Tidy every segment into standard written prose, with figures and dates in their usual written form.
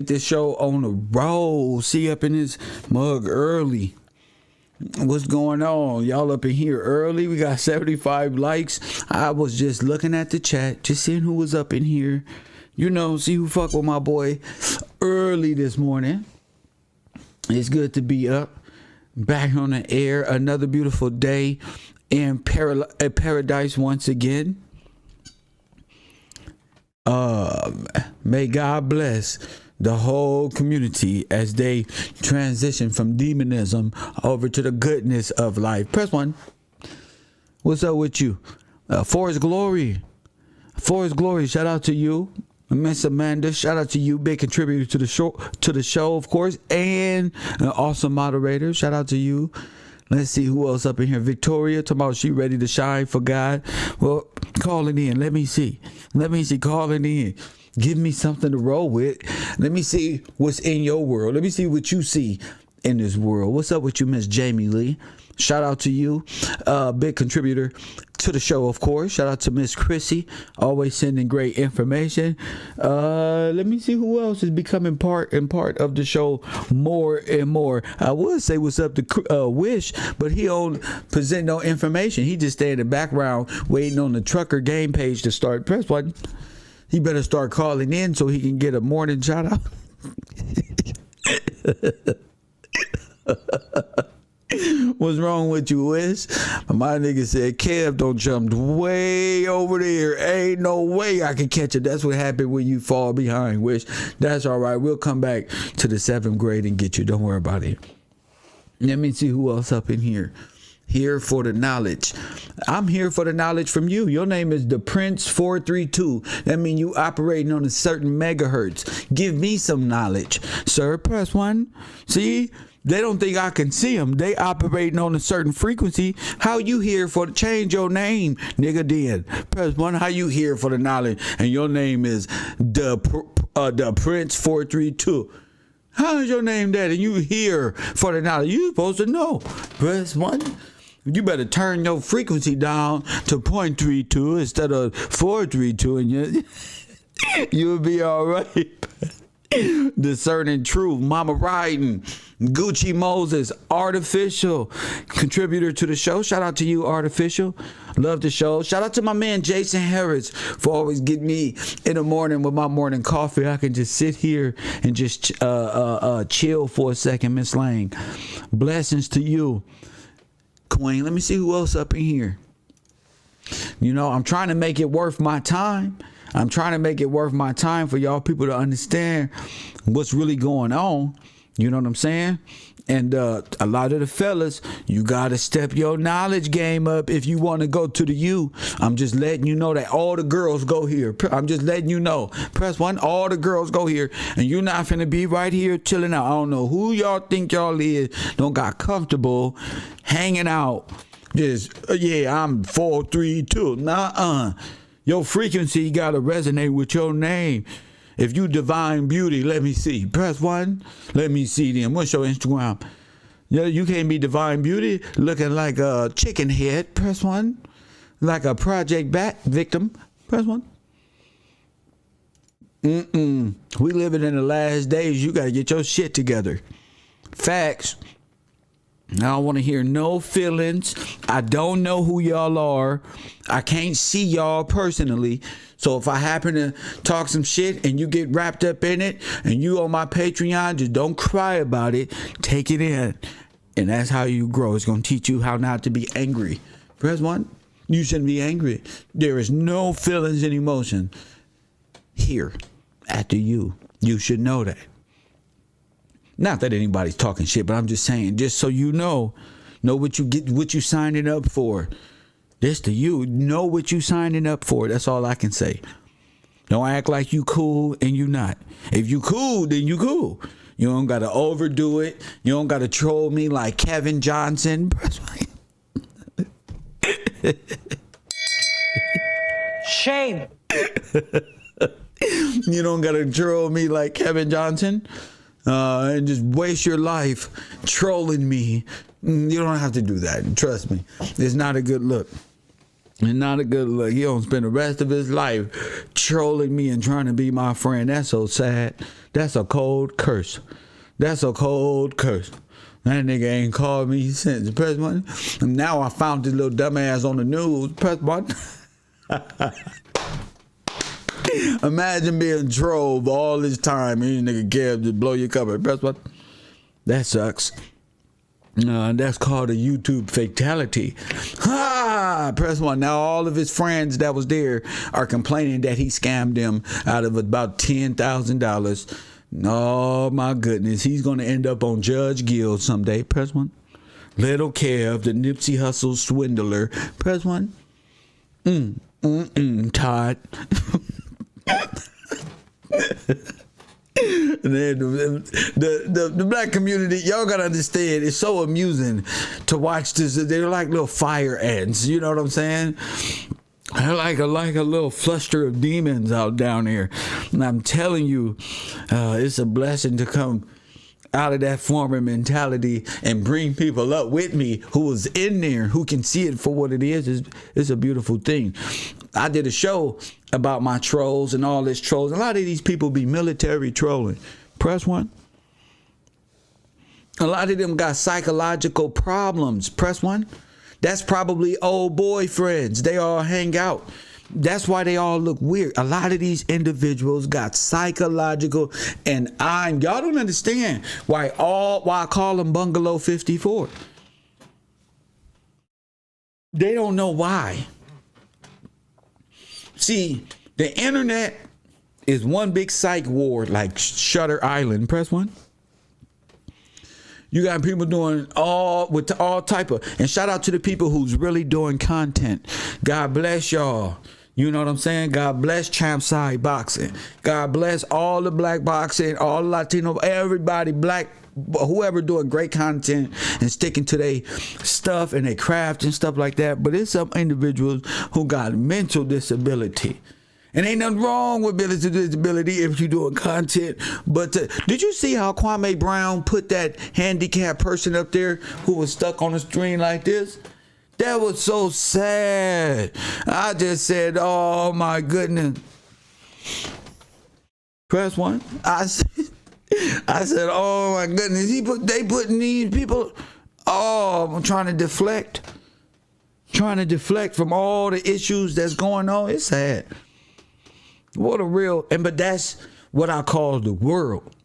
This show on the road. See up in this mug early. What's going on? Y'all up in here early. We got 75 likes. I was just looking at the chat, just seeing who was up in here. You know, see who fuck with my boy early this morning. It's good to be up, back on the air. Another beautiful day in paradise once again. May God bless the whole community as they transition from demonism over to the goodness of life. Press 1. What's up with you? Forest Glory. Forest Glory, shout out to you. Miss Amanda, shout out to you, big contributor to the show, of course, and an awesome moderator. Shout out to you. Let's see who else up in here. Victoria, talking about she ready to shine for God. Well, call it in. Let me see. Call it in. Give me something to roll with. Let me see what's in your world. Let me see what you see in this world. What's up with you, Miss Jamie Lee? Shout out to you, big contributor to the show, of course. Shout out to Miss Chrissy, always sending great information. Let me see who else is becoming part of the show more and more. I would say what's up to Wish, but he don't present no information. He just stay in the background waiting on the trucker game page to start. Press 1. He better start calling in so he can get a morning shout out. What's wrong with you, Wish? My nigga said Kev don't jump way over there. Ain't no way I can catch it. That's what happened when you fall behind, Wish. That's all right. We'll come back to the 7th grade and get you. Don't worry about it. Let me see who else up in here. Here for the knowledge. I'm here for the knowledge from you. Your name is the Prince 432. That means you operating on a certain megahertz. Give me some knowledge, sir. Press 1. See, they don't think I can see them. They operating on a certain frequency. How you here for to change your name, nigga? Then press 1. How you here for the knowledge? And your name is the Prince 432. How is your name that? And you here for the knowledge? You supposed to know. Press 1. You better turn your frequency down to 0.32 instead of 432, and you'll be all right. Discerning truth, Mama Riding, Gucci Moses, Artificial, contributor to the show. Shout out to you, Artificial. Love the show. Shout out to my man Jason Harris for always getting me in the morning with my morning coffee. I can just sit here and just chill for a second, Miss Lang. Blessings to you, Queen. Let me see who else up in here. You know, I'm trying to make it worth my time. I'm trying to make it worth my time for y'all people to understand what's really going on. You know what I'm saying? And a lot of the fellas, you got to step your knowledge game up if you want to go to the U. I'm just letting you know that all the girls go here. I'm just letting you know. Press 1, all the girls go here. And you're not finna be right here chilling out. I don't know who y'all think y'all is. Don't got comfortable hanging out. Just, yeah, I'm 432. Nah. Your frequency got to resonate with your name. If you divine beauty, let me see. Press 1. Let me see them. What's your Instagram? Yeah, you can't be divine beauty looking like a chicken head. Press 1. Like a Project Bat victim. Press 1. We living in the last days. You got to get your shit together. Facts. I don't want to hear no feelings. I don't know who y'all are. I can't see y'all personally. So if I happen to talk some shit and you get wrapped up in it and you on my Patreon, just don't cry about it. Take it in. And that's how you grow. It's going to teach you how not to be angry. Press 1. You shouldn't be angry. There is no feelings and emotion here after you. You should know that. Not that anybody's talking shit, but I'm just saying, just so you know what you get, what you signing up for. This to you. Know what you signing up for. That's all I can say. Don't act like you cool and you not. If you cool, then you cool. You don't got to overdo it. You don't got to troll me like Kevin Johnson. Shame. You don't got to troll me like Kevin Johnson. And just waste your life trolling me. You don't have to do that. Trust me. It's not a good look. It's not a good look. He don't spend the rest of his life trolling me and trying to be my friend. That's so sad. That's a cold curse. That's a cold curse. That nigga ain't called me since. Press button. And now I found this little dumbass on the news. Press button. Imagine being drove all this time and this nigga Kev just blow your cover. Press button. That sucks. That's called a YouTube fatality. Ha! Press 1. Now all of his friends that was there are complaining that he scammed them out of about $10,000. Oh my goodness, he's gonna end up on Judge Guild someday. Press 1. Little Kev, the Nipsey Hussle swindler. Press 1. Todd. The black community, y'all gotta understand, it's so amusing to watch this. They're like little fire ants, you know what I'm saying? They're like a little fluster of demons out down here. And I'm telling you, it's a blessing to come out of that former mentality and bring people up with me who was in there, who can see it for what it is. It's a beautiful thing. I did a show about my trolls and all this trolls. A lot of these people be military trolling. Press 1. A lot of them got psychological problems. Press 1. That's probably old boyfriends. They all hang out. That's why they all look weird. A lot of these individuals got psychological, and y'all don't understand why I call them Bungalow 54. They don't know why. See, the internet is one big psych ward like Shutter Island. Press 1. You got people doing all type of, and shout out to the people who's really doing content. God bless y'all. You know what I'm saying? God bless Champ Side Boxing. God bless all the black boxing, all the Latino, everybody, black, whoever doing great content and sticking to their stuff and their craft and stuff like that. But it's some individuals who got mental disability. And ain't nothing wrong with mental disability if you're doing content. But did you see how Kwame Brown put that handicapped person up there who was stuck on the screen like this? That was so sad. I just said, oh my goodness. Press 1. I said, oh my goodness. They putting these people, I'm trying to deflect from all the issues that's going on. It's sad. But that's what I call the world.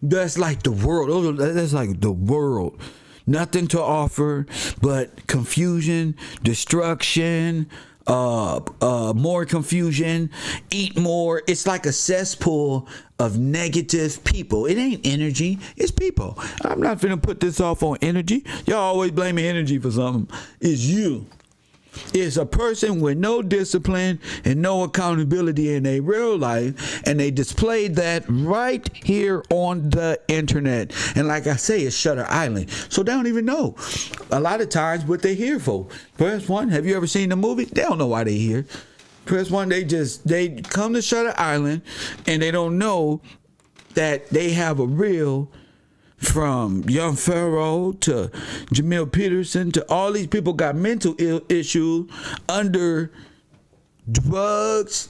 That's like the world. That's like the world. Nothing to offer but confusion, destruction, more confusion, eat more. It's like a cesspool of negative people. It ain't energy, it's people. I'm not finna put this off on energy. Y'all always blaming energy for something. It's you. It's a person with no discipline and no accountability in their real life, and they displayed that right here on the internet. And like I say, it's Shutter Island, so they don't even know a lot of times what they're here for. Press 1. Have you ever seen the movie? They don't know why they're here. Press 1. They come to Shutter Island and they don't know that they have a real, from Young Pharaoh to Jamil Peterson to all these people got mental issues under drugs.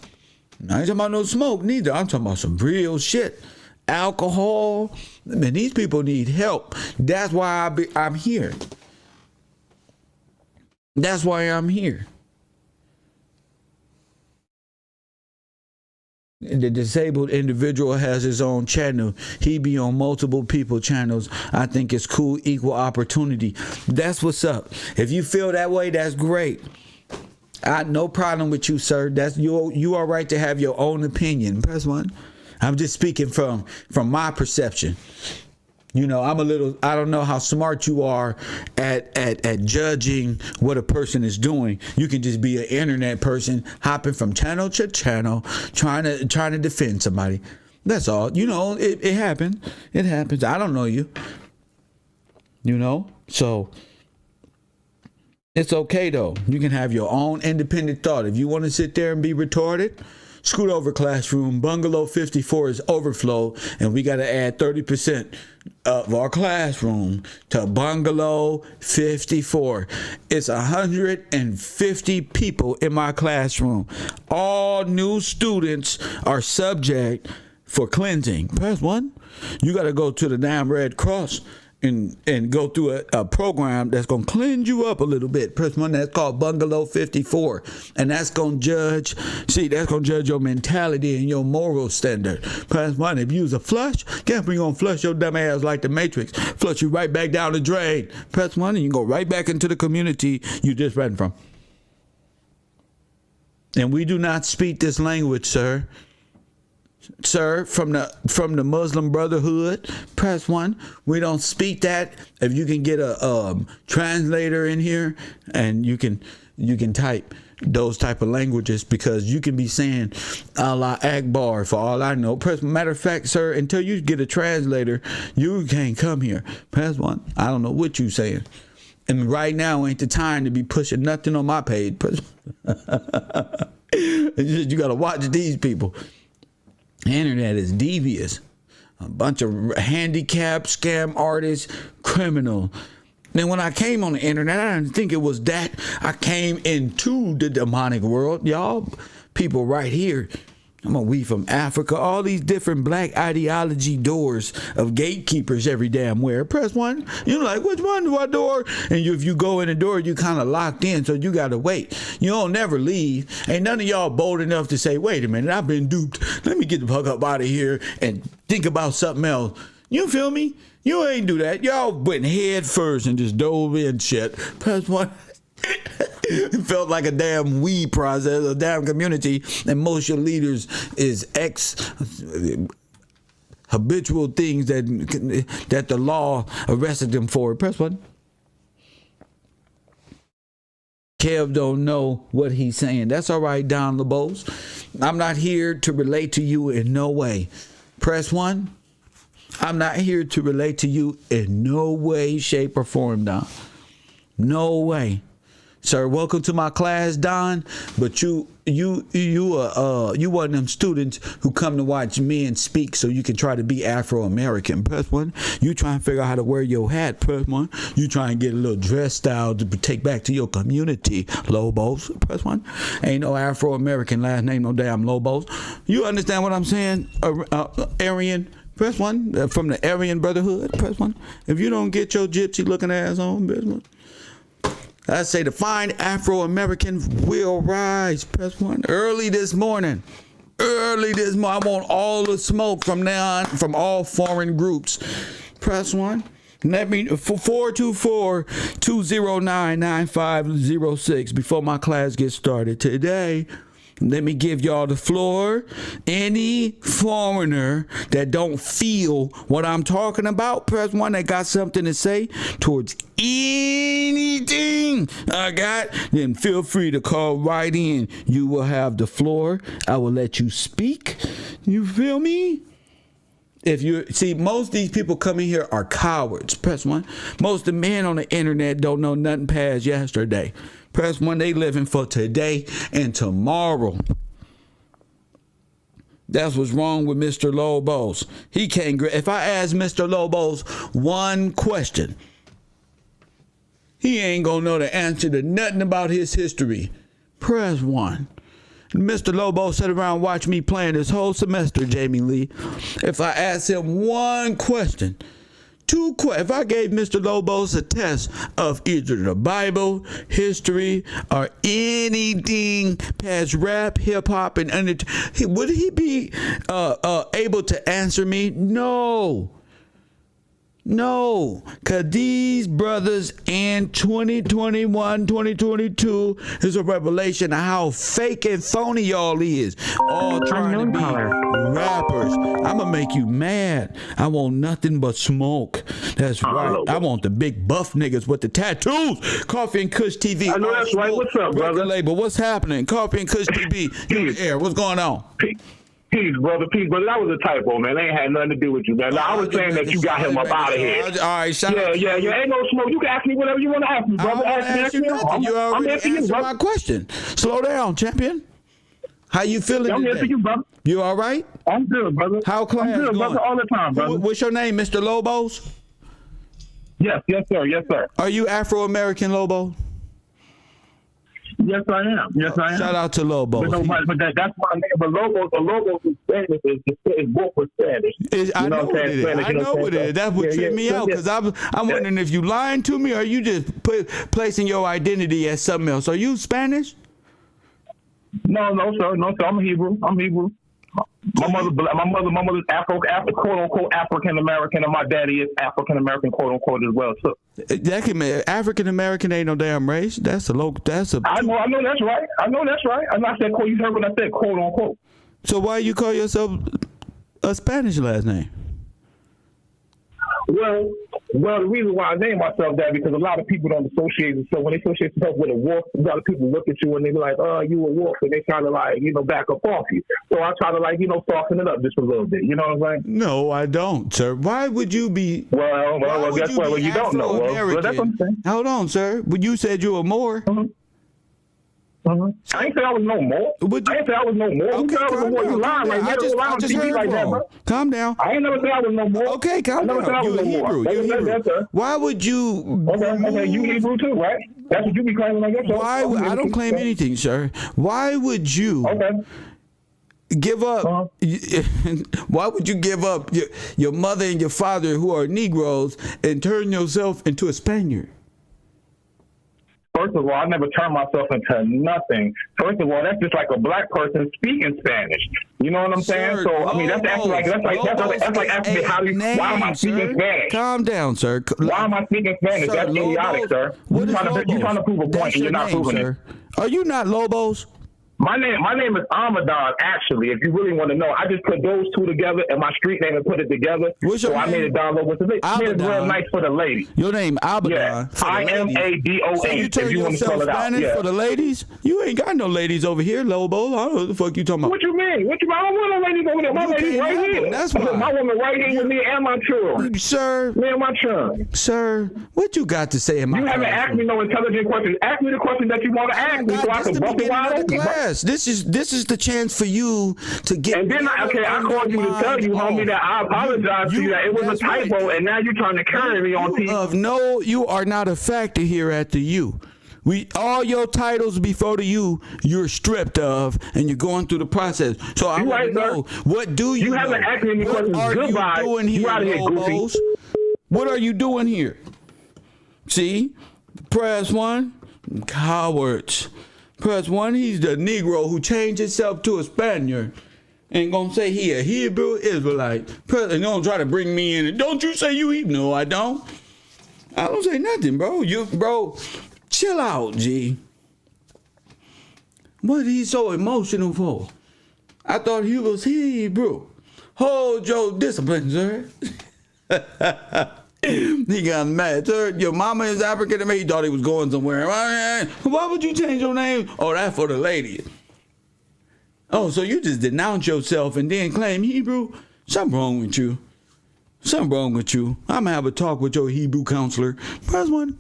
I ain't talking about no smoke neither. I'm talking about some real shit. Alcohol. Man, these people need help. That's why I'm here. That's why I'm here. The disabled individual has his own channel. He be on multiple people channels. I think it's cool, equal opportunity. That's what's up. If you feel that way, that's great. No problem with you, sir. That's you are right to have your own opinion. Press 1. I'm just speaking from my perception. You know, I don't know how smart you are at judging what a person is doing. You can just be an internet person hopping from channel to channel, trying to defend somebody. That's all. You know, it happens. It happens. I don't know you. You know? So it's okay though. You can have your own independent thought. If you want to sit there and be retarded, scoot over, classroom. Bungalow 54 is overflow, and we got to add 30% of our classroom to Bungalow 54. It's 150 people in my classroom. All new students are subject for cleansing. Press 1. You got to go to the damn Red Cross and go through a program that's going to cleanse you up a little bit. Press 1. That's called Bungalow 54. And that's going to judge your mentality and your moral standard. Press 1. If you was a flush, guess we're going to flush your dumb ass like the Matrix. Flush you right back down the drain. Press 1 and you go right back into the community you just ran from. And we do not speak this language, sir. Sir, from the Muslim Brotherhood. Press 1. We don't speak that. If you can get a translator in here, and you can type those type of languages, because you can be saying Allah Akbar for all I know. Matter of fact, sir, until you get a translator, you can't come here. Press 1. I don't know what you saying. And right now ain't the time to be pushing nothing on my page. You got to watch these people. The internet is devious. A bunch of handicapped, scam artists, criminal. Then when I came on the internet, I didn't think it was that. I came into the demonic world. Y'all, people right here. We from Africa. All these different black ideology doors of gatekeepers every damn where. Press 1. You're like, which one do I door? And if you go in the door, you kind of locked in, so you got to wait. You don't never leave. Ain't none of y'all bold enough to say, wait a minute, I've been duped. Let me get the fuck up out of here and think about something else. You feel me? You ain't do that. Y'all went head first and just dove in shit. Press 1. It felt like a damn weed process, a damn community, and most of your leaders is habitual things that the law arrested them for. Press 1. Kev don't know what he's saying. That's all right, Don LeBose. I'm not here to relate to you in no way. Press 1. I'm not here to relate to you in no way, shape, or form, Don. No way. Sir, welcome to my class, Don. But you one of them students who come to watch men speak so you can try to be Afro-American. Press 1. You try and figure out how to wear your hat. Press 1. You try and get a little dress style to take back to your community. Lobos. Press 1. Ain't no Afro-American last name, no damn Lobos. You understand what I'm saying, Aryan? Press 1. From the Aryan Brotherhood. Press 1. If you don't get your gypsy looking ass on, press 1. I say the fine Afro-American will rise. Press 1. Early this morning. I want all the smoke from now on, from all foreign groups. Press 1. Let me 424-209-9506 before my class gets started today. Let me give y'all the floor. Any foreigner that don't feel what I'm talking about, press 1, that got something to say towards anything I got, then feel free to call right in. You will have the floor. I will let you speak. You feel me? If you see, most of these people coming here are cowards. Press 1. Most of the men on the internet don't know nothing past yesterday. Press 1. They living for today and tomorrow. That's what's wrong with Mr. Lobos. He can't. If I ask Mr. Lobos one question, he ain't gonna know the answer to nothing about his history. Press 1. Mr. Lobo sat around and watched me playing this whole semester, Jamie Lee. If I asked him one question, if I gave Mr. Lobos a test of either the Bible, history, or anything past rap, hip hop, and would he be able to answer me? No, because these brothers in 2021, 2022 is a revelation of how fake and phony y'all is. All trying to be rappers. I'm going to make you mad. I want nothing but smoke. That's right. I want the big buff niggas with the tattoos. Coffee and Kush TV. I know that's right. What's up, brother? Label. What's happening? Coffee and Kush TV. You in the air. What's going on? Peace, brother. Peace, brother. That was a typo, man. They ain't had nothing to do with you, man. I was saying that you got him up out of here. All right, yeah. Ain't no smoke. You can ask me whatever you want to ask me, brother. Ask me nothing. You already answered my question. Slow down, champion. How you feeling today? I'm here for you, brother. You all right? I'm good, brother. How class I'm good, going? Brother, all the time, brother. What's your name, Mr. Lobos? Yes, sir. Yes, sir. Are you Afro-American, Lobo? Yes, I am. Yes, I am. Shout out to Lobo. But that's my name. But Lobo is Spanish. It's both with Spanish. I know what it is. I know what it is. That's what tripped me out, because I'm wondering if you lying to me, or you just placing your identity as something else. Are you Spanish? No, sir. I'm Hebrew. My mother's Afro, quote unquote African American, and my daddy is African American, quote unquote, as well. So that can African American ain't no damn race. That's a local. I know that's right. And I said, quote. You heard what I said, quote unquote. So why you call yourself a Spanish last name? Well, the reason why I named myself that, because a lot of people don't associate themselves. When they associate themselves with a wolf, a lot of people look at you and they be like, "Oh, you a wolf," and they kind of like, back up off you. So I try to soften it up just a little bit. You know what I'm saying? No, I don't, sir. Why would you be? Well, guess what? Well, you don't know. Well, that's what I'm saying. Hold on, sir. But you said you were more. Mm-hmm. I ain't say I was no more. I ain't say I was no more. Okay, I was no more. You lying like that. I just heard like that, bro. Calm down. I ain't never say I was no more. Okay, calm down. You're Hebrew. You're Hebrew. Why would you? Okay, you Hebrew too, right? That's what you be claiming, I guess. Why? I don't claim anything, sir. Why would you? Give up. Why would you give up your mother and your father, who are Negroes, and turn yourself into a Spaniard? First of all, I never turned myself into nothing. First of all, that's just like a black person speaking Spanish. You know what I'm saying? So I mean, that's like asking me why am I speaking Spanish? Calm down, sir. Why am I speaking Spanish? That's idiotic, sir. You're trying to prove a point, and you're not proving it. Are you not Lobos? My name is Amadan, actually, if you really want to know. I just put those two together and my street name and put it together. I made it down low. It's real nice for the ladies. Your name, Abadan. Yeah. IMADOA. So you turn yourself Spanish for the ladies? You ain't got no ladies over here, Lobo. I don't know what the fuck you talking about. What you mean? I don't want no ladies over there. My ladies right here. That's why. My woman right here with me and my children. Sir. Me and my children. Sir, what you got to say in my You haven't asked me no intelligent questions. Ask me the question that you want to ask me so I can bust it wide open. This is the chance for you to get. And then I called you to tell you, homie, that I apologize to you that it was a typo, and now you're trying to carry me on TV. You are not a factor here at the U. All your titles before the U, you're stripped of, and you're going through the process. So I want to know, what do you? You haven't asked me any questions. What are you doing here, Lobos? What are you doing here? See, press 1, cowards. Press 1, he's the Negro who changed himself to a Spaniard. Ain't gonna say he a Hebrew Israelite. And don't try to bring me in. Don't you say you Hebrew? No, I don't. I don't say nothing, bro. Bro, chill out, G. What he so emotional for? I thought he was Hebrew. Hold your discipline, sir. He got mad. Sir, your mama is African American. He thought he was going somewhere. Why would you change your name? Oh, that's for the ladies. Oh, so you just denounce yourself and then claim Hebrew? Something wrong with you. Something wrong with you. I'm going to have a talk with your Hebrew counselor. Press 1.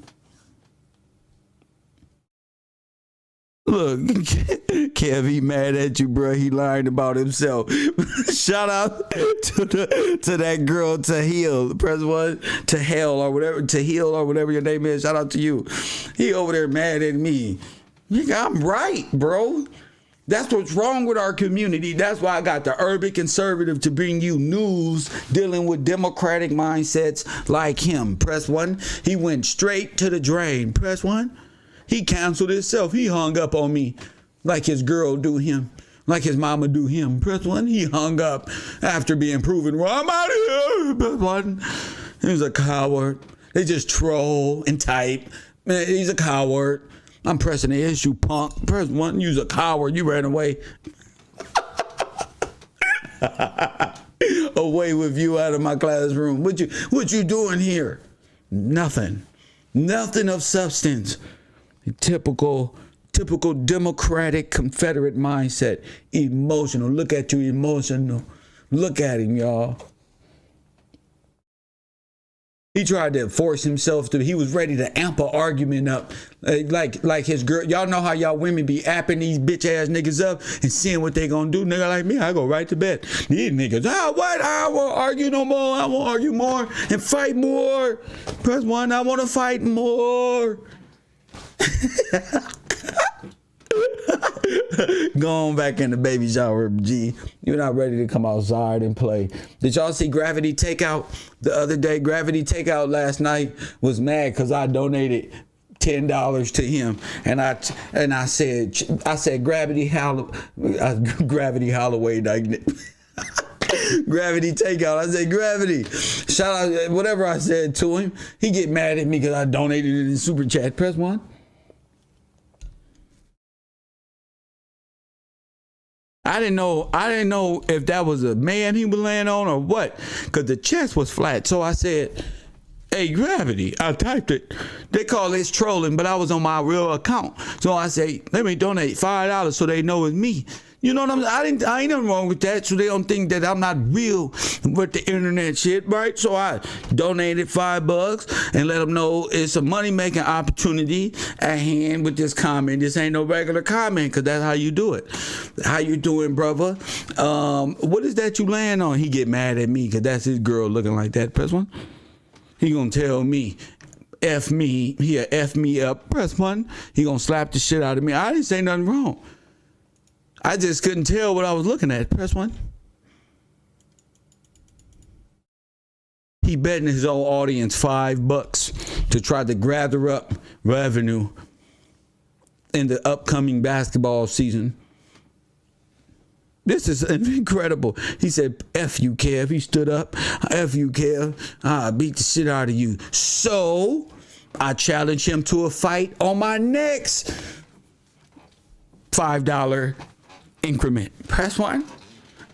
Look, Kev, he mad at you, bro. He lying about himself. Shout out to that girl, Tahil. Press 1, Tahil or whatever, Tahil or whatever your name is. Shout out to you. He over there mad at me. Nigga, I'm right, bro. That's what's wrong with our community. That's why I got the urban conservative to bring you news dealing with democratic mindsets like him. Press 1. He went straight to the drain. Press 1. He canceled himself. He hung up on me like his girl do him, like his mama do him. Press 1. He hung up after being proven wrong. I'm out of here. Press 1. He's a coward. They just troll and type. Man, he's a coward. I'm pressing the issue, punk. Press 1. You's a coward. You ran away. Away with you out of my classroom. What you doing here? Nothing. Nothing of substance. Typical Democratic Confederate mindset. Emotional. Look at you, emotional. Look at him, y'all. He tried to force himself to. He was ready to amp an argument up, like his girl. Y'all know how y'all women be apping these bitch ass niggas up and seeing what they gonna do. Nigga like me, I go right to bed. These niggas, what? I won't argue no more. I won't argue more and fight more. Press 1. I want to fight more. Go on back in the baby shower, G. You're not ready to come outside and play. Did y'all see Gravity Takeout the other day? Gravity Takeout last night was mad because I donated $10 to him, and I said Gravity Holloway, Gravity Takeout. I said Gravity. Shout out whatever I said to him. He get mad at me because I donated it in super chat. Press 1. I didn't know if that was a man he was laying on or what, because the chest was flat. So I said, hey, Gravity. I typed it. They call this trolling, but I was on my real account. So I say, let me donate $5 so they know it's me. You know what I'm saying? I ain't nothing wrong with that, so they don't think that I'm not real with the internet shit, right? So I donated $5 and let them know it's a money-making opportunity at hand with this comment. This ain't no regular comment, because that's how you do it. How you doing, brother? What is that you laying on? He get mad at me because that's his girl looking like that. Press 1. He gonna tell me, F me, he'll F me up. Press 1. He gonna slap the shit out of me. I didn't say nothing wrong. I just couldn't tell what I was looking at. Press 1. He betting his own audience $5 to try to gather up revenue in the upcoming basketball season. This is incredible. He said, F you, Kev. He stood up. F you, Kev. I beat the shit out of you. So I challenge him to a fight on my next $5 increment. Press 1.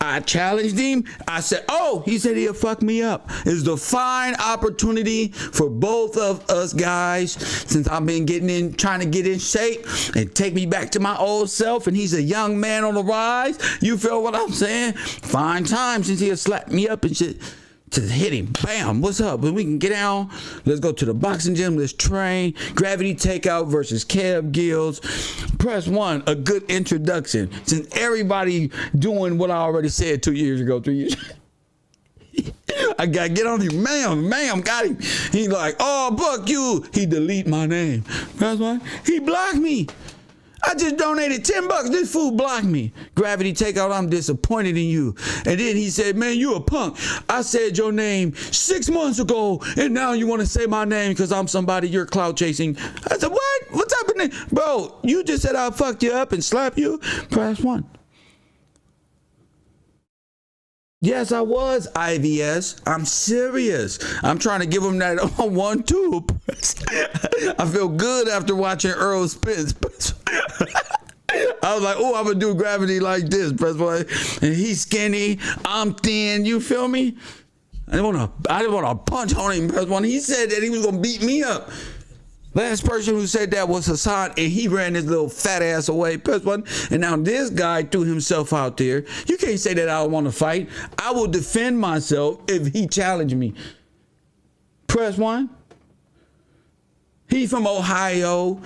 I challenged him. I said, oh, he said he'll fuck me up. It's the fine opportunity for both of us guys, since I've been trying to get in shape and take me back to my old self, and he's a young man on the rise. You feel what I'm saying? Fine time, since he'll slap me up and shit. To hit him. Bam. What's up? When we can get down, let's go to the boxing gym. Let's train. Gravity Takeout versus Kev Gills. Press 1. A good introduction. Since everybody doing what I already said 2 years ago, 3 years I got to get on him. Ma'am, got him. He like, oh, fuck you. He delete my name. Press 1. He blocked me. I just donated $10. This fool blocked me. Gravity Takeout, I'm disappointed in you. And then he said, man, you a punk. I said your name 6 months ago, and now you want to say my name because I'm somebody you're clout chasing. I said, what? What's happening? Bro, you just said I'll fuck you up and slap you. Press 1. Yes, I was IVS. I'm serious. I'm trying to give him that 1-2. I feel good after watching Earl Spence. I was like, oh, I'm going to do Gravity like this. Press 1. And he's skinny. I'm thin. You feel me? I didn't want to punch on him. Press 1. He said that he was going to beat me up. Last person who said that was Hassan, and he ran his little fat ass away. Press 1. And now this guy threw himself out there. You can't say that I don't want to fight. I will defend myself if he challenged me. Press 1. He from Ohio.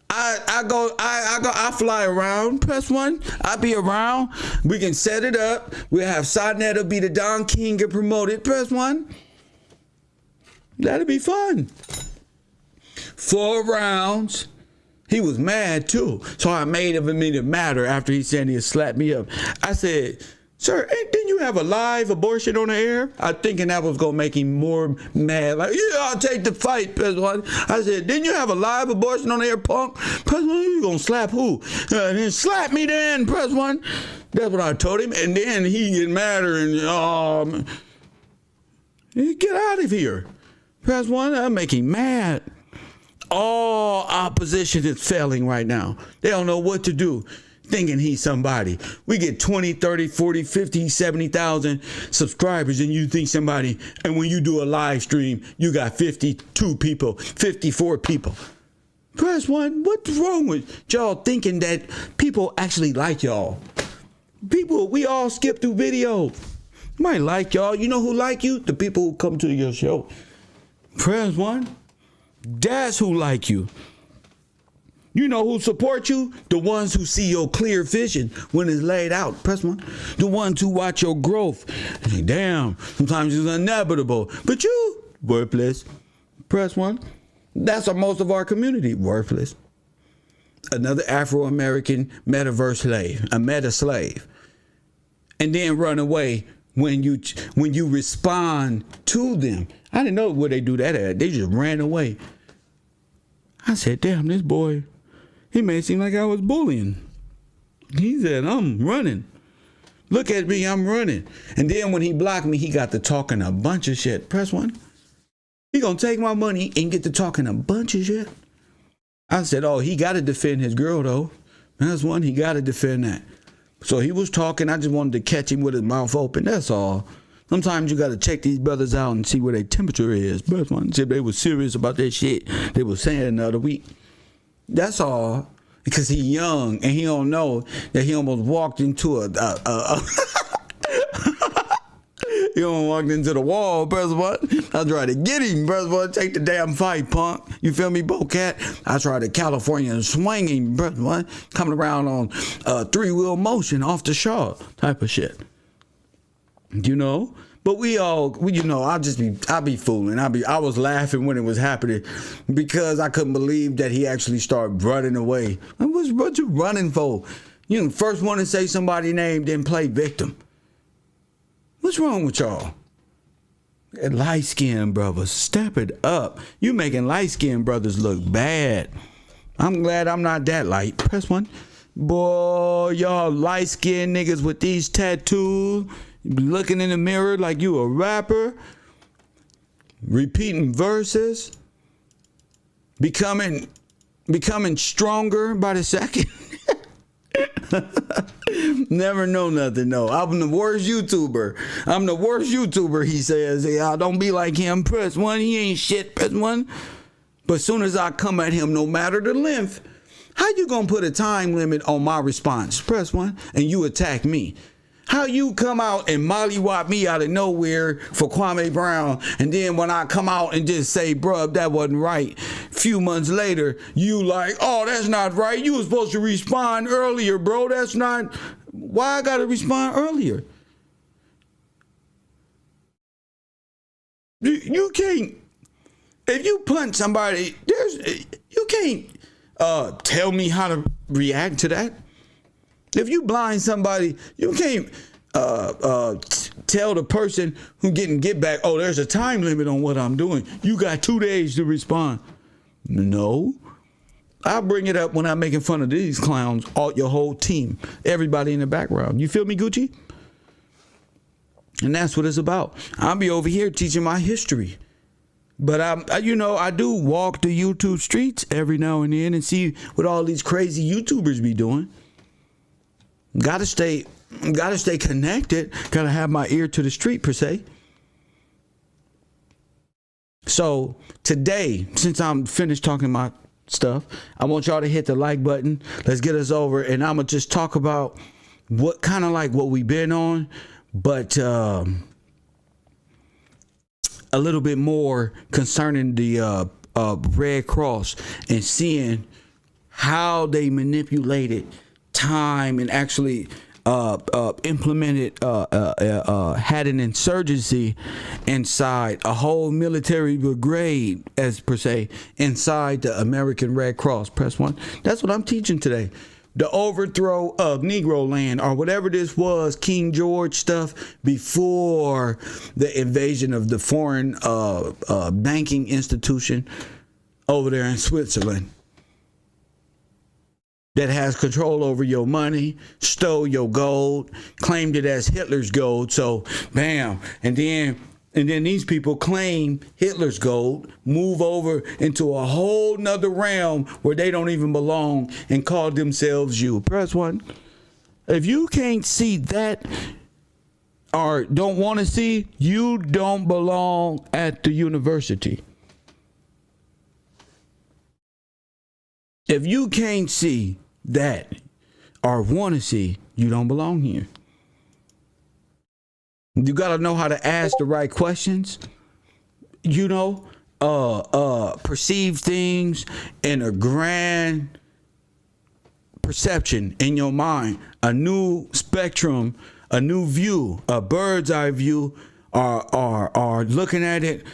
I fly around. Press 1. I be around. We can set it up. We'll have Sonetta be the Don King and promote it. Press 1. That'll be fun. 4 rounds. He was mad too. So I made him a matter after he said he'd slap me up. I said, sir, didn't you have a live abortion on the air? I thinking that was going to make him more mad. Like, yeah, I'll take the fight. Press 1. I said, didn't you have a live abortion on the air, punk? Press 1, you going to slap who? Then slap me then. Press 1. That's what I told him. And then he get madder and, get out of here. Press 1, I'll make him mad. All opposition is failing right now. They don't know what to do, thinking he's somebody. We get 20, 30, 40, 50, 70,000 subscribers, and you think somebody, and when you do a live stream, you got 52 people, 54 people. Press 1. What's wrong with y'all thinking that people actually like y'all? People, we all skip through videos. Might like y'all. You know who like you? The people who come to your show. Press 1. That's who like you. You know who support you? The ones who see your clear vision when it's laid out. Press 1. The ones who watch your growth. Damn, sometimes it's inevitable. But you, worthless. Press 1. That's most of our community, worthless. another Afro-American metaverse slave, a meta slave, and then run away when you respond to them. I didn't know where they do that at. They just ran away. I said, damn, this boy, he made it seem like I was bullying. He said, I'm running. Look at me, I'm running. And then when he blocked me, he got to talking a bunch of shit. Press 1. He gonna take my money and get to talking a bunch of shit. I said, oh, he got to defend his girl, though. That's one, he got to defend that. So he was talking. I just wanted to catch him with his mouth open. That's all. Sometimes you got to check these brothers out and see where their temperature is. Press 1. See if they was serious about that shit they was saying the other week. That's all. Because he young and he don't know that he almost walked into he almost walked into the wall. Press 1. I tried to get him. Press 1. Take the damn fight, punk. You feel me, Bocat? I tried to California swing him. Press 1. Coming around on 3-wheel motion off the shaw type of shit. You know? But I be fooling. I was laughing when it was happening because I couldn't believe that he actually started running away. What you running for? You know, first one to say somebody's name, then play victim. What's wrong with y'all? Light-skinned brothers, step it up. You making light-skinned brothers look bad. I'm glad I'm not that light. Press 1. Boy, y'all light-skinned niggas with these tattoos, looking in the mirror like you a rapper, repeating verses, becoming stronger by the second. Never know nothing, no. I'm the worst YouTuber. He says, yeah, don't be like him. Press 1. He ain't shit. Press 1. But as soon as I come at him, no matter the length, how you gonna put a time limit on my response? Press 1. And you attack me. How you come out and mollywop me out of nowhere for Kwame Brown, and then when I come out and just say, bruh, that wasn't right, few months later, you like, oh, that's not right. You were supposed to respond earlier, bro. That's not, why I gotta respond earlier? You can't, if you punch somebody, you can't tell me how to react to that. If you blind somebody, you can't tell the person who getting get back, oh, there's a time limit on what I'm doing. You got 2 days to respond. No. I bring it up when I'm making fun of these clowns, your whole team, everybody in the background. You feel me, Gucci? And that's what it's about. I'll be over here teaching my history. But I do walk the YouTube streets every now and then and see what all these crazy YouTubers be doing. Gotta stay connected. Gotta have my ear to the street, per se. So today, since I'm finished talking my stuff, I want y'all to hit the like button. Let's get us over, and I'm gonna just talk about what kind of like what we've been on, but a little bit more concerning the Red Cross and seeing how they manipulated time and actually implemented had an insurgency inside a whole military brigade, as per se, inside the American Red Cross. Press 1. That's what I'm teaching today. The overthrow of Negro land, or whatever this was, King George stuff, before the invasion of the foreign banking institution over there in Switzerland that has control over your money, stole your gold, claimed it as Hitler's gold. So, bam. And then these people claim Hitler's gold, move over into a whole nother realm where they don't even belong and call themselves you. Press 1. If you can't see that or don't want to see, you don't belong at the university. If you can't see that or want to see, you don't belong here. You got to know how to ask the right questions, perceive things in a grand perception in your mind, a new spectrum, a new view, a bird's eye view, or looking at it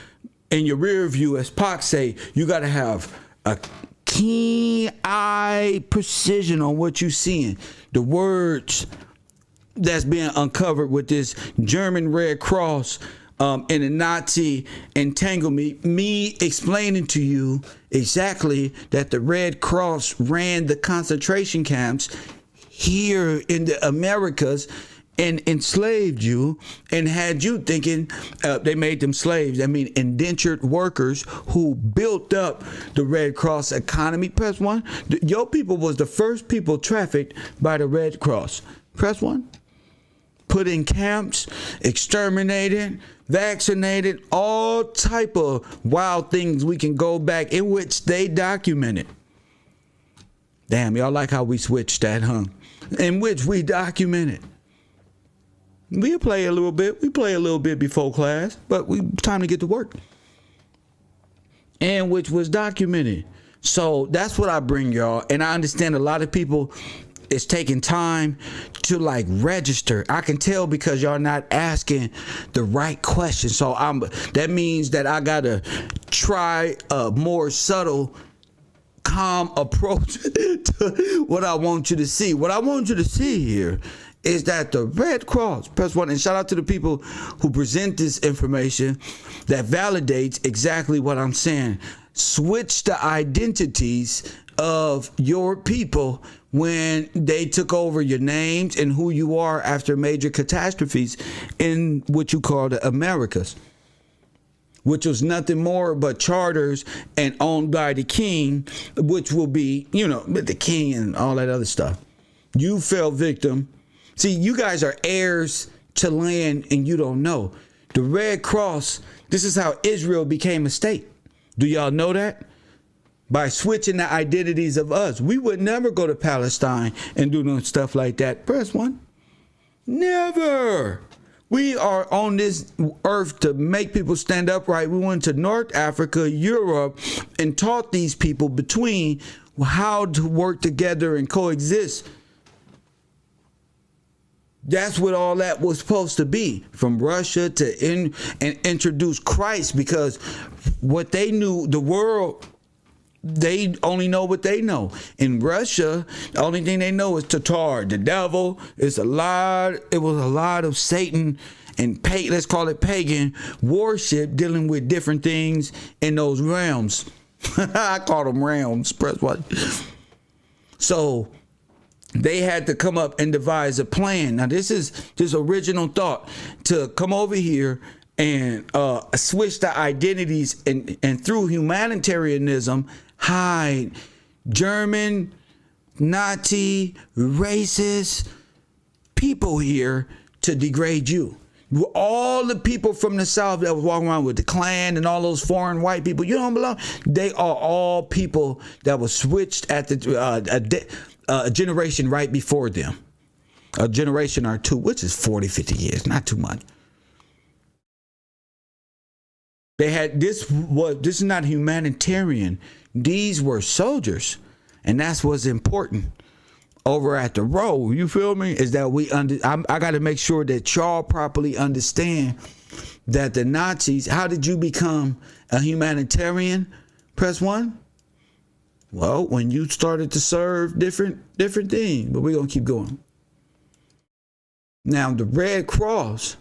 in your rear view. As Pac say, you got to have a keen eye precision on what you're seeing. The words that's being uncovered with this German Red Cross and the Nazi entanglement, me explaining to you exactly that the Red Cross ran the concentration camps here in the Americas and enslaved you and had you thinking they made them slaves. I mean, indentured workers who built up the Red Cross economy. Press 1. Your people was the first people trafficked by the Red Cross. Press 1. Put in camps, exterminated, vaccinated, all type of wild things we can go back in which they documented. Damn, y'all like how we switched that, huh? In which we documented. We'll play a little bit. We play a little bit before class, but time to get to work. And which was documented. So that's what I bring y'all. And I understand a lot of people, it's taking time to like register. I can tell because y'all not asking the right questions. So that means that I gotta try a more subtle, calm approach to what I want you to see. What I want you to see here is that the Red Cross, press 1, and shout out to the people who present this information that validates exactly what I'm saying. Switch the identities of your people when they took over your names and who you are after major catastrophes in what you call the Americas, which was nothing more but charters and owned by the king, which will be, the king and all that other stuff. You fell victim. See, you guys are heirs to land and you don't know. The Red Cross, this is how Israel became a state. Do y'all know that? By switching the identities of us. We would never go to Palestine and do no stuff like that. Press 1. Never. We are on this earth to make people stand upright. We went to North Africa, Europe, and taught these people between how to work together and coexist. That's what all that was supposed to be, from Russia to introduce Christ, because what they knew, the world, they only know what they know. In Russia, the only thing they know is Tatar, the devil. It was a lot of Satan and let's call it pagan worship, dealing with different things in those realms. I call them realms. Press 1. So they had to come up and devise a plan. Now, this is just original thought to come over here and switch the identities and through humanitarianism hide German, Nazi, racist people here to degrade you. All the people from the South that was walking around with the Klan and all those foreign white people, you don't belong. They are all people that were switched at a generation right before them. A generation or two, which is 40, 50 years, not too much. They had this is not humanitarian. These were soldiers, and that's what's important. Over at the row, you feel me? Is that I got to make sure that y'all properly understand that the Nazis. How did you become a humanitarian? Press 1. Well, when you started to serve different things, but we're gonna keep going. Now, the Red Cross.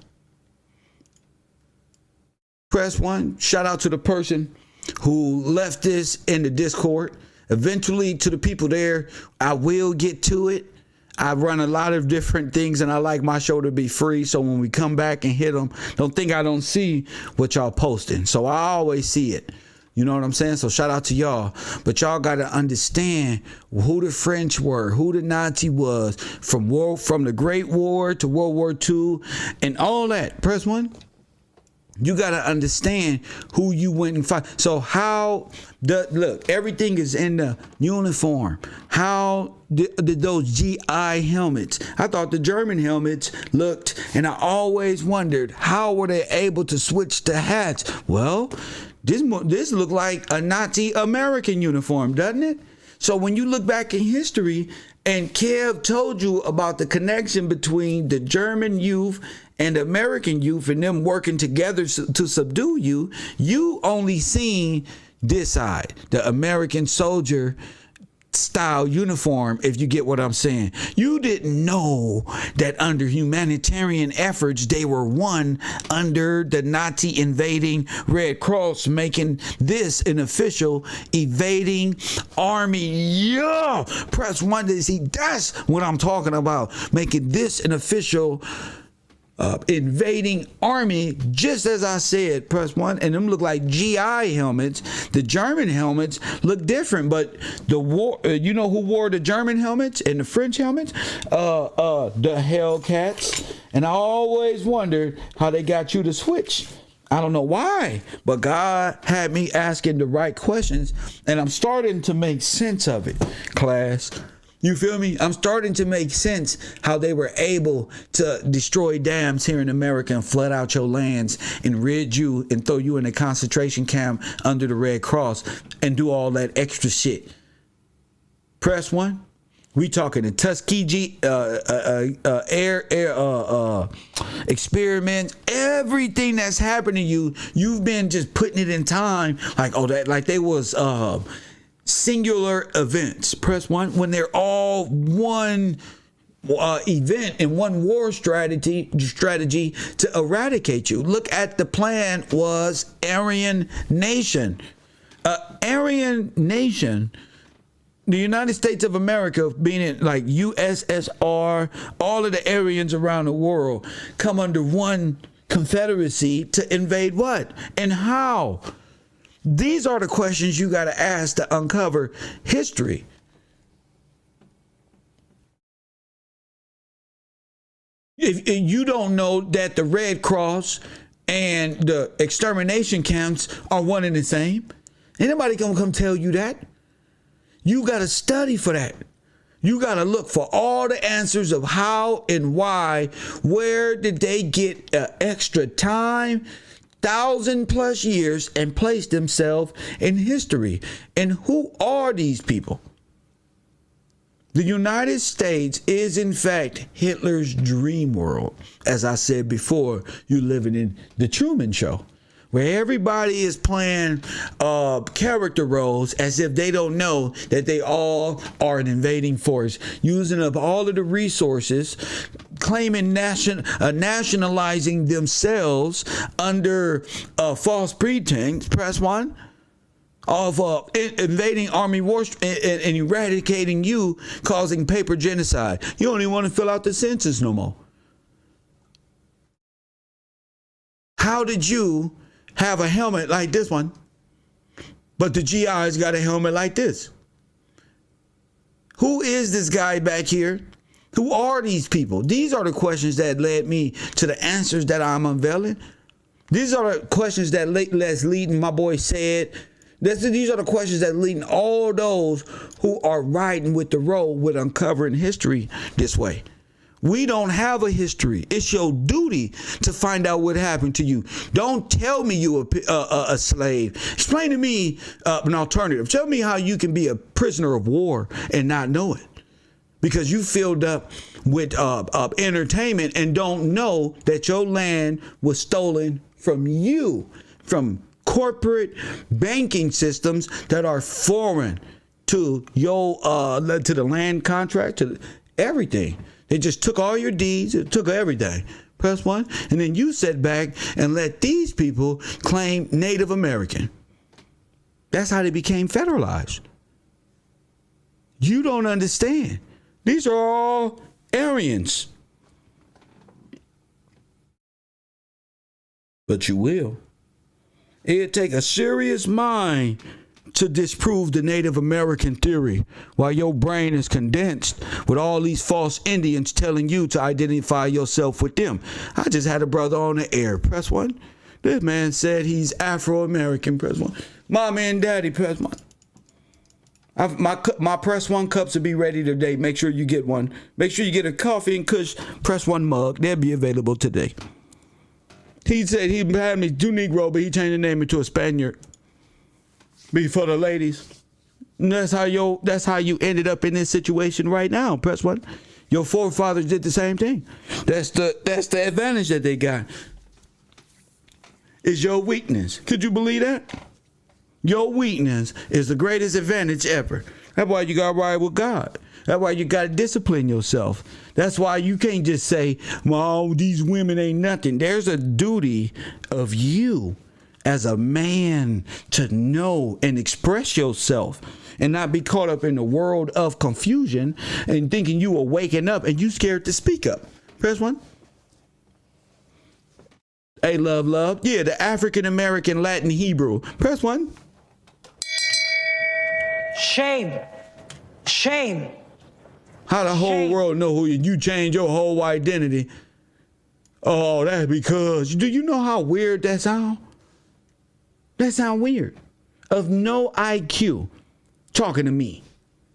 Press 1. Shout out to the person who left this in the Discord. Eventually, to the people there, I will get to it. I run a lot of different things, and I like my show to be free. So when we come back and hit them, don't think I don't see what y'all posting. So I always see it. You know what I'm saying? So shout out to y'all. But y'all got to understand who the French were, who the Nazi was, from the Great War to World War II and all that. Press 1. You got to understand who you went and fight. So look, everything is in the uniform. How did those GI helmets? I thought the German helmets looked, and I always wondered, how were they able to switch the hats? Well, this looked like a Nazi American uniform, doesn't it? So when you look back in history, and Kev told you about the connection between the German youth and the American youth and them working together to subdue you, you only seen this side, the American soldier style uniform, if you get what I'm saying. You didn't know that under humanitarian efforts they were won under the Nazi invading Red Cross, making this an official evading army. Yeah, press 1 to see. That's what I'm talking about, making this an official invading army, just as I said. Press 1, and them look like GI helmets. The German helmets look different, but the war, you know who wore the German helmets and the French helmets? The Hellcats. And I always wondered how they got you to switch. I don't know why, but God had me asking the right questions, and I'm starting to make sense of it, class. You feel me? I'm starting to make sense how they were able to destroy dams here in America and flood out your lands and rid you and throw you in a concentration camp under the Red Cross and do all that extra shit. Press 1. We talking the Tuskegee experiments, everything that's happened to you. You've been just putting it in time, like like they was singular events. Press 1 when they're all one event and one war strategy to eradicate you. Look at the plan was Aryan Nation. Aryan Nation, the United States of America, being in like USSR, all of the Aryans around the world come under one confederacy to invade what and how? These are the questions you got to ask to uncover history. If you don't know that the Red Cross and the extermination camps are one and the same, ain't nobody gonna come tell you that. You got to study for that. You got to look for all the answers of how and why. Where did they get extra time? 1,000+ years and place themselves in history. And who are these people? The United States is in fact Hitler's dream world. As I said before, you living in the Truman Show, where everybody is playing character roles as if they don't know that they all are an invading force, using up all of the resources, claiming nationalizing themselves under false pretense. Press 1 of invading army war and eradicating you, causing paper genocide. You don't even want to fill out the census no more. How did you have a helmet like this one, but the GIs got a helmet like this? Who is this guy back here? Who are these people? These are the questions that led me to the answers that I'm unveiling. These are the questions that that's leading my boy said. These are the questions that leading all those who are riding with the road with uncovering history this way. We don't have a history. It's your duty to find out what happened to you. Don't tell me you a slave. Explain to me an alternative. Tell me how you can be a prisoner of war and not know it, because you filled up with entertainment and don't know that your land was stolen from you, from corporate banking systems that are foreign to your to the land contract, to everything. They just took all your deeds, it took everything. Press 1, and then you sit back and let these people claim Native American. That's how they became federalized. You don't understand. These are all Aryans. But you will. It'd take a serious mind to disprove the Native American theory while your brain is condensed with all these false Indians telling you to identify yourself with them. I just had a brother on the air. Press 1. This man said he's Afro-American. Press 1. Mommy and daddy. Press 1. My press 1 cups will be ready today. Make sure you get one. Make sure you get a coffee and Kush press 1 mug. They'll be available today. He said he had me do Negro, but he changed the name into a Spaniard. Be for the ladies. And that's how you ended up in this situation right now. Press 1. Your forefathers did the same thing. That's the advantage that they got. Is your weakness. Could you believe that? Your weakness is the greatest advantage ever. That's why you got to ride with God. That's why you got to discipline yourself. That's why you can't just say, well, these women ain't nothing. There's a duty of you as a man to know and express yourself and not be caught up in the world of confusion and thinking you are waking up and you scared to speak up. Press 1. Hey, love. Yeah, the African American Latin Hebrew. Press 1. Shame. Shame. How the whole world know who you change your whole identity. Oh, that's because. Do you know how weird that sound? That sound weird. Of no IQ talking to me.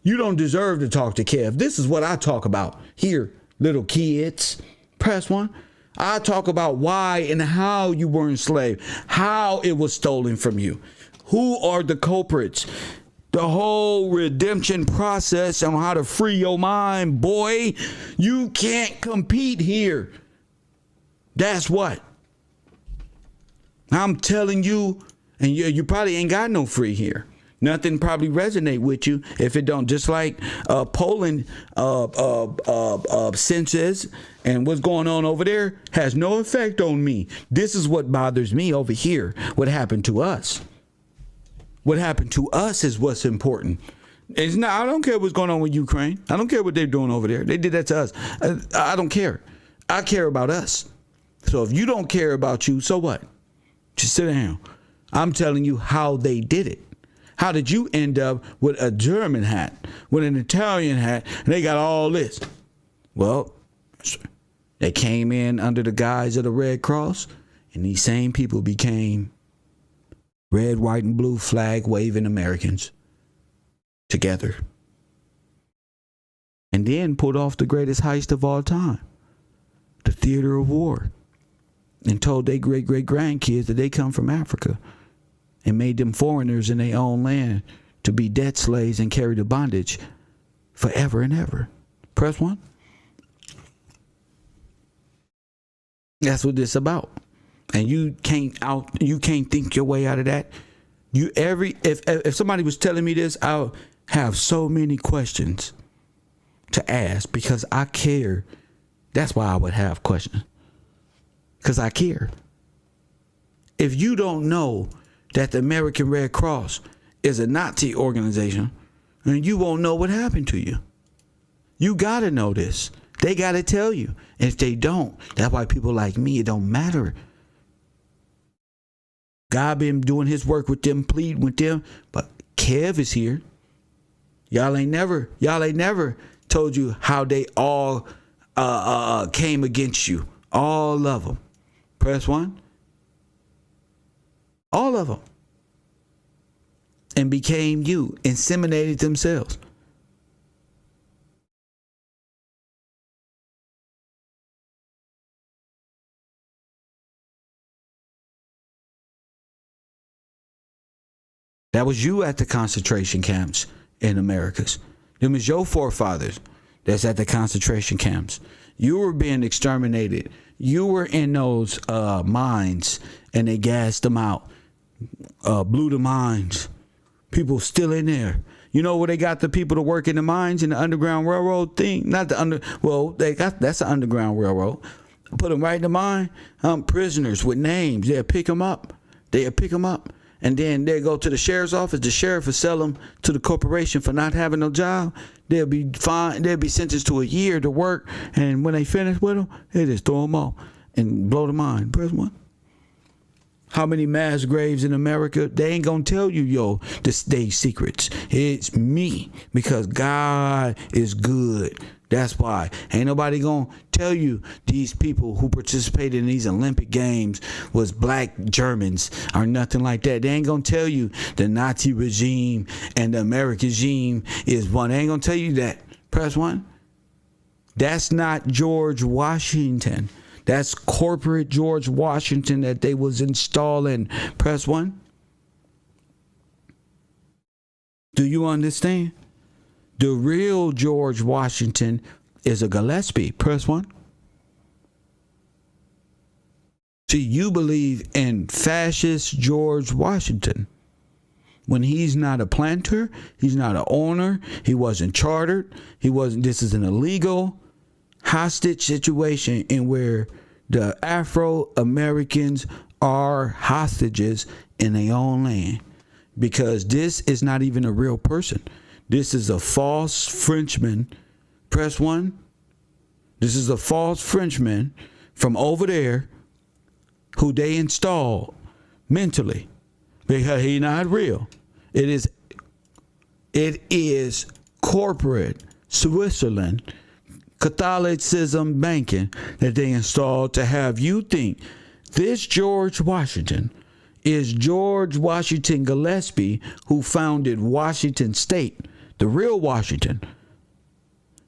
You don't deserve to talk to Kev. This is what I talk about here, little kids. Press 1. I talk about why and how you were enslaved, how it was stolen from you. Who are the culprits? The whole redemption process on how to free your mind, boy. You can't compete here. That's what. I'm telling you, and you probably ain't got no free here. Nothing probably resonate with you if it don't. Just like Poland census and what's going on over there has no effect on me. This is what bothers me over here. What happened to us? What happened to us is what's important. It's not. I don't care what's going on with Ukraine. I don't care what they're doing over there. They did that to us. I don't care. I care about us. So if you don't care about you, so what? Just sit down. I'm telling you how they did it. How did you end up with a German hat, with an Italian hat, and they got all this? Well, they came in under the guise of the Red Cross, and these same people became red, white, and blue flag waving Americans together. And then pulled off the greatest heist of all time, the theater of war, and told their great-great-grandkids that they come from Africa and made them foreigners in their own land to be debt slaves and carry the bondage forever and ever. Press 1. That's what this about. And you can't think your way out of that. If somebody was telling me this, I'll have so many questions to ask because I care. That's why I would have questions. Because I care. If you don't know that the American Red Cross is a Nazi organization, then you won't know what happened to you. You got to know this. They got to tell you. And if they don't, that's why people like me, it don't matter. God been doing his work with them, pleading with them. But Kev is here. Y'all ain't never told you how they all came against you. All of them. Press 1. All of them. And became you. Inseminated themselves. That was you at the concentration camps in Americas. Them was your forefathers that's at the concentration camps. You were being exterminated. You were in those mines and they gassed them out, blew the mines. People still in there. You know where they got the people to work in the mines in the Underground Railroad thing? That's the Underground Railroad. Put them right in the mine. Prisoners with names. They'll pick them up. And then they'll go to the sheriff's office. The sheriff will sell them to the corporation for not having no job. They'll be fined. They'll be sentenced to a year to work. And when they finish with them, they just throw them off and blow the mine. Press 1. How many mass graves in America? They ain't gonna tell you, the state secrets. It's me, because God is good. That's why. Ain't nobody gonna tell you these people who participated in these Olympic Games was black Germans or nothing like that. They ain't gonna tell you the Nazi regime and the American regime is one. They ain't gonna tell you that. Press 1. That's not George Washington. That's corporate George Washington that they was installing. Press 1. Do you understand? The real George Washington is a Gillespie. Press 1. See, you believe in fascist George Washington. when he's not a planter, he's not an owner, he wasn't chartered, this is an illegal hostage situation in where the Afro-Americans are hostages in their own land, because this is not even a real person. This is a false Frenchman. Press 1. This is a false Frenchman from over there who they installed mentally, because he's not real. It is corporate Switzerland Catholicism banking that they installed to have you think this George Washington is George Washington Gillespie, who founded Washington State, the real Washington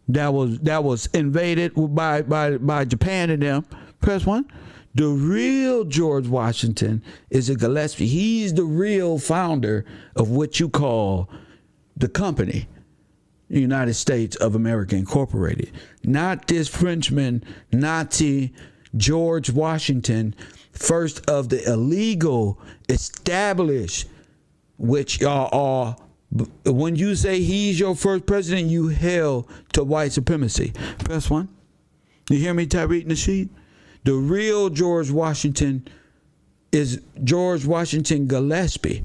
that was invaded by Japan and them. Press 1. The real George Washington is a Gillespie. He's the real founder of what you call the company, the United States of America Incorporated. Not this Frenchman, Nazi George Washington, first of the illegal established, which y'all are. When you say he's your first president, you hail to white supremacy. Press 1. You hear me, Tyreek Nasheed? The real George Washington is George Washington Gillespie.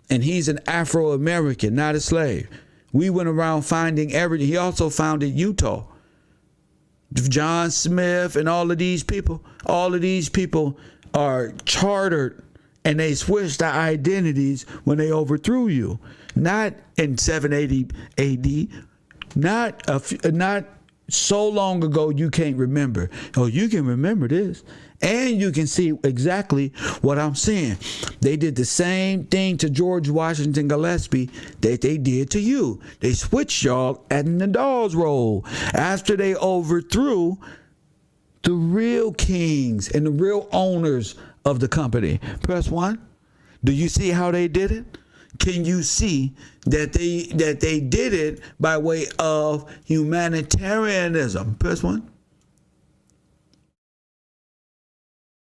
And he's an Afro-American, not a slave. We went around finding everything. He also founded Utah. John Smith and all of these people are chartered, and they switched their identities when they overthrew you. Not in 780 AD, not so long ago you can't remember. Oh, you can remember this. And you can see exactly what I'm saying. They did the same thing to George Washington Gillespie that they did to you. They switched y'all in the dog's role after they overthrew the real kings and the real owners of the company. Press 1. Do you see how they did it? Can you see that they did it by way of humanitarianism? Press 1.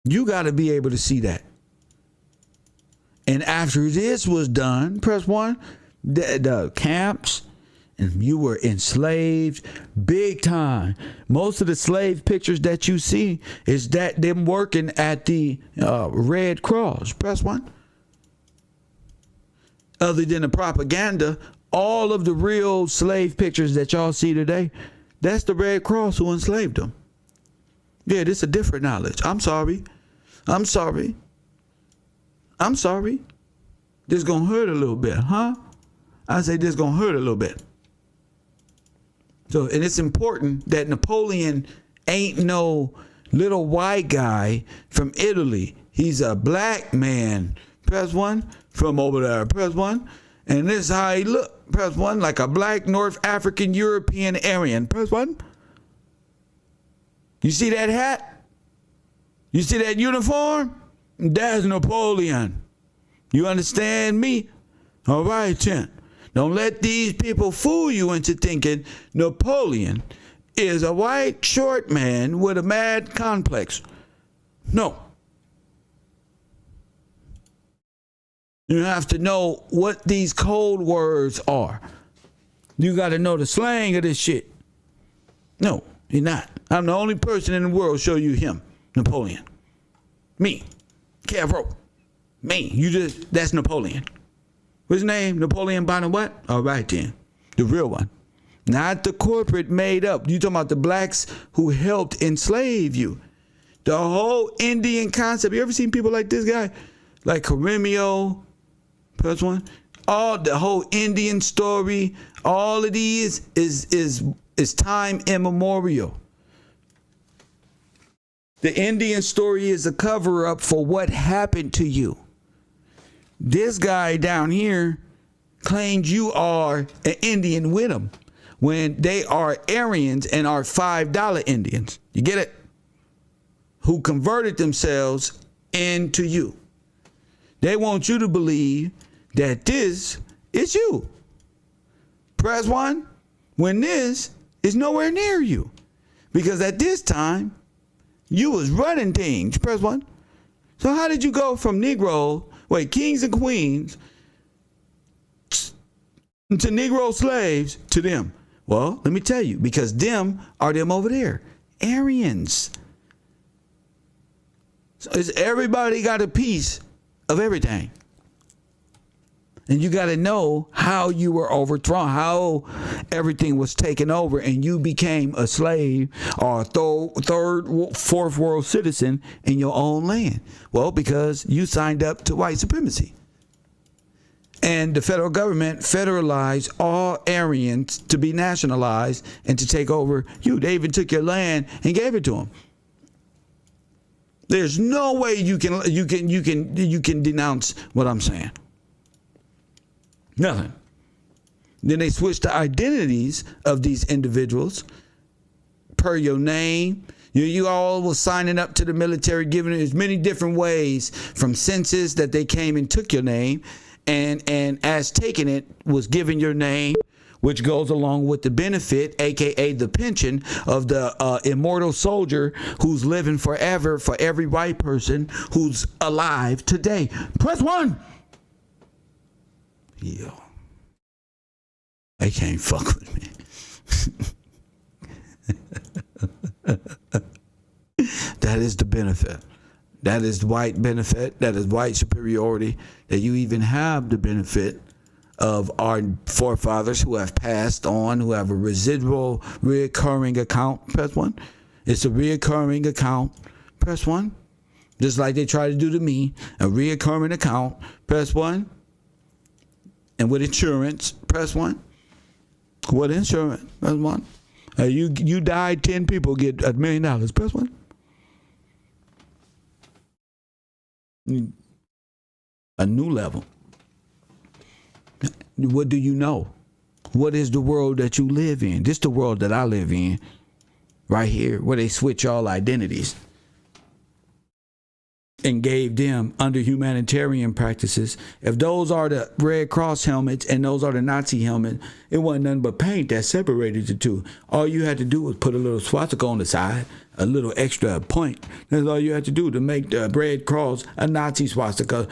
You got to be able to see that. And after this was done, press 1, the camps, and you were enslaved big time. Most of the slave pictures that you see is that them working at the Red Cross. Press 1. Other than the propaganda, all of the real slave pictures that y'all see today, that's the Red Cross who enslaved them. Yeah, this is a different knowledge. I'm sorry. This gonna hurt a little bit, huh? I say this gonna hurt a little bit. So, and it's important that Napoleon ain't no little white guy from Italy. He's a black man. Press 1 from over there. Press 1. And this is how he look. Press 1, like a black North African European Aryan. Press 1. You see that hat? You see that uniform? That's Napoleon. You understand me? All right, then. Don't let these people fool you into thinking Napoleon is a white short man with a mad complex. No. You have to know what these code words are. You got to know the slang of this shit. No, you're not. I'm the only person in the world show you him, Napoleon. Me, AFRO. Me. That's Napoleon. What's his name? Napoleon Bonaparte? All right then. The real one. Not the corporate made up. You talking about the blacks who helped enslave you. The whole Indian concept. You ever seen people like this guy? Like Caremio? Press 1. All the whole Indian story, all of these is time immemorial. The Indian story is a cover up for what happened to you. This guy down here claims you are an Indian with him when they are Aryans and are $5 Indians. You get it? Who converted themselves into you. They want you to believe that this is you. Press 1 when this is nowhere near you. Because at this time, you was running things. Press 1. So how did you go from Negro? Wait, kings and queens to Negro slaves to them. Well, let me tell you, because them are them over there, Aryans. So everybody got a piece of everything. And you got to know how you were overthrown, how everything was taken over, and you became a slave or a third, fourth world citizen in your own land. Well, because you signed up to white supremacy. And the federal government federalized all Aryans to be nationalized and to take over you. They even took your land and gave it to them. There's no way you can denounce what I'm saying. Nothing. Then they switched the identities of these individuals per your name. You all was signing up to the military, giving it many different ways, from census that they came and took your name, and as taking it was giving your name, which goes along with the benefit, aka the pension of the immortal soldier who's living forever for every white person who's alive today. Press 1. Yo, they can't fuck with me. That is the benefit. That is white benefit. That is white superiority. That you even have the benefit of our forefathers who have passed on, who have a residual, reoccurring account. Press 1. It's a reoccurring account. Press 1. Just like they try to do to me, a reoccurring account. Press 1. And with insurance, press 1. With insurance, press 1. You died, 10 people get $1 million. Press 1. A new level. What do you know? What is the world that you live in? This is the world that I live in. Right here, where they switch all identities. And gave them, under humanitarian practices, if those are the Red Cross helmets and those are the Nazi helmets, it wasn't nothing but paint that separated the two. All you had to do was put a little swastika on the side, a little extra point. That's all you had to do to make the Red Cross a Nazi swastika,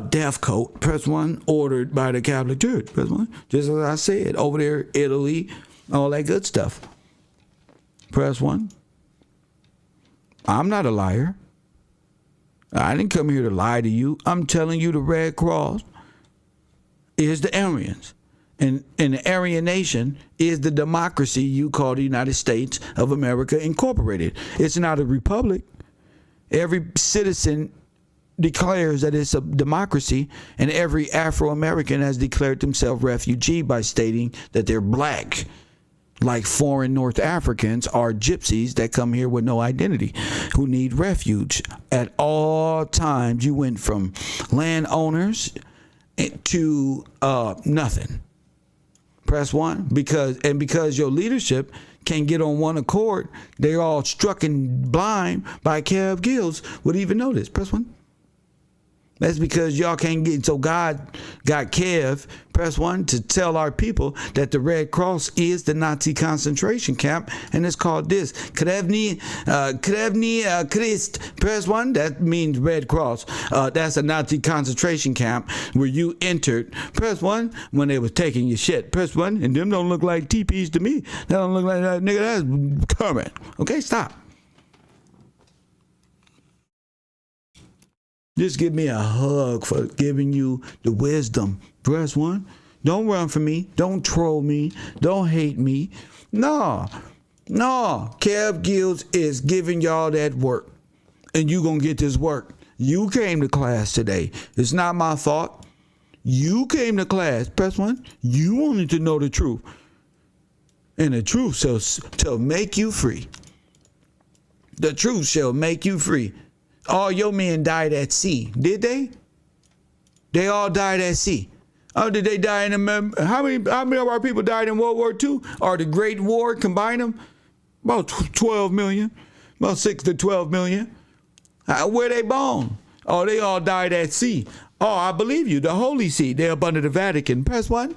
death coat. Press 1, ordered by the Catholic Church. Press 1. Just as I said, over there, Italy, all that good stuff. Press 1. I'm not a liar. I didn't come here to lie to you. I'm telling you the Red Cross is the Aryans. And the Aryan nation is the democracy you call the United States of America Incorporated. It's not a republic. Every citizen declares that it's a democracy, and every Afro-American has declared themselves refugee by stating that they're black. Like foreign North Africans are gypsies that come here with no identity, who need refuge. At all times, you went from landowners to nothing. Press 1. Because your leadership can't get on one accord, they're all struck and blind by Kev Gills would even know this. Press 1. That's because y'all can't get, so God got Kev, press 1, to tell our people that the Red Cross is the Nazi concentration camp, and it's called this. Krevni Christ, press 1, that means Red Cross. That's a Nazi concentration camp where you entered, press 1, when they was taking your shit. Press 1, and them don't look like teepees to me. That don't look like that, nigga, that's current. Okay, stop. Just give me a hug for giving you the wisdom. Press 1. Don't run from me. Don't troll me. Don't hate me. No. Kev Gills is giving y'all that work. And you gonna get this work. You came to class today. It's not my fault. You came to class. Press 1. You wanted to know the truth. And the truth shall make you free. The truth shall make you free. All your men died at sea. Did they? They all died at sea. Oh, did they die in the... How many of our people died in World War II? Or the Great War, combine them? About 12 million. About 6 to 12 million. Where they born? Oh, they all died at sea. Oh, I believe you. The Holy See. They're up under the Vatican. Press 1.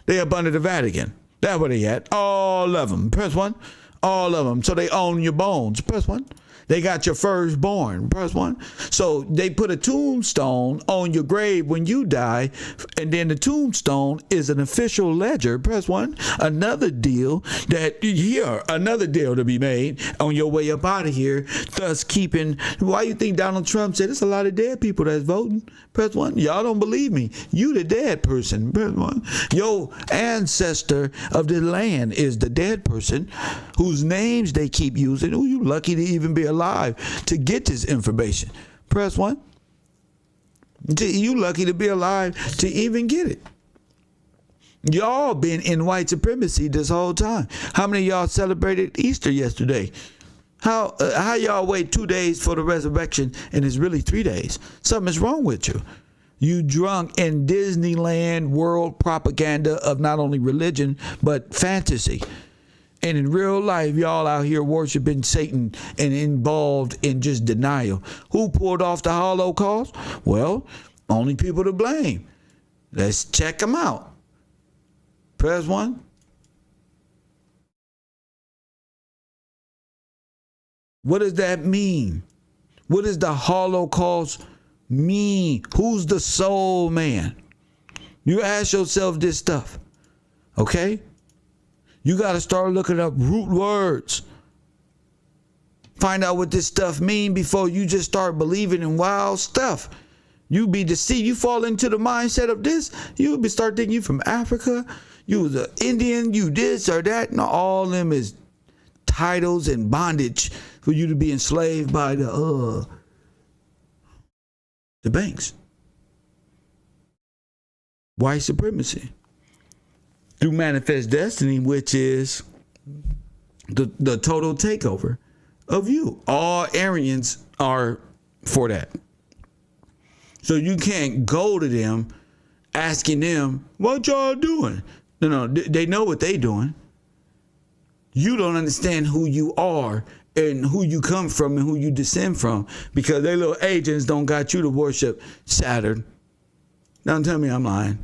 They're up under the Vatican. That's where they at. All of them. Press 1. All of them. So they own your bones. Press 1. They got your firstborn. Press 1. So they put a tombstone on your grave when you die, and then the tombstone is an official ledger. Press 1. Another deal to be made on your way up out of here, thus keeping. Why you think Donald Trump said it's a lot of dead people that's voting? Press 1. Y'all don't believe me. You the dead person. Press 1. Your ancestor of the land is the dead person whose names they keep using. Who you lucky to even be alive to get this information. Press 1. You lucky to be alive to even get it. Y'all been in white supremacy this whole time. How many of y'all celebrated Easter yesterday? How y'all wait 2 days for the resurrection and it's really 3 days? Something's wrong with you. You drunk in Disneyland world propaganda of not only religion but fantasy. And in real life, y'all out here worshiping Satan and involved in just denial. Who pulled off the Holocaust? Well, only people to blame. Let's check them out. Press 1. What does that mean? What does the Holocaust mean? Who's the soul man? You ask yourself this stuff, okay? You got to start looking up root words. Find out what this stuff mean before you just start believing in wild stuff. You be deceived. You fall into the mindset of this. You be start thinking you from Africa. You was an Indian. You this or that. No, all of them is titles and bondage for you to be enslaved by the banks. White supremacy. Through manifest destiny, which is the total takeover of you. All Aryans are for that. So you can't go to them asking them, what y'all doing? No, they know what they doing. You don't understand who you are and who you come from and who you descend from because they little agents don't got you to worship Saturn. Don't tell me I'm lying.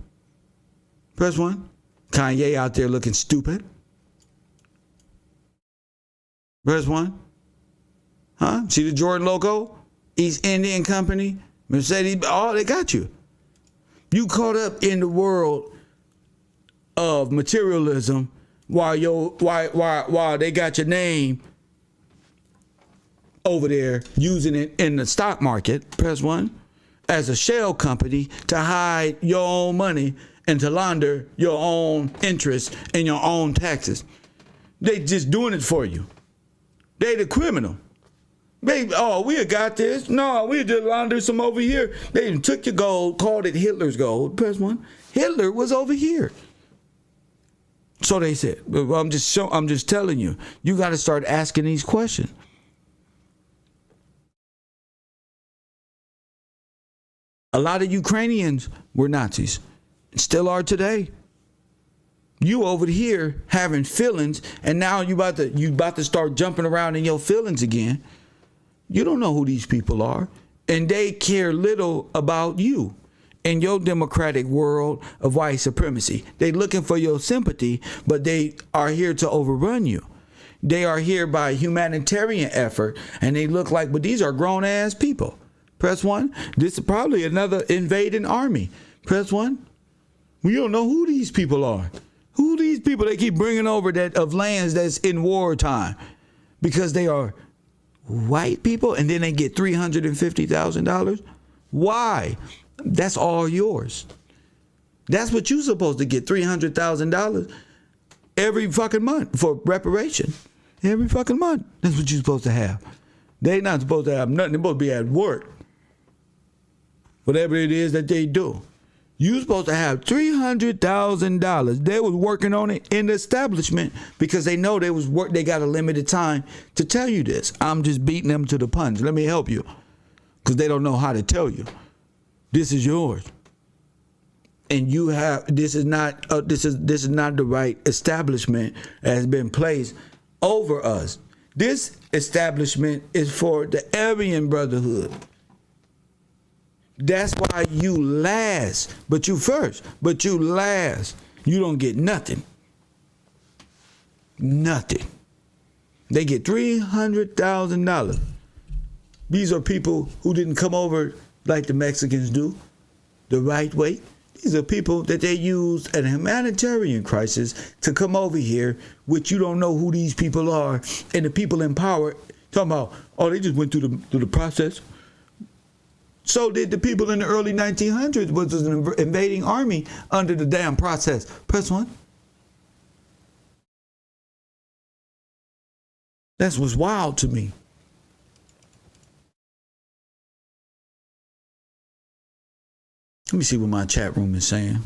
Press 1. Kanye out there looking stupid. Press 1. Huh? See the Jordan logo? East Indian Company, Mercedes, they got you. You caught up in the world of materialism while they got your name over there using it in the stock market. Press 1. As a shell company to hide your own money and to launder your own interest and your own taxes. They just doing it for you. They the criminal. We got this. No, we just laundered some over here. They took your gold, called it Hitler's gold. Press 1. Hitler was over here. So they said. I'm just telling you. You got to start asking these questions. A lot of Ukrainians were Nazis. Still are today. You over here having feelings, and now you about to start jumping around in your feelings again. You don't know who these people are, and they care little about you in your democratic world of white supremacy. They looking for your sympathy, but they are here to overrun you. They are here by humanitarian effort, and they look like, but these are grown ass people. Press 1. This is probably another invading army. Press 1. We don't know who these people are. Who these people they keep bringing over that of lands that's in wartime because they are white people and then they get $350,000. Why? That's all yours. That's what you're supposed to get, $300,000 every fucking month for reparation. Every fucking month. That's what you're supposed to have. They're not supposed to have nothing. They're supposed to be at work. Whatever it is that they do. You're supposed to have $300,000. They was working on it in the establishment because they know they got a limited time to tell you this. I'm just beating them to the punch. Let me help you. Because they don't know how to tell you. This is yours. And you have this is not the right establishment that has been placed over us. This establishment is for the Aryan Brotherhood. That's why you last. But you first. But you last. You don't get nothing. Nothing. They get $300,000. These are people who didn't come over like the Mexicans do, the right way. These are people that they used in a humanitarian crisis to come over here, which you don't know who these people are. And the people in power talking about, oh, they just went through the process. So did the people in the early 1900s, which was an invading army under the damn process. Press 1. That's what's wild to me. Let me see what my chat room is saying.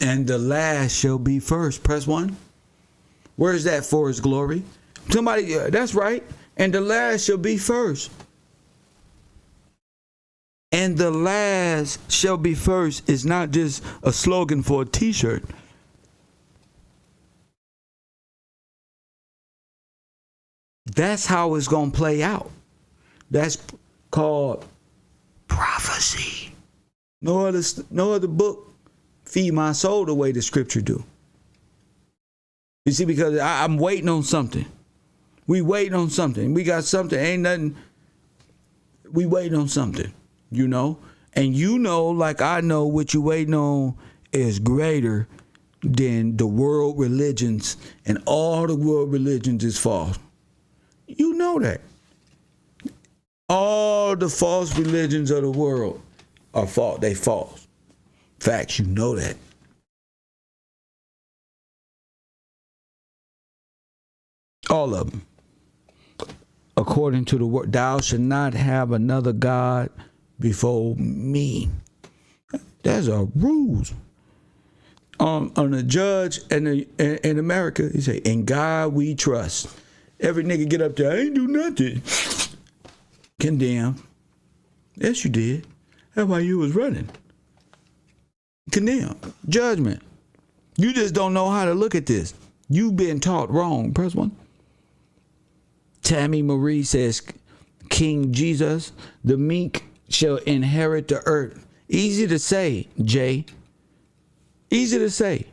And the last shall be first. Press 1. Where's that for his glory? Somebody, that's right. And the last shall be first. And the last shall be first is not just a slogan for a t-shirt. That's how it's going to play out. That's called prophecy. No other book feed my soul the way the scripture do. You see, because I'm waiting on something. We waiting on something. We got something. Ain't nothing. We waiting on something, you know. And you know, like I know, what you waiting on is greater than the world religions, and all the world religions is false. You know that. All the false religions of the world are false. They false. Facts, you know that. All of them. According to the word, thou shalt not have another God before me. There's a rules. On a judge in America, he say, in God we trust. Every nigga get up there, I ain't do nothing. Condemn. Yes, you did. That's why you was running. Condemn. Judgment. You just don't know how to look at this. You've been taught wrong. Press 1. Tammy Marie says, King Jesus, the meek shall inherit the earth. Easy to say, Jay. Easy to say.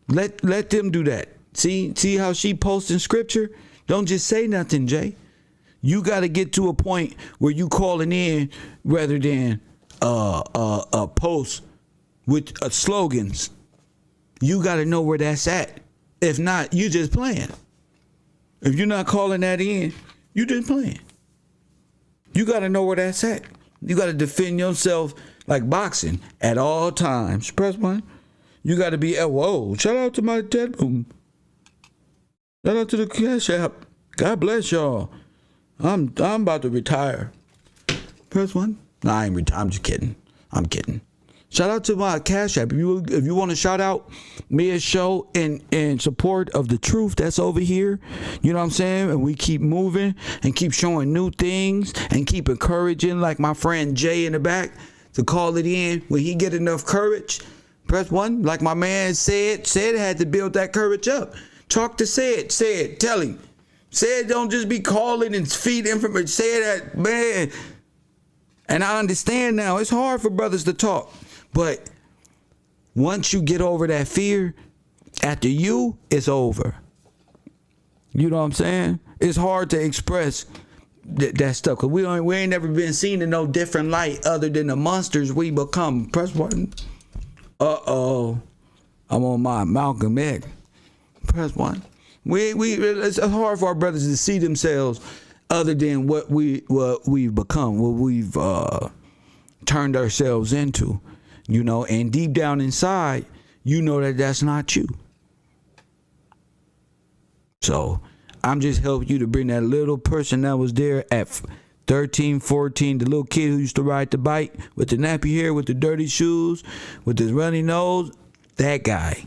Let them do that. See how she posting scripture? Don't just say nothing, Jay. You got to get to a point where you calling in rather than a post with slogans. You got to know where that's at. If not, you just playing. If you're not calling that in, you just playing. You got to know where that's at. You got to defend yourself like boxing at all times. Press 1. You got to be, whoa, shout out to my chat room. Shout out to the Cash App. God bless y'all. I'm about to retire. Press 1. No, I ain't retired. I'm just kidding. I'm kidding. Shout out to my Cash App. If you want to shout out me a show in support of the truth that's over here, you know what I'm saying? And we keep moving and keep showing new things and keep encouraging, like my friend Jay in the back, to call it in when he get enough courage. Press 1. Like my man said had to build that courage up. Talk to said, tell him. Said don't just be calling and feed information. Say that, man. And I understand now, it's hard for brothers to talk. But once you get over that fear, after you, it's over. You know what I'm saying? It's hard to express that stuff. Because we ain't never been seen in no different light other than the monsters we become. Press 1. Uh-oh. I'm on my Malcolm X. Press 1. It's hard for our brothers to see themselves other than what we've become, what we've turned ourselves into. You know, and deep down inside, you know that that's not you. So I'm just helping you to bring that little person that was there at 13, 14, the little kid who used to ride the bike with the nappy hair, with the dirty shoes, with his runny nose, that guy.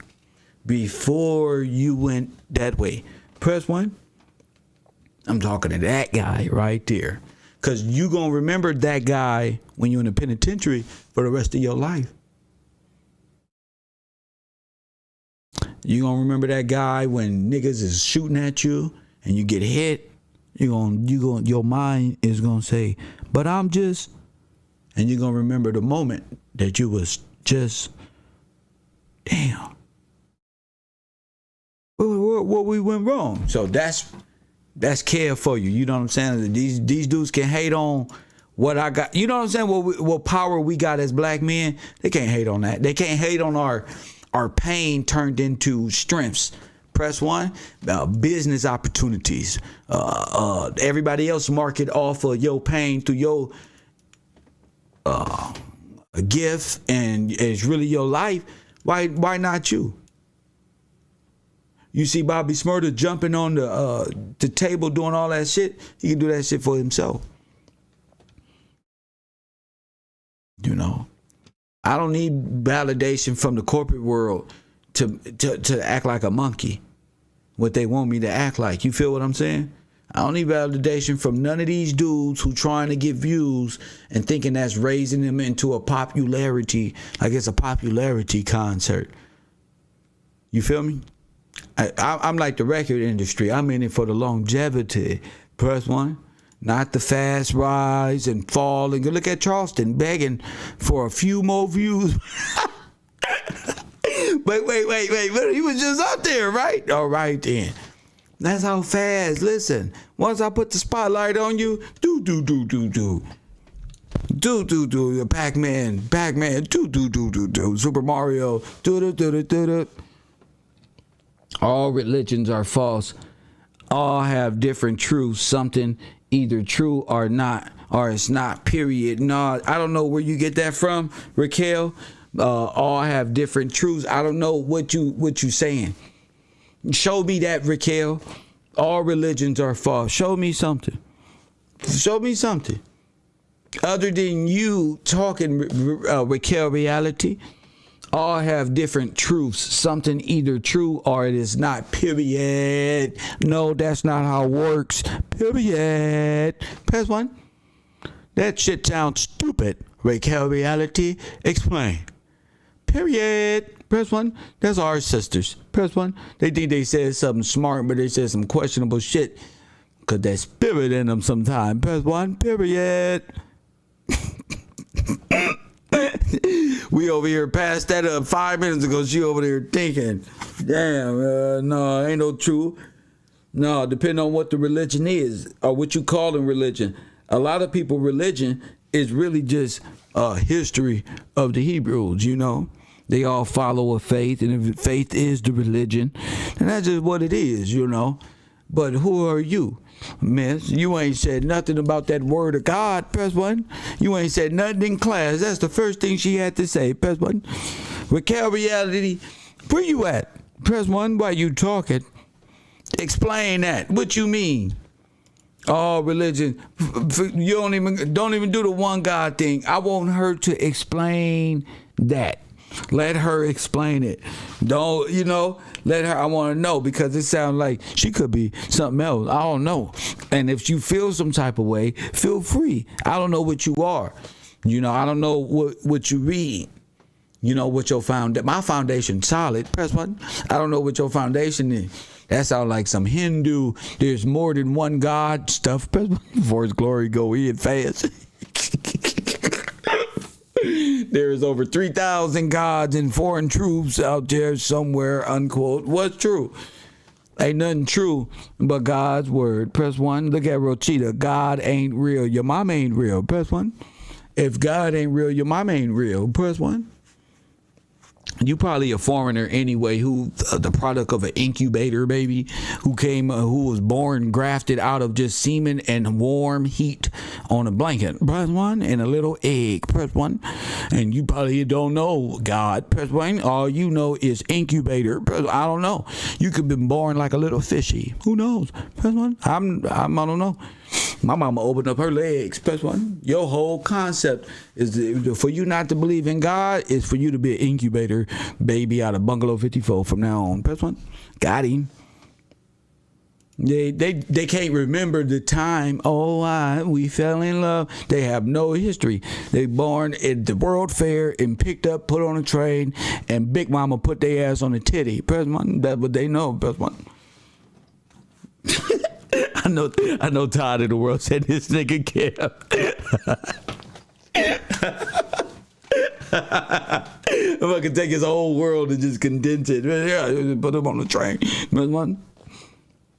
Before you went that way. Press 1. I'm talking to that guy right there. Because you going to remember that guy when you're in the penitentiary for the rest of your life. You going to remember that guy when niggas is shooting at you and you get hit. Your mind is going to say, but I'm just, and you're going to remember the moment that you was just, damn. What we went wrong. So that's care for you. You know what I'm saying? These dudes can hate on what I got. You know what I'm saying? What power we got as black men. They can't hate on that. They can't hate on our pain turned into strengths. Press one, business opportunities. Everybody else market off of your pain through your gift, and it's really your life. Why not you? You see Bobby Smurda jumping on the table doing all that shit. He can do that shit for himself. You know, I don't need validation from the corporate world to act like a monkey. What they want me to act like. You feel what I'm saying? I don't need validation from none of these dudes who trying to get views and thinking that's raising them into a popularity, like it's a popularity concert. You feel me? I'm like the record industry. I'm in it for the longevity. Press one. Not the fast rise and fall. And look at Charleston begging for a few more views. Wait. He was just up there, right? All right then. That's how fast. Listen, once I put the spotlight on you, do. Pac-Man, do. Super Mario, do. All religions are false. All have different truths. Something either true or not, or it's not, period. No, I don't know where you get that from, Raquel. All have different truths. I don't know what you saying. Show me that, Raquel. All religions are false. Show me something. Other than you talking, Raquel, reality. All have different truths. Something either true or it is not, period. No, that's not how it works, period. Press one. That shit sounds stupid. Raquel, reality. Explain. Period. Press one. That's our sisters. Press one. They think they said something smart, but they said some questionable shit. Cause that spirit in them sometime. Press one. Period. We over here passed that up 5 minutes ago. She over there thinking, damn, no, ain't no truth. No, depending on what the religion is or what you call in religion. A lot of people, religion is really just history of the Hebrews, you know. They all follow a faith, and if faith is the religion, and that's just what it is, you know. But who are you, miss? You ain't said nothing about that word of God. Press one. You ain't said nothing in class. That's the first thing she had to say. Press one. Raquel, reality, where you at? Press one. While you talking, explain that. What you mean? Oh, religion. You don't even do the one God thing. I want her to explain that. Let her explain it. Don't, let her, I want to know, because it sounds like she could be something else. I don't know. And if you feel some type of way, feel free. I don't know what you are. I don't know what you read. What your my foundation solid. Press one. I don't know what your foundation is. That sounds like some Hindu, there's more than one God stuff. Press one. For his glory go in fast. There is over 3,000 gods and foreign troops out there somewhere, unquote. What's true? Ain't nothing true but God's word. Press one. Look at Rochita. God ain't real. Your mom ain't real. Press one. If God ain't real, your mom ain't real. Press one. You probably a foreigner anyway, who the product of an incubator baby, who was born grafted out of just semen and warm heat on a blanket. Press one. And a little egg. Press one. And you probably don't know God. Press one. All you know is incubator. I don't know. You could have been born like a little fishy. Who knows? Press one. I don't know. My mama opened up her legs. Press one. Your whole concept is for you not to believe in God is for you to be an incubator baby out of Bungalow 54 from now on. Press one. Got him. They can't remember the time. We fell in love. They have no history. They born at the World Fair and picked up, put on a train, and Big Mama put their ass on a titty. Press one. That's what they know. Press one. I know Todd in the world said this nigga Kev. If I could take his whole world and just condense it. Yeah, put him on the train. Press 1.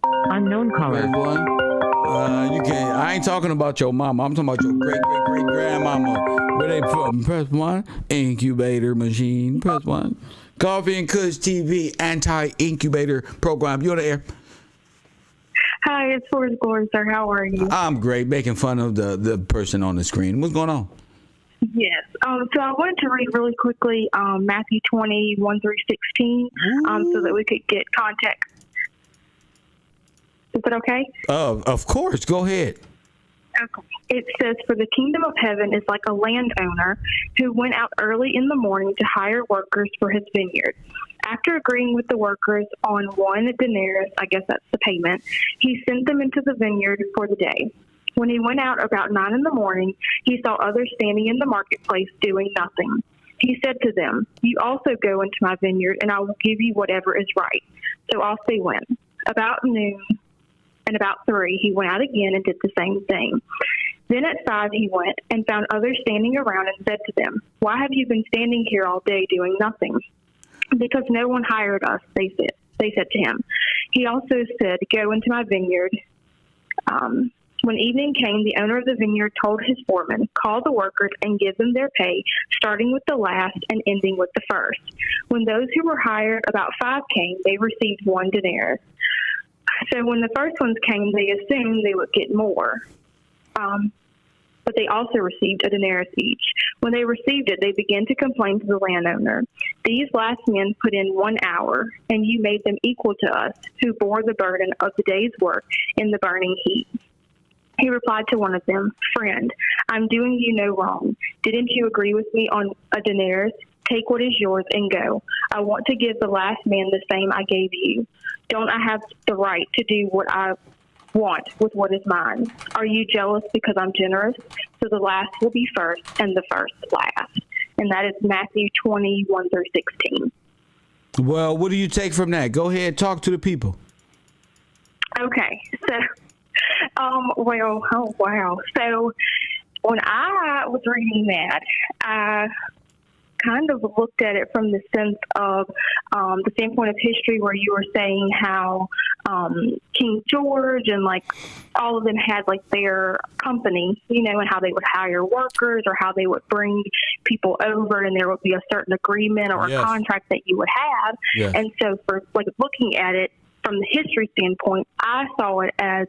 Unknown caller. Press 1. You can't. I ain't talking about your mama. I'm talking about your great grandmama. Where they from? Press 1. Incubator machine. Press 1. Coffee and Kush TV anti-incubator program. You on the air? Hi, it's Forrest Glory, sir. How are you? I'm great. Making fun of the person on the screen. What's going on? Yes. So I wanted to read really quickly Matthew 20, 1-16, so that we could get context. Is that okay? Of course. Go ahead. Okay. It says, "For the kingdom of heaven is like a landowner who went out early in the morning to hire workers for his vineyard. After agreeing with the workers on 1 denarius, I guess that's the payment, he sent them into the vineyard for the day. When he went out about 9 in the morning, he saw others standing in the marketplace doing nothing. He said to them, 'You also go into my vineyard, and I will give you whatever is right.' So off they went. About noon and about 3, he went out again and did the same thing. Then at 5 he went and found others standing around and said to them, 'Why have you been standing here all day doing nothing?' 'Because no one hired us,' they said to him. He also said, 'Go into my vineyard.' When evening came, the owner of the vineyard told his foreman, 'Call the workers and give them their pay, starting with the last and ending with the first.' When those who were hired, about 5, came, they received 1 denarius. So when the first ones came, they assumed they would get more. But they also received a denarius each. When they received it, they began to complain to the landowner. 'These last men put in 1 hour, and you made them equal to us, who bore the burden of the day's work in the burning heat.' He replied to one of them, 'Friend, I'm doing you no wrong. Didn't you agree with me on a denarius? Take what is yours and go. I want to give the last man the same I gave you. Don't I have the right to do what I want with what is mine? Are you jealous because I'm generous? So the last will be first and the first last.'" And that is Matthew 20, 1-16. Well, what do you take from that? Go ahead, talk to the people. Okay, so, oh wow. So when I was reading that, I kind of looked at it from the sense of the standpoint of history, where you were saying how King George and like all of them had like their company, you know, and how they would hire workers or how they would bring people over, and there would be a certain agreement or Yes. a contract that you would have. Yes. And so for like looking at it from the history standpoint, I saw it as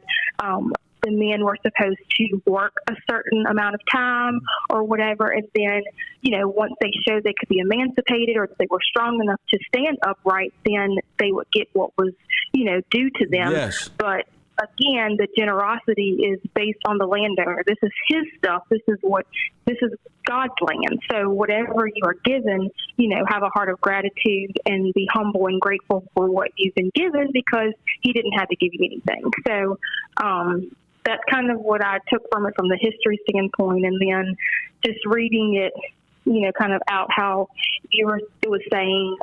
the men were supposed to work a certain amount of time or whatever, and then, you know, once they showed they could be emancipated or that they were strong enough to stand upright, then they would get what was, you know, due to them. Yes. But again, the generosity is based on the landowner. This is his stuff. This is God's land. So whatever you are given, you know, have a heart of gratitude and be humble and grateful for what you've been given, because he didn't have to give you anything. So, that's kind of what I took from it from the history standpoint, and then just reading it, you know, kind of out how it was saying,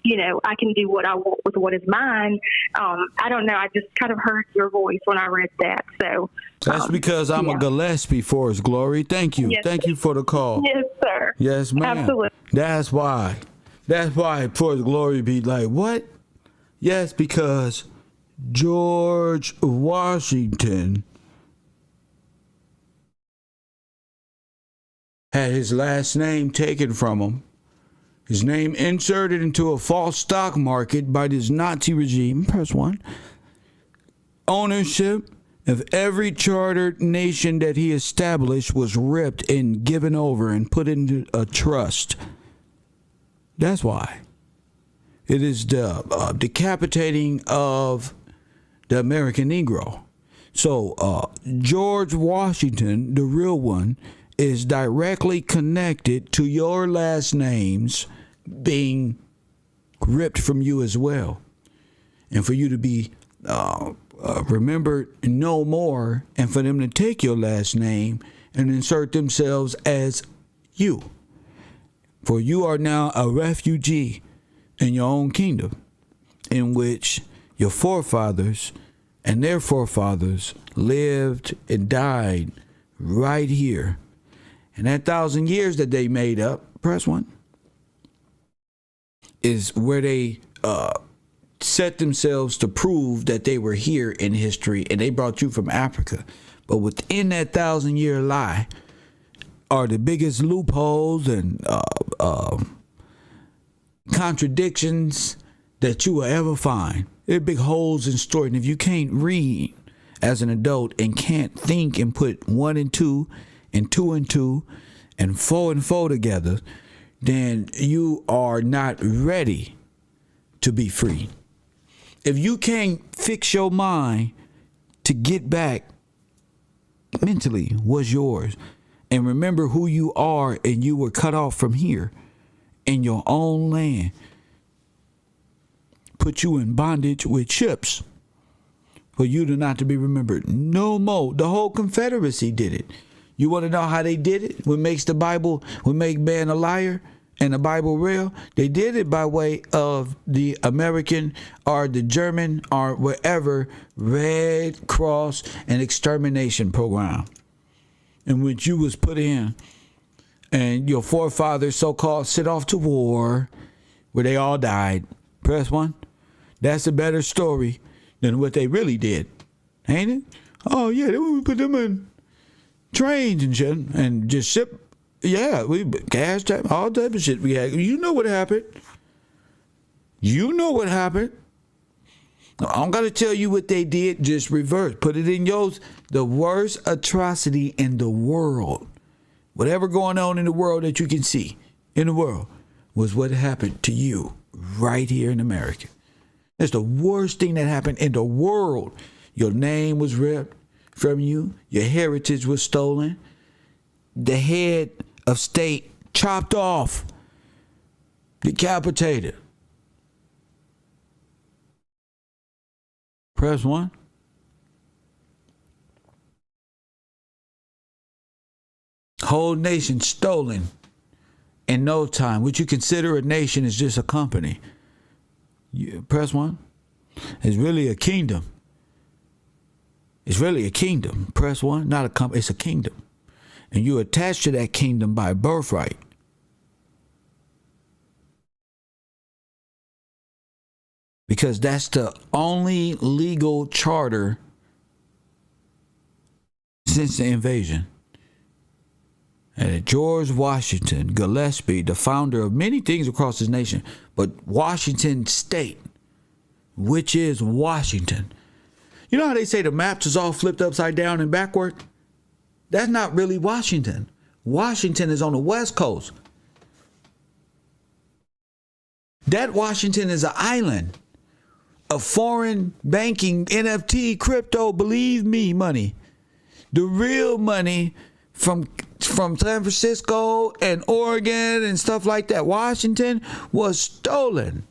you know, I can do what I want with what is mine. I don't know. I just kind of heard your voice when I read that. So That's because I'm a Gillespie, Forrest Glory. Thank you. Yes. Thank you for the call. Yes, sir. Yes, ma'am. Absolutely. That's why Forrest Glory be like, what? Yes, because George Washington had his last name taken from him, his name inserted into a false stock market by this Nazi regime. Press 1. Ownership of every chartered nation that he established was ripped and given over and put into a trust. That's why. It is the decapitating of the American Negro. So George Washington, the real one, is directly connected to your last names being ripped from you as well. And for you to be remembered no more, and for them to take your last name and insert themselves as you. For you are now a refugee in your own kingdom, in which your forefathers and their forefathers lived and died right here. And that 1,000 years that they made up, press 1, is where they set themselves to prove that they were here in history, and they brought you from Africa. But within that 1,000-year lie are the biggest loopholes and contradictions that you will ever find. They're big holes in story. And if you can't read as an adult and can't think and put 1 and 2 and 2 and 2 and 4 and 4 together, then you are not ready to be free. If you can't fix your mind to get back mentally what's yours and remember who you are, and you were cut off from here in your own land, put you in bondage with ships for you to not to be remembered no more. The whole Confederacy did it. You want to know how they did it? What makes the Bible, what make man a liar and the Bible real? They did it by way of the American or the German or wherever Red Cross and extermination program in which you was put in, and your forefathers so-called set off to war where they all died. Press 1. That's a better story than what they really did, ain't it? Oh yeah, we put them in trains and shit and just ship. Yeah, we gas type, all type of shit we had. You know what happened. You know what happened. I'm gonna tell you what they did. Just reverse. Put it in yours. The worst atrocity in the world, whatever going on in the world that you can see in the world, was what happened to you right here in America. That's the worst thing that happened in the world. Your name was ripped from you. Your heritage was stolen. The head of state chopped off, decapitated. Press 1. Whole nation stolen in no time. What you consider a nation is just a company. Press 1. It's really a kingdom. It's really a kingdom. Press 1. Not a company. It's a kingdom. And you're attached to that kingdom by birthright. Because that's the only legal charter since the invasion. And George Washington Gillespie, the founder of many things across this nation, but Washington State, which is Washington. You know how they say the maps is all flipped upside down and backward? That's not really Washington. Washington is on the West Coast. That Washington is an island of foreign banking, NFT, crypto, believe me, money. The real money from San Francisco and Oregon and stuff like that. Washington was stolen.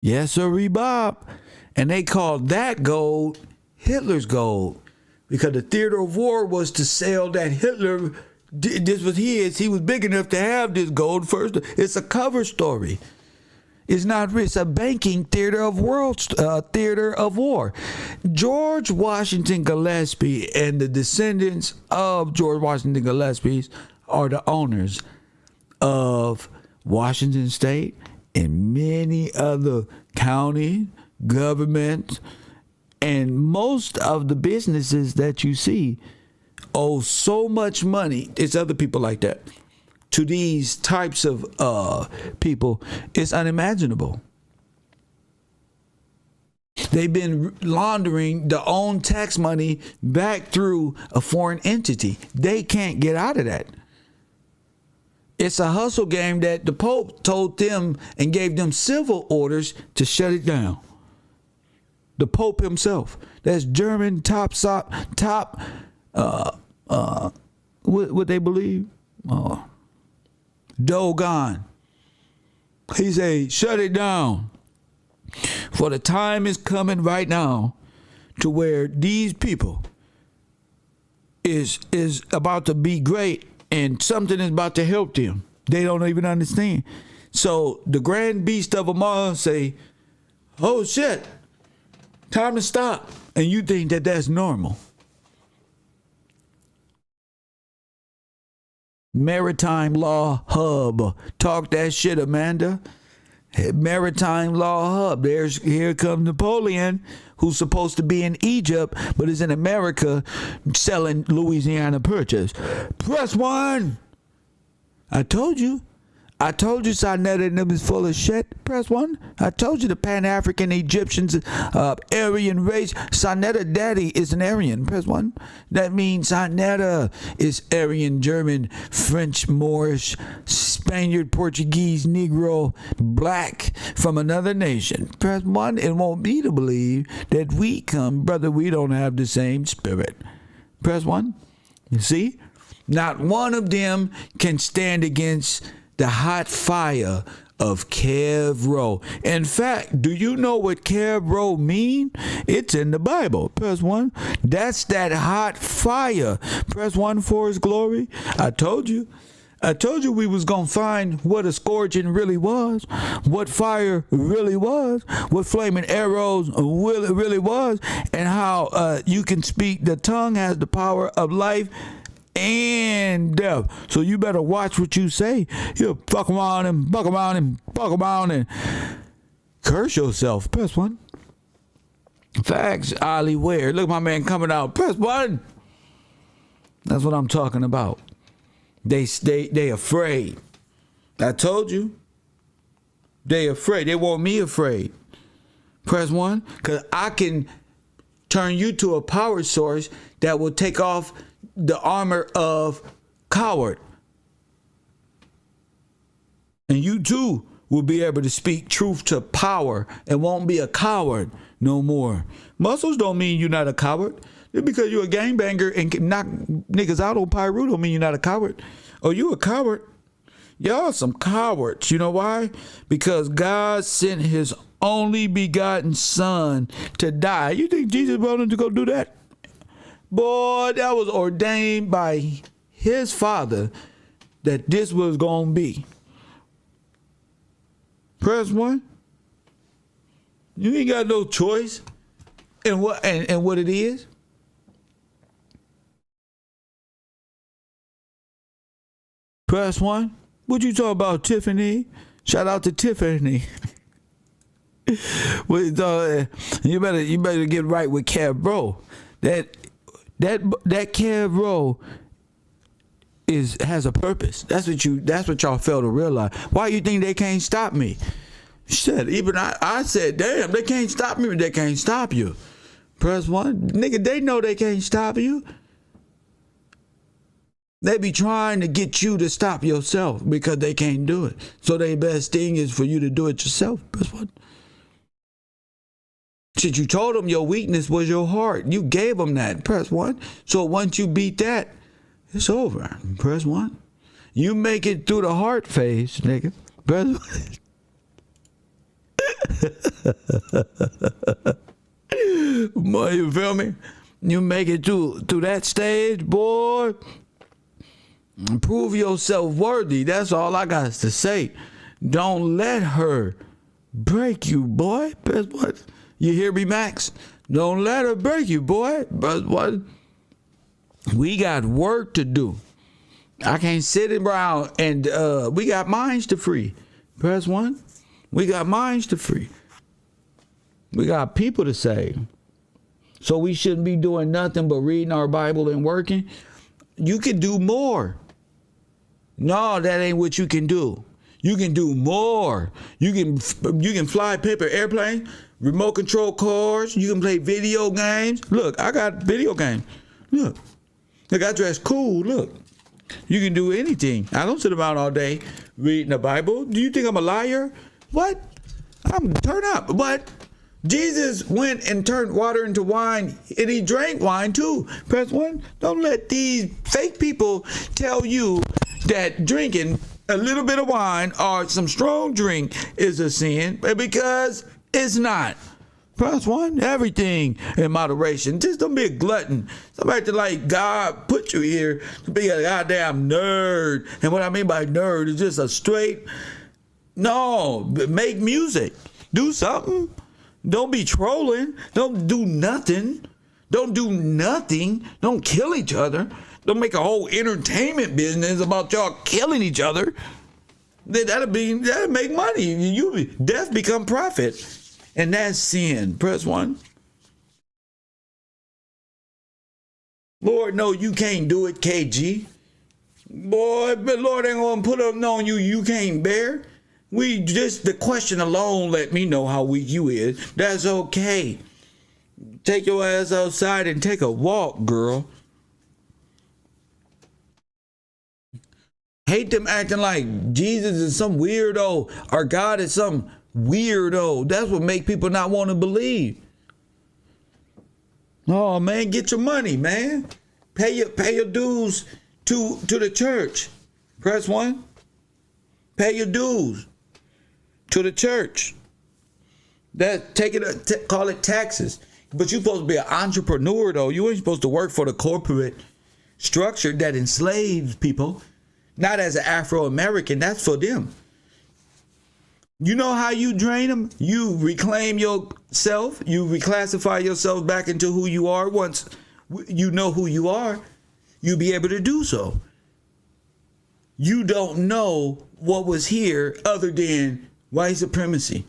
Yes, sir, Bob. And they called that gold Hitler's gold because the theater of war was to sell that Hitler. This was his. He was big enough to have this gold first. It's a cover story. It's not. It's a banking theater of war. George Washington Gillespie and the descendants of George Washington Gillespie's are the owners of Washington State and many other county governments, and most of the businesses that you see owe so much money. It's other people like that. To these types of people, it's unimaginable. They've been laundering their own tax money back through a foreign entity. They can't get out of that. It's a hustle game that the Pope told them and gave them civil orders to shut it down. The Pope himself. That's German what they believe? Dogon. He say, shut it down. For the time is coming right now to where these people is about to be great and something is about to help them. They don't even understand. So the grand beast of them all say, oh shit, time to stop. And you think that that's normal. Maritime Law Hub. Talk that shit, Amanda. Maritime Law Hub. Here comes Napoleon, who's supposed to be in Egypt, but is in America selling Louisiana Purchase. Press 1. I told you. Sinetta and them is full of shit. Press 1. I told you the Pan-African Egyptians, Aryan race. Sinetta daddy is an Aryan. Press 1. That means Sinetta is Aryan, German, French, Moorish, Spaniard, Portuguese, Negro, black from another nation. Press 1. It won't be to believe that we come, brother, we don't have the same spirit. Press 1. You see? Not one of them can stand against the hot fire of Kevro. In fact, do you know what Kevro mean? It's in the Bible. Press 1. That's that hot fire. Press 1 for his glory. I told you we was going to find what a scourging really was, what fire really was, what flaming arrows really was, and how you can speak. The tongue has the power of life and death. So you better watch what you say. You fuck around and buck around and buck around and curse yourself. Press 1. Facts, Ollie Ware. Look, my man coming out. Press 1. That's what I'm talking about. They afraid. I told you. They afraid. They want me afraid. Press 1. Because I can turn you to a power source that will take off the armor of coward. And you too will be able to speak truth to power and won't be a coward no more. Muscles don't mean you're not a coward. Just because you're a gangbanger and can knock niggas out on Pyru don't mean you're not a coward. Oh, you a coward? Y'all some cowards. You know why? Because God sent his only begotten son to die. You think Jesus wanted to go do that? Boy, that was ordained by his father that this was going to be. Press 1. You ain't got no choice in what and what it is. Press 1. What you talking about, Tiffany? Shout out to Tiffany. You better get right with Kev Bro. That Kev Bro has a purpose. That's what y'all fail to realize. Why you think they can't stop me? Shit, even I said, damn, they can't stop me, but they can't stop you. Press 1. Nigga, they know they can't stop you. They be trying to get you to stop yourself because they can't do it. So their best thing is for you to do it yourself. Press 1. Shit, you told them your weakness was your heart. You gave them that. Press 1. So once you beat that, it's over. Press 1. You make it through the heart phase, nigga. Press 1. Boy, you feel me? You make it through that stage, boy. Prove yourself worthy. That's all I got to say. Don't let her break you, boy. Press 1. You hear me, Max? Don't let her break you, boy. Press 1. We got work to do. I can't sit around and we got minds to free. Press 1. We got minds to free. We got people to save. So we shouldn't be doing nothing but reading our Bible and working. You can do more. No, that ain't what you can do. You can do more. You can fly paper airplanes, remote control cars. You can play video games. Look, I got video games. Look, I dress cool. Look, you can do anything. I don't sit around all day reading the Bible. Do you think I'm a liar? What? I'm turned up. What? Jesus went and turned water into wine, and he drank wine too. Press 1. Don't let these fake people tell you that drinking a little bit of wine or some strong drink is a sin, because it's not. Press 1. Everything in moderation. Just don't be a glutton. Somebody to like God put you here to be a goddamn nerd. And what I mean by nerd is just a straight, no, make music. Do something. Don't be trolling. Don't do nothing. Don't do nothing. Don't kill each other. Don't make a whole entertainment business about y'all killing each other. That'll make money. Death become profit. And that's sin. Press 1. Lord, no, you can't do it, KG. Boy, but Lord ain't gonna put up on you can't bear. The question alone let me know how weak you is. That's okay. Take your ass outside and take a walk, girl. Hate them acting like Jesus is some weirdo or God is some weirdo. That's what make people not want to believe. Oh man, get your money, man. Pay your dues to the church. Press 1. Pay your dues to the church. Call it taxes. But you're supposed to be an entrepreneur though. You ain't supposed to work for the corporate structure that enslaves people. Not as an Afro-American, that's for them. You know how you drain them? You reclaim yourself. You reclassify yourself back into who you are. Once you know who you are, you'll be able to do so. You don't know what was here other than white supremacy.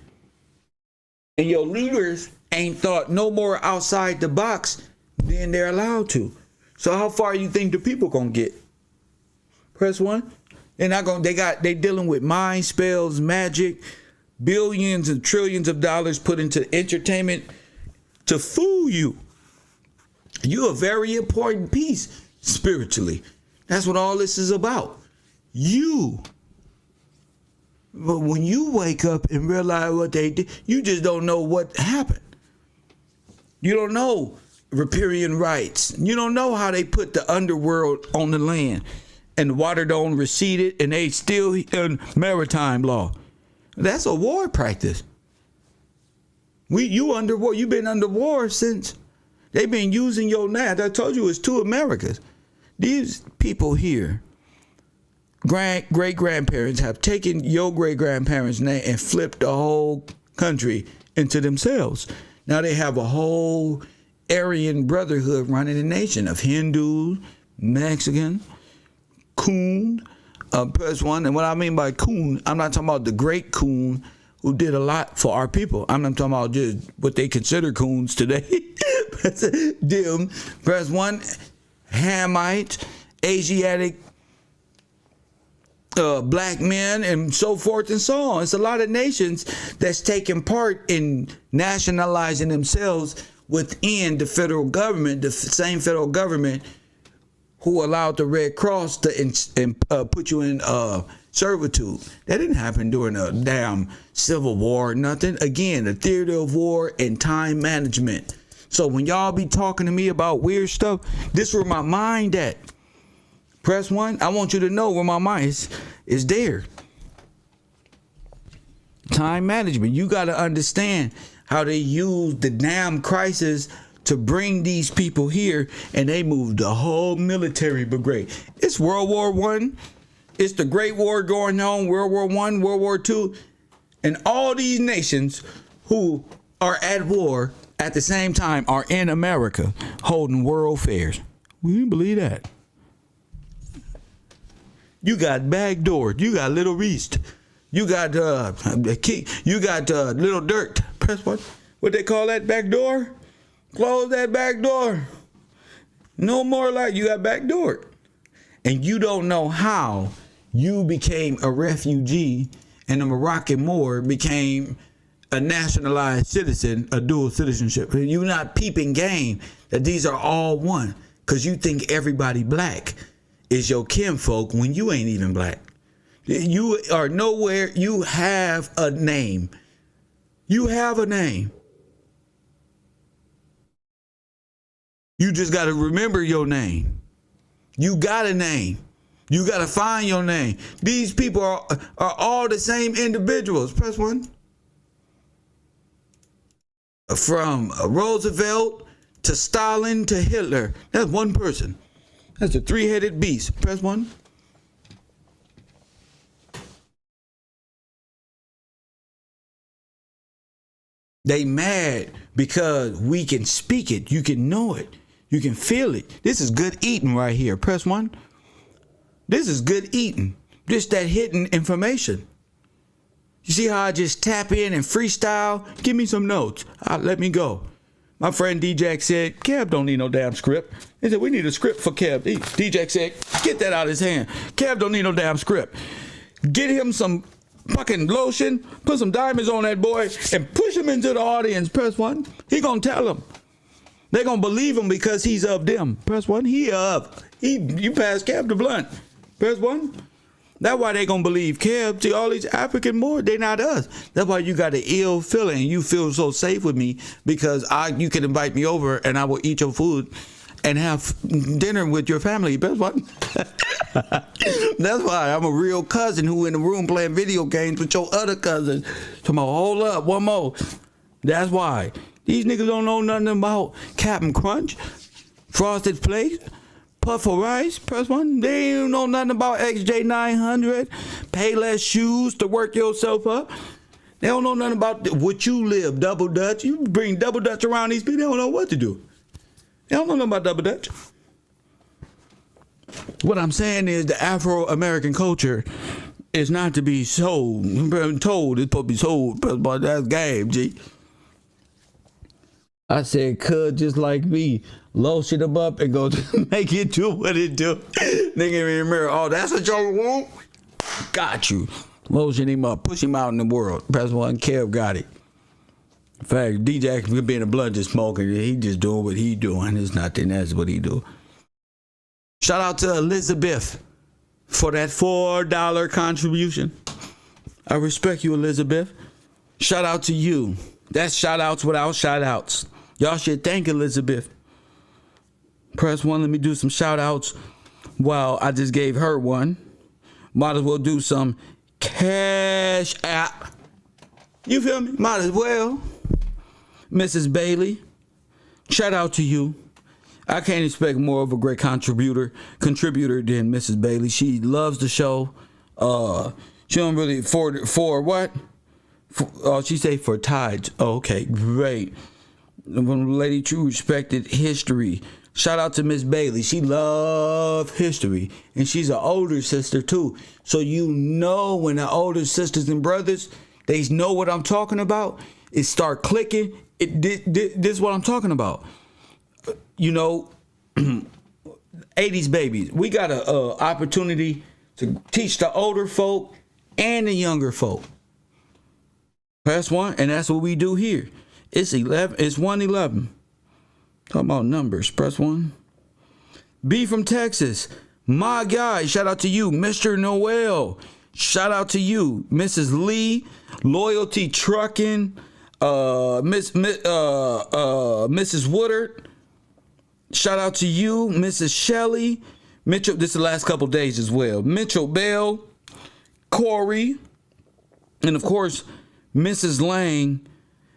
And your leaders ain't thought no more outside the box than they're allowed to. So how far you think the people gonna get? Press 1. They dealing with mind spells, magic, billions and trillions of dollars put into entertainment to fool you. You're a very important piece spiritually. That's what all this is about. You. But when you wake up and realize what they did, you just don't know what happened. You don't know riparian rights. You don't know how they put the underworld on the land and the water don't recede it and they still in maritime law. That's a war practice. You've been under war since they've been using your land. I told you it's 2 Americas. These people here, great-grandparents, have taken your great-grandparents' name and flipped the whole country into themselves. Now they have a whole Aryan brotherhood running the nation of Hindus, Mexican, Coon, Press 1. And what I mean by Coon, I'm not talking about the great Coon who did a lot for our people. I'm not talking about just what they consider coons today. Them, Press 1, Hamite, Asiatic, black men, and so forth and so on. It's a lot of nations that's taking part in nationalizing themselves within the federal government, the same federal government who allowed the Red Cross to put you in servitude. That didn't happen during a damn civil war, nothing. Again, the theater of war and time management. So when y'all be talking to me about weird stuff, this where my mind at. Press 1. I want you to know where my mind is there. Time management. You got to understand how they use the damn crisis to bring these people here, and they moved the whole military brigade. It's World War I. It's the Great War going on, World War I, World War II. And all these nations who are at war at the same time are in America holding world fairs. We didn't believe that. You got Backdoor. You got Little Reese. You got Little Dirt. Press what? What they call that? Backdoor? Close that back door. No more like you got backdoored. And you don't know how you became a refugee and a Moroccan Moor became a nationalized citizen, a dual citizenship. You're not peeping game that these are all one because you think everybody black is your kinfolk when you ain't even black. You are nowhere. You have a name. You have a name. You just got to remember your name. You got a name. You got to find your name. These people are all the same individuals. Press 1. From Roosevelt to Stalin to Hitler. That's one person. That's a 3-headed beast. Press 1. They mad because we can speak it. You can know it. You can feel it. This is good eating right here. Press 1. This is good eating. Just that hidden information. You see how I just tap in and freestyle? Give me some notes. Let me go. My friend D-Jack said, Kev don't need no damn script. He said, we need a script for Kev. D-Jack said, get that out of his hand. Kev don't need no damn script. Get him some fucking lotion, put some diamonds on that boy, and push him into the audience. Press 1. He gonna tell them. They gonna believe him because he's of them. Press 1. You pass Kev the blunt. Press 1. That's why they gonna believe Kev. See, all these African more, they not us. That's why you got an ill feeling. You feel so safe with me because you can invite me over and I will eat your food and have dinner with your family. That's why. That's why I'm a real cousin who in the room playing video games with your other cousins. Come on, hold up, one more. That's why. These niggas don't know nothing about Captain Crunch, Frosted Flakes, Puff of Rice. Press 1. They don't know nothing about XJ900, Payless shoes to work yourself up. They don't know nothing about what you live, Double Dutch. You bring Double Dutch around these people, they don't know what to do. They don't know nothing about Double Dutch. What I'm saying is the Afro-American culture is not to be sold. Told it's supposed to be sold, but that's game, G. I said, could just like me, lotion him up and go make it do what it do. Nigga in the mirror, oh, that's what y'all want? Got you. Lotion him up, push him out in the world. Press 1, Kev got it. In fact, DJ could be in a blunt just smoking. He just doing what he doing. It's nothing, that's what he do. Shout out to Elizabeth for that $4 contribution. I respect you, Elizabeth. Shout out to you. That's shout outs without shout outs. Y'all should thank Elizabeth. Press 1, let me do some shout outs while I just gave her one. Might as well do some cash app. You feel me? Might as well. Mrs. Bailey, shout out to you. I can't expect more of a great contributor than Mrs. Bailey. She loves the show. She don't really for what? She say for tides. Oh, okay, great. Lady True respected history. Shout out to Miss Bailey. She love history, and she's an older sister too. So you know when the older sisters and brothers, they know what I'm talking about. It start clicking. This is what I'm talking about. You know, 80s babies. We got a opportunity to teach the older folk and the younger folk. Press 1, and that's what we do here. It's 11. It's 1:11. Talking about numbers. Press 1. B from Texas. My guy. Shout out to you, Mr. Noel. Shout out to you, Mrs. Lee. Loyalty Trucking. Mrs. Woodard. Shout out to you, Mrs. Shelley. Mitchell. This is the last couple days as well. Mitchell Bell. Corey. And of course, Mrs. Lang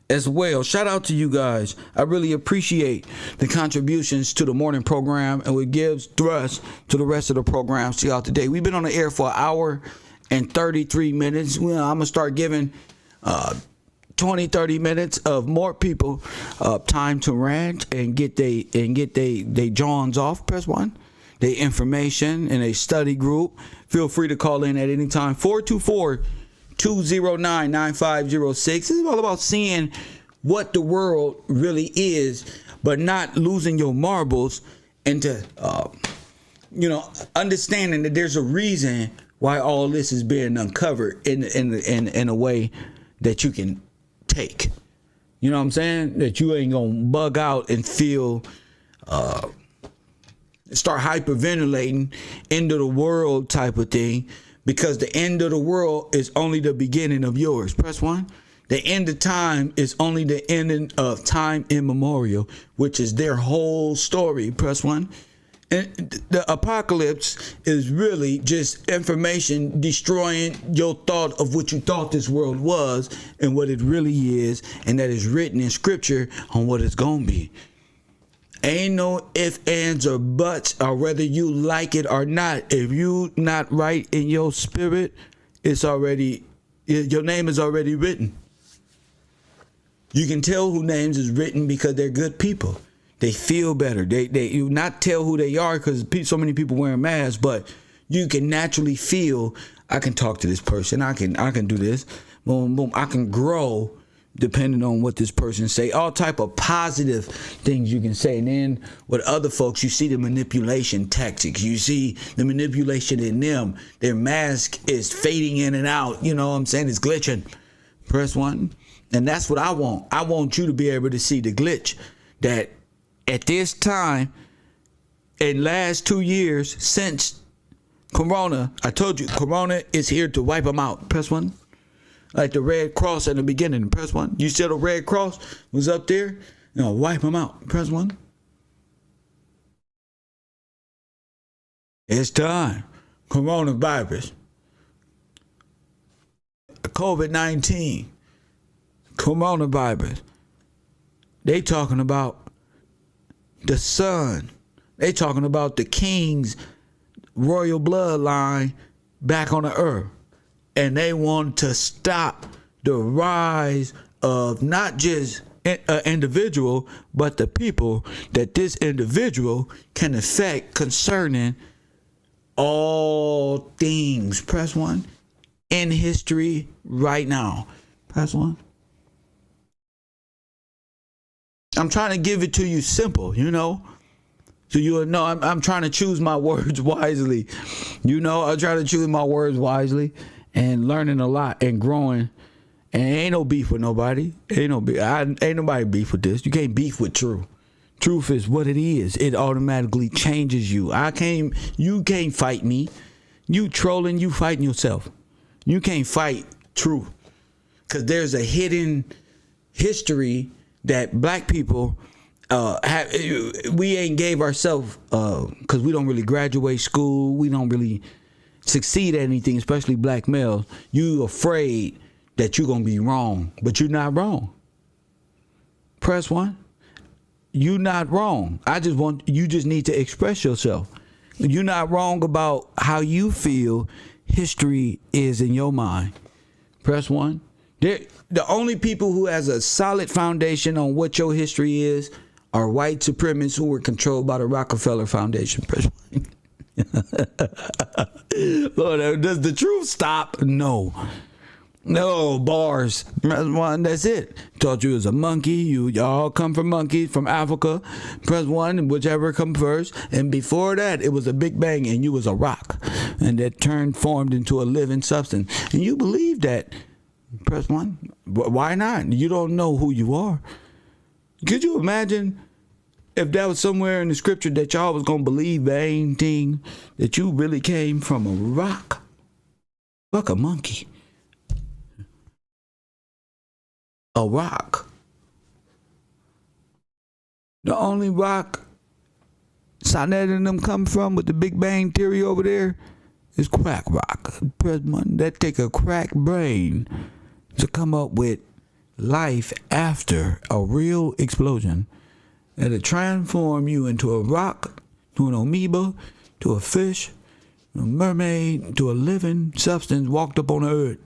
as well. Shout out to you guys. I really appreciate the contributions to the morning program, and it gives thrust to the rest of the programs throughout the day. We've been on the air for an hour and 33 minutes. Well, I'm gonna start giving 20-30 minutes of more people time to rant and get they Johns off. Press 1. They information in a study group. Feel free to call in at any time. 424-209-9506. This is all about seeing what the world really is, but not losing your marbles into, understanding that there's a reason why all this is being uncovered in a way that you can take. You know what I'm saying? That you ain't gonna bug out and feel, start hyperventilating into the world type of thing. Because the end of the world is only the beginning of yours. Press 1. The end of time is only the ending of time immemorial, which is their whole story. Press 1. And the apocalypse is really just information destroying your thought of what you thought this world was and what it really is, and that is written in scripture on what it's gonna be. Ain't no ifs, ands, or buts, or whether you like it or not. If you not right in your spirit, your name is already written. You can tell who names is written because they're good people. They feel better. They you not tell who they are because so many people wearing masks, but you can naturally feel. I can talk to this person. I can do this. Boom, boom. I can grow depending on what this person say. All type of positive things you can say. And then with other folks, you see the manipulation tactics. You see the manipulation in them. Their mask is fading in and out. You know what I'm saying? It's glitching. Press 1. And that's what I want. I want you to be able to see the glitch that at this time, in last 2 years since Corona, I told you, Corona is here to wipe them out. Press 1. Like the Red Cross in the beginning. Press 1. You said the Red Cross was up there? No, wipe them out. Press 1. It's time. Coronavirus. COVID-19. Coronavirus. They talking about the son. They talking about the king's royal bloodline back on the earth. And they want to stop the rise of not just an individual, but the people that this individual can affect concerning all things. Press 1. In history right now. Press 1. I'm trying to give it to you simple, you know. So you'll know I'm trying to choose my words wisely. You know, I'm trying to choose my words wisely and learning a lot and growing. And ain't no beef with nobody. Ain't nobody beef with this. You can't beef with truth. Truth is what it is. It automatically changes you. You can't fight me. You trolling, you fighting yourself. You can't fight truth. Because there's a hidden history that black people we ain't gave ourselves, because we don't really graduate school. We don't really succeed at anything, especially black males. You afraid that you're going to be wrong, but you're not wrong. Press 1. You're not wrong. You just need to express yourself. You're not wrong about how you feel history is in your mind. Press 1. The only people who has a solid foundation on what your history is are white supremacists who were controlled by the Rockefeller Foundation. Press 1. Lord, does the truth stop? No. No, bars. Press 1, that's it. Taught you as a monkey. Y'all come from monkeys from Africa. Press 1, and whichever come first. And before that, it was a big bang, and you was a rock. And that formed into a living substance. And you believe that. Press 1. Why not? You don't know who you are. Could you imagine if that was somewhere in the scripture that y'all was going to believe the same thing, that you really came from a rock? Fuck a monkey. A rock. The only rock Sonnet and them come from with the Big Bang Theory over there is crack rock. That take a crack brain to come up with life after a real explosion that'll transform you into a rock, to an amoeba, to a fish, a mermaid, to a living substance walked up on the earth,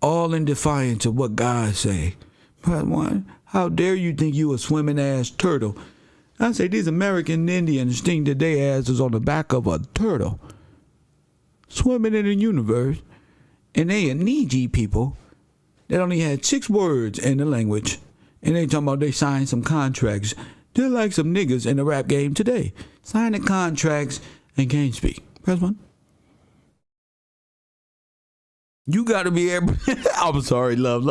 all in defiance of what God say. But one, how dare you think you a swimming ass turtle? I say these American Indians think that their ass is on the back of a turtle, swimming in the universe, and they are Niji people that only had 6 words in the language, and they talking about they signed some contracts. They're like some niggas in the rap game today, signing contracts and can't speak. Press 1. You got to be able. I'm sorry, love.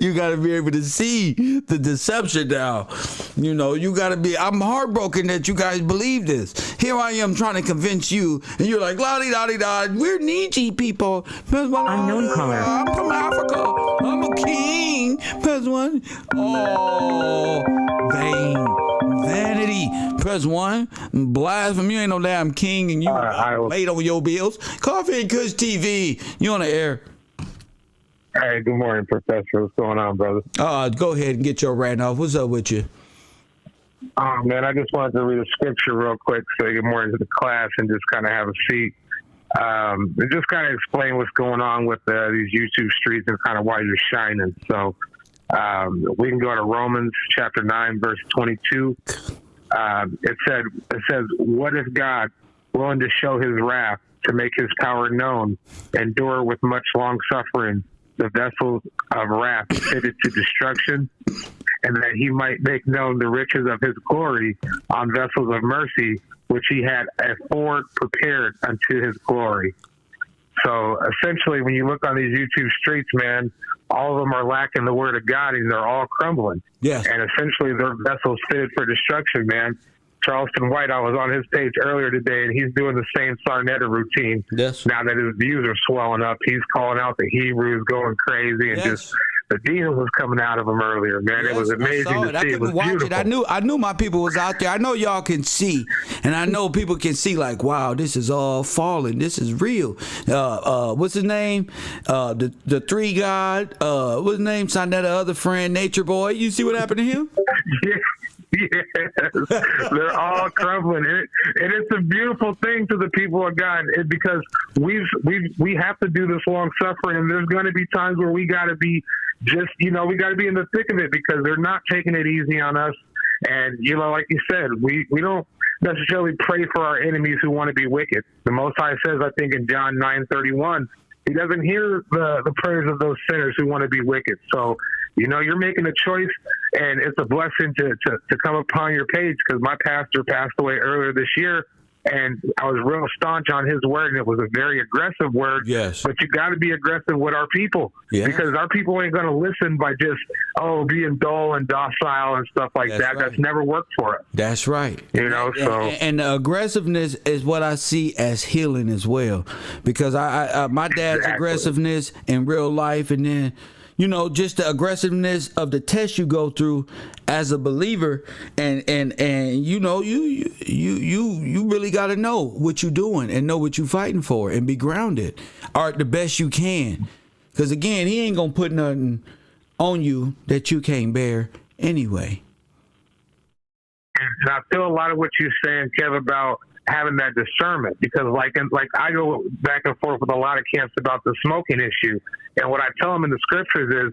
You got to be able to see the deception now. You know, you got to be. I'm heartbroken that you guys believe this. Here I am trying to convince you, and you're like, la-di-da-di-da, we're Niji people. Unknown caller. I'm from Africa. I'm a king. Press 1. Oh, vanity. Press 1. Blasphemy. You ain't no damn king, and you late on your bills. Coffee and Kush TV. You on the air. Hey, good morning, Professor. What's going on, brother? Go ahead and get your rant off. What's up with you? Oh, man, I just wanted to read a scripture real quick so you get more into the class and just kind of have a seat. And just kind of explain what's going on with these YouTube streets and kind of why you're shining. So We can go to Romans chapter 9, verse 22. It says, what if God, willing to show his wrath, to make his power known, endure with much long suffering the vessels of wrath fitted to destruction, and that he might make known the riches of his glory on vessels of mercy, which he had afore prepared unto his glory. So essentially, when you look on these YouTube streets, man, all of them are lacking the word of God, and they're all crumbling. Yes. And essentially, their vessels fitted for destruction, man. Charleston White, I was on his page earlier today, and he's doing the same Sarnetta routine. Yes. Now that his views are swelling up, he's calling out the Hebrews, going crazy, and just the demons was coming out of him earlier, man. Yes, It was amazing to see. It was beautiful. I knew my people was out there. I know y'all can see, and I know people can see like, wow, this is all falling. This is real. What's his name? The three God. What's his name? Sarnetta, other friend, Nature Boy. You see what happened to him? Yes, they're all crumbling, and it's a beautiful thing to the people of God, because we have to do this long suffering, and there's going to be times where we got to be we got to be in the thick of it, because they're not taking it easy on us. And like you said, we don't necessarily pray for our enemies who want to be wicked. The Most High says, I think in John 9:31, he doesn't hear the prayers of those sinners who want to be wicked. So you're making a choice, and it's a blessing to come upon your page, because my pastor passed away earlier this year, and I was real staunch on his word, and it was a very aggressive word. Yes. But you got to be aggressive with our people, because our people ain't going to listen by just, being dull and docile and stuff like that. Right. That's never worked for us. That's right. And the aggressiveness is what I see as healing as well, because I my dad's aggressiveness in real life, and then just the aggressiveness of the test you go through as a believer, and you really got to know what you're doing and know what you're fighting for, and be grounded, art the best you can, because again, he ain't gonna put nothing on you that you can't bear anyway. And I feel a lot of what you're saying, Kev, about having that discernment, because like I go back and forth with a lot of camps about the smoking issue, and what I tell them in the scriptures is,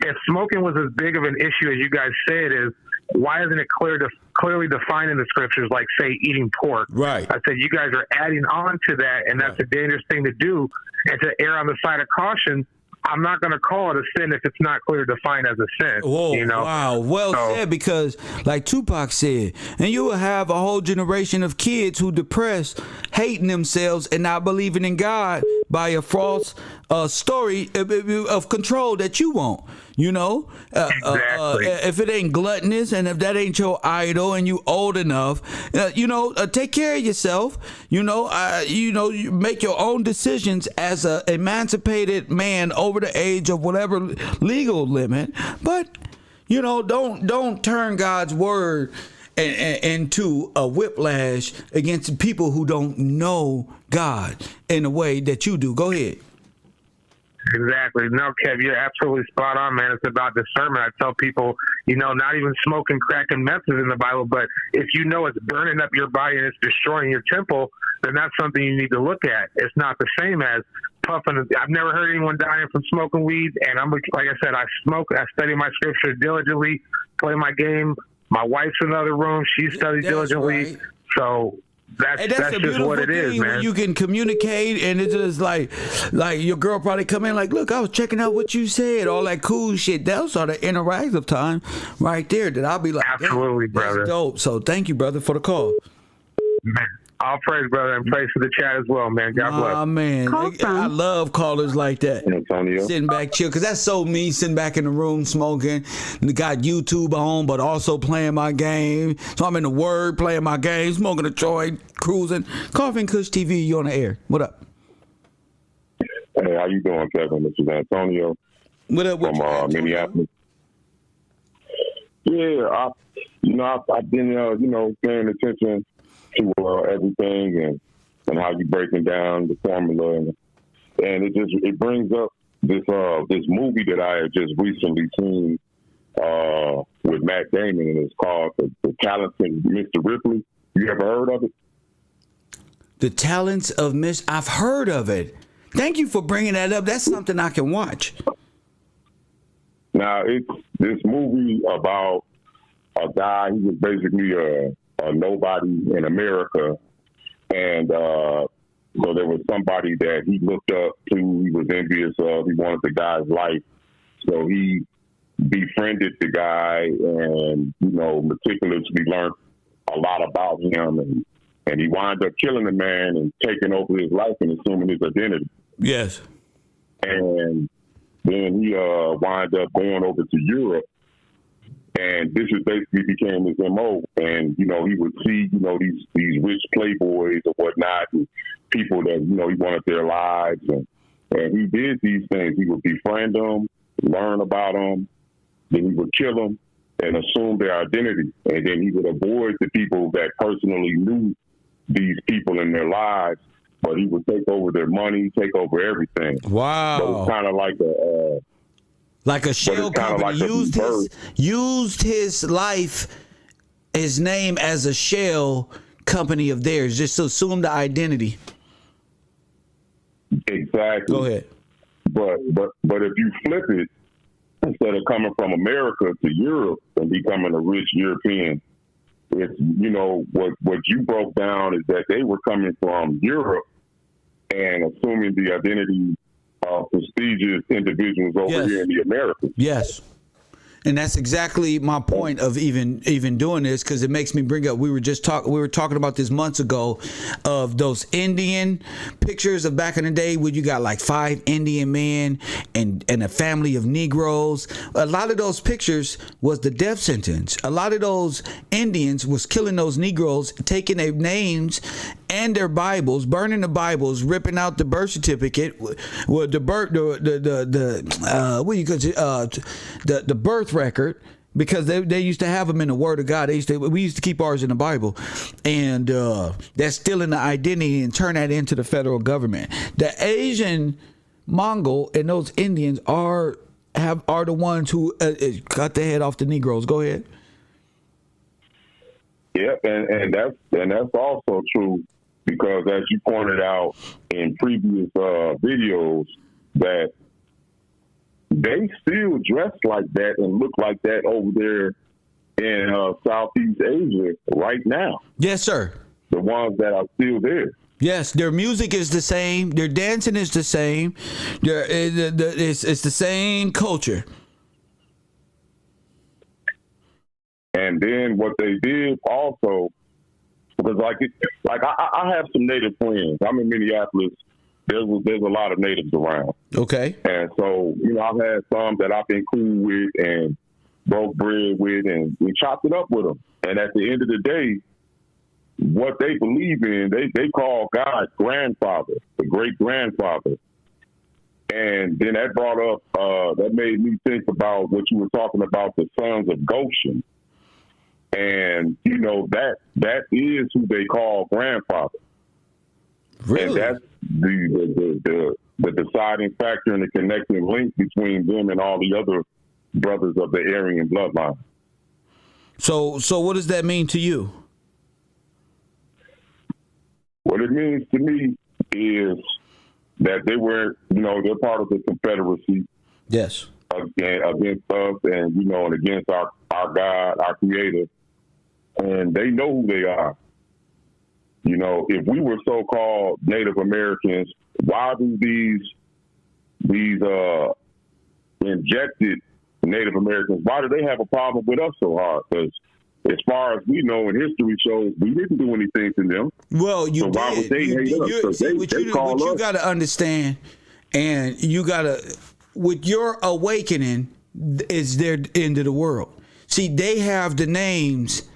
if smoking was as big of an issue as you guys say it is, why isn't it clearly defined in the scriptures, like say eating pork? Right. I said you guys are adding on to that, and that's a dangerous thing to do, and to err on the side of caution. I'm not going to call it a sin if it's not clearly defined as a sin. Whoa, wow. Well said, because like Tupac said, and you will have a whole generation of kids who depressed, hating themselves, and not believing in God by a false story of control that you want. Exactly. If it ain't gluttonous, and if that ain't your idol, and you old enough, take care of yourself. You make your own decisions as a emancipated man over the age of whatever legal limit. But don't turn God's word into a whiplash against people who don't know God in the way that you do. Go ahead. Exactly. No, Kev, you're absolutely spot on, man. It's about discernment. I tell people, not even smoking crack and meth is in the Bible, but if it's burning up your body and it's destroying your temple, then that's something you need to look at. It's not the same as puffing. I've never heard anyone dying from smoking weed, and like I said, I smoke. I study my scripture diligently, play my game. My wife's in the other room. She studies diligently. Right. So that's just what it is, man. You can communicate, and it's just like your girl probably come in like, look, I was checking out what you said, all that cool shit. Those are the interactive time right there that I'll be like, absolutely, brother. That's dope. So thank you, brother, for the call. Man. All praise, brother, and prays for the chat as well, man. God bless. Oh, man. I love callers like that. Antonio. Sitting back chill, because that's so me, sitting back in the room smoking. Got YouTube on, but also playing my game. So I'm in the Word, playing my game, smoking a joint, cruising. Coffee and Kush TV, you on the air. What up? Hey, how you doing, Kevin? This is Antonio. What up? From Minneapolis. Yeah, I've been, paying attention to everything and how you breaking down the formula, and it brings up this movie that I had just recently seen with Matt Damon, and it's called The Talents of Mr. Ripley. You ever heard of it? The Talents of I've heard of it. Thank you for bringing that up. That's something I can watch. Now, it's this movie about a guy. He was basically a nobody in America, and so there was somebody that he looked up to. He was envious of. He wanted the guy's life, so he befriended the guy, and meticulously learned a lot about him, and he wound up killing the man and taking over his life and assuming his identity. Yes. And then he wound up going over to Europe, and this is basically became his MO. And he would see these rich playboys or whatnot, and people that he wanted their lives, and he did these things. He would befriend them, learn about them, then he would kill them and assume their identity, and then he would avoid the people that personally knew these people in their lives. But he would take over their money, take over everything. Wow. So it's kind of like a shell company. Used his life, his name as a shell company of theirs, just to assume the identity. Exactly. Go ahead. But if you flip it, instead of coming from America to Europe and becoming a rich European, it's what you broke down is that they were coming from Europe and assuming the identity of prestigious individuals over here in the Americas. Yes. And that's exactly my point of even doing this, because it makes me bring up. We were talking about this months ago, of those Indian pictures of back in the day where you got like 5 Indian men and a family of Negroes. A lot of those pictures was the death sentence. A lot of those Indians was killing those Negroes, taking their names and their Bibles, burning the Bibles, ripping out the birth certificate, with the birth record, because they used to have them in the Word of God. We used to keep ours in the Bible, and that's stealing the identity and turn that into the federal government. The Asian Mongol and those Indians are the ones who cut the head off the Negroes. Go ahead. Yep, and that's also true, because as you pointed out in previous videos, that they still dress like that and look like that over there in Southeast Asia right now. Yes, sir. The ones that are still there. Yes, their music is the same. Their dancing is the same. It's the same culture. And then what they did also, because I have some Native friends. I'm in Minneapolis. There's a lot of natives around. Okay. And so, I've had some that I've been cool with and broke bread with, and we chopped it up with them. And at the end of the day, what they believe in, they call God grandfather, the great grandfather. And then that brought up, that made me think about what you were talking about, the sons of Goshen. And, that is who they call grandfather. Really? And that's the deciding factor and the connecting link between them and all the other brothers of the Aryan bloodline. So what does that mean to you? What it means to me is that they were, they're part of the Confederacy. Yes. Against us and, and against our God, our Creator. And they know who they are. If we were so-called Native Americans, why do these injected Native Americans, why do they have a problem with us so hard? Because as far as we know, and history shows, we didn't do anything to them. Well, you so why did. would they hate us? What you got to understand, and you got to, with your awakening, is their end of the world. See, they have the names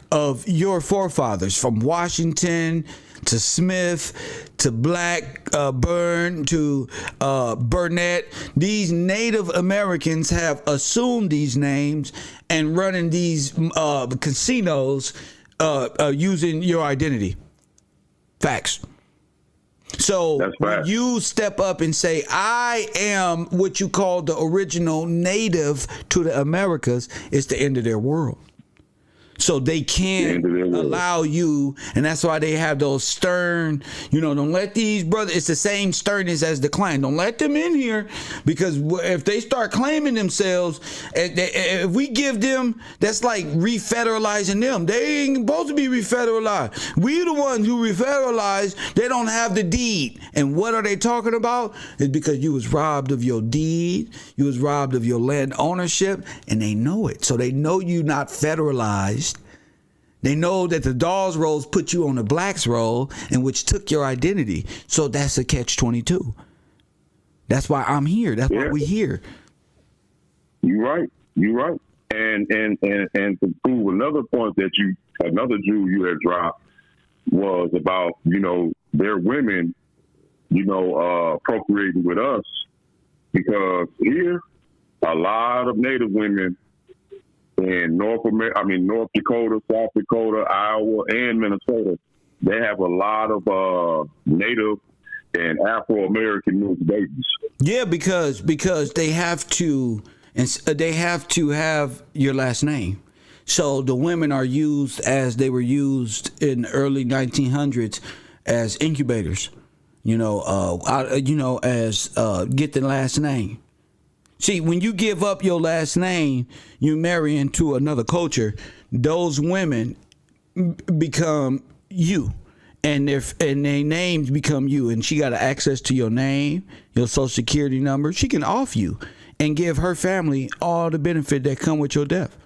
of your forefathers, from Washington to Smith to Black, Burn to Burnett. These Native Americans have assumed these names and running these casinos using your identity. Facts. So when you step up and say, I am what you call the original native to the Americas, it's the end of their world. So they can't allow you, and that's why they have those stern, don't let these brothers, it's the same sternness as the clan. Don't let them in here, because if they start claiming themselves, if we give them, that's like refederalizing them. They ain't supposed to be refederalized. We the ones who refederalize, they don't have the deed. And what are they talking about? It's because you was robbed of your deed, you was robbed of your land ownership, and they know it. So they know you not federalized. They know that the Dawes rolls put you on the blacks roll, and which took your identity. So that's a catch-22. That's why I'm here. That's why we're here. You're right. And to prove another point that another Jew you had dropped was about, their women, procreating with us, because here a lot of Native women in North Dakota, South Dakota, Iowa, and Minnesota, they have a lot of Native and Afro-American mixed babies. Yeah, because they have to have your last name. So the women are used as they were used in the early 1900s as incubators. As get the last name. See, when you give up your last name, you marry into another culture. Those women become you, and their names become you. And she got access to your name, your social security number. She can off you and give her family all the benefit that come with your death.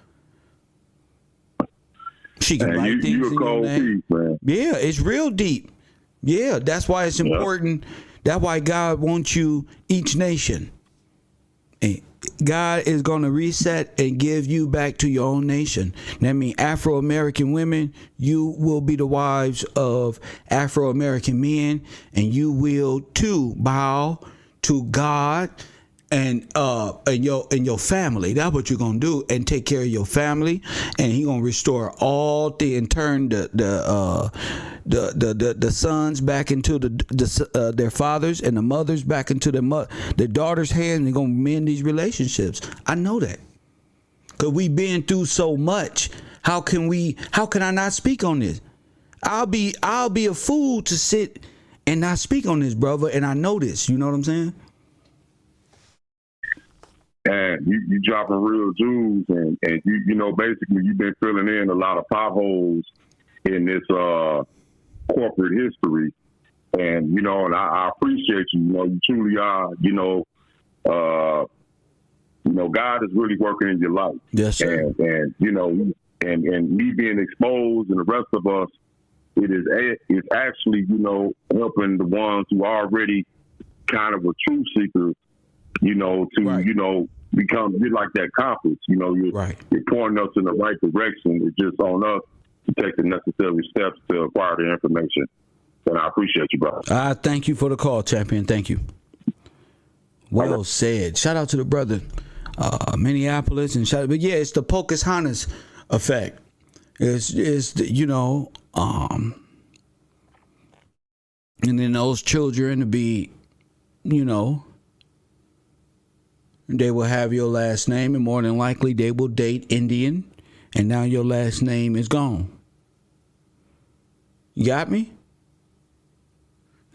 She can write things in your name. Piece, man. Yeah, it's real deep. Yeah, that's why it's important. That's why God wants you each nation. God is going to reset and give you back to your own nation. That means Afro-American women, you will be the wives of Afro-American men, and you will too bow to God and your family. That's what you're gonna do, and take care of your family, and He gonna restore all things and turn the sons back into their fathers, and the mothers back into their daughters' hands, and they're gonna mend these relationships. I know that, because we've been through so much. How can I not speak on this? I'll be a fool to sit and not speak on this, brother, and I know this. You know what I'm saying? And you dropping real jewels, and basically you've been filling in a lot of potholes in this corporate history, and and I appreciate you. You truly are. God is really working in your life. Yes, sir. And me being exposed, and the rest of us, it's actually helping the ones who are already kind of a truth seeker. To become like that compass. You're pointing us in the right direction. It's just on us to take the necessary steps to acquire the information. And I appreciate you, brother. I thank you for the call, champion. Thank you. Well said. Shout out to the brother, Minneapolis, and but yeah, it's the Pocahontas effect. It's and then those children to be, they will have your last name, and more than likely they will date Indian, and now your last name is gone. You got me?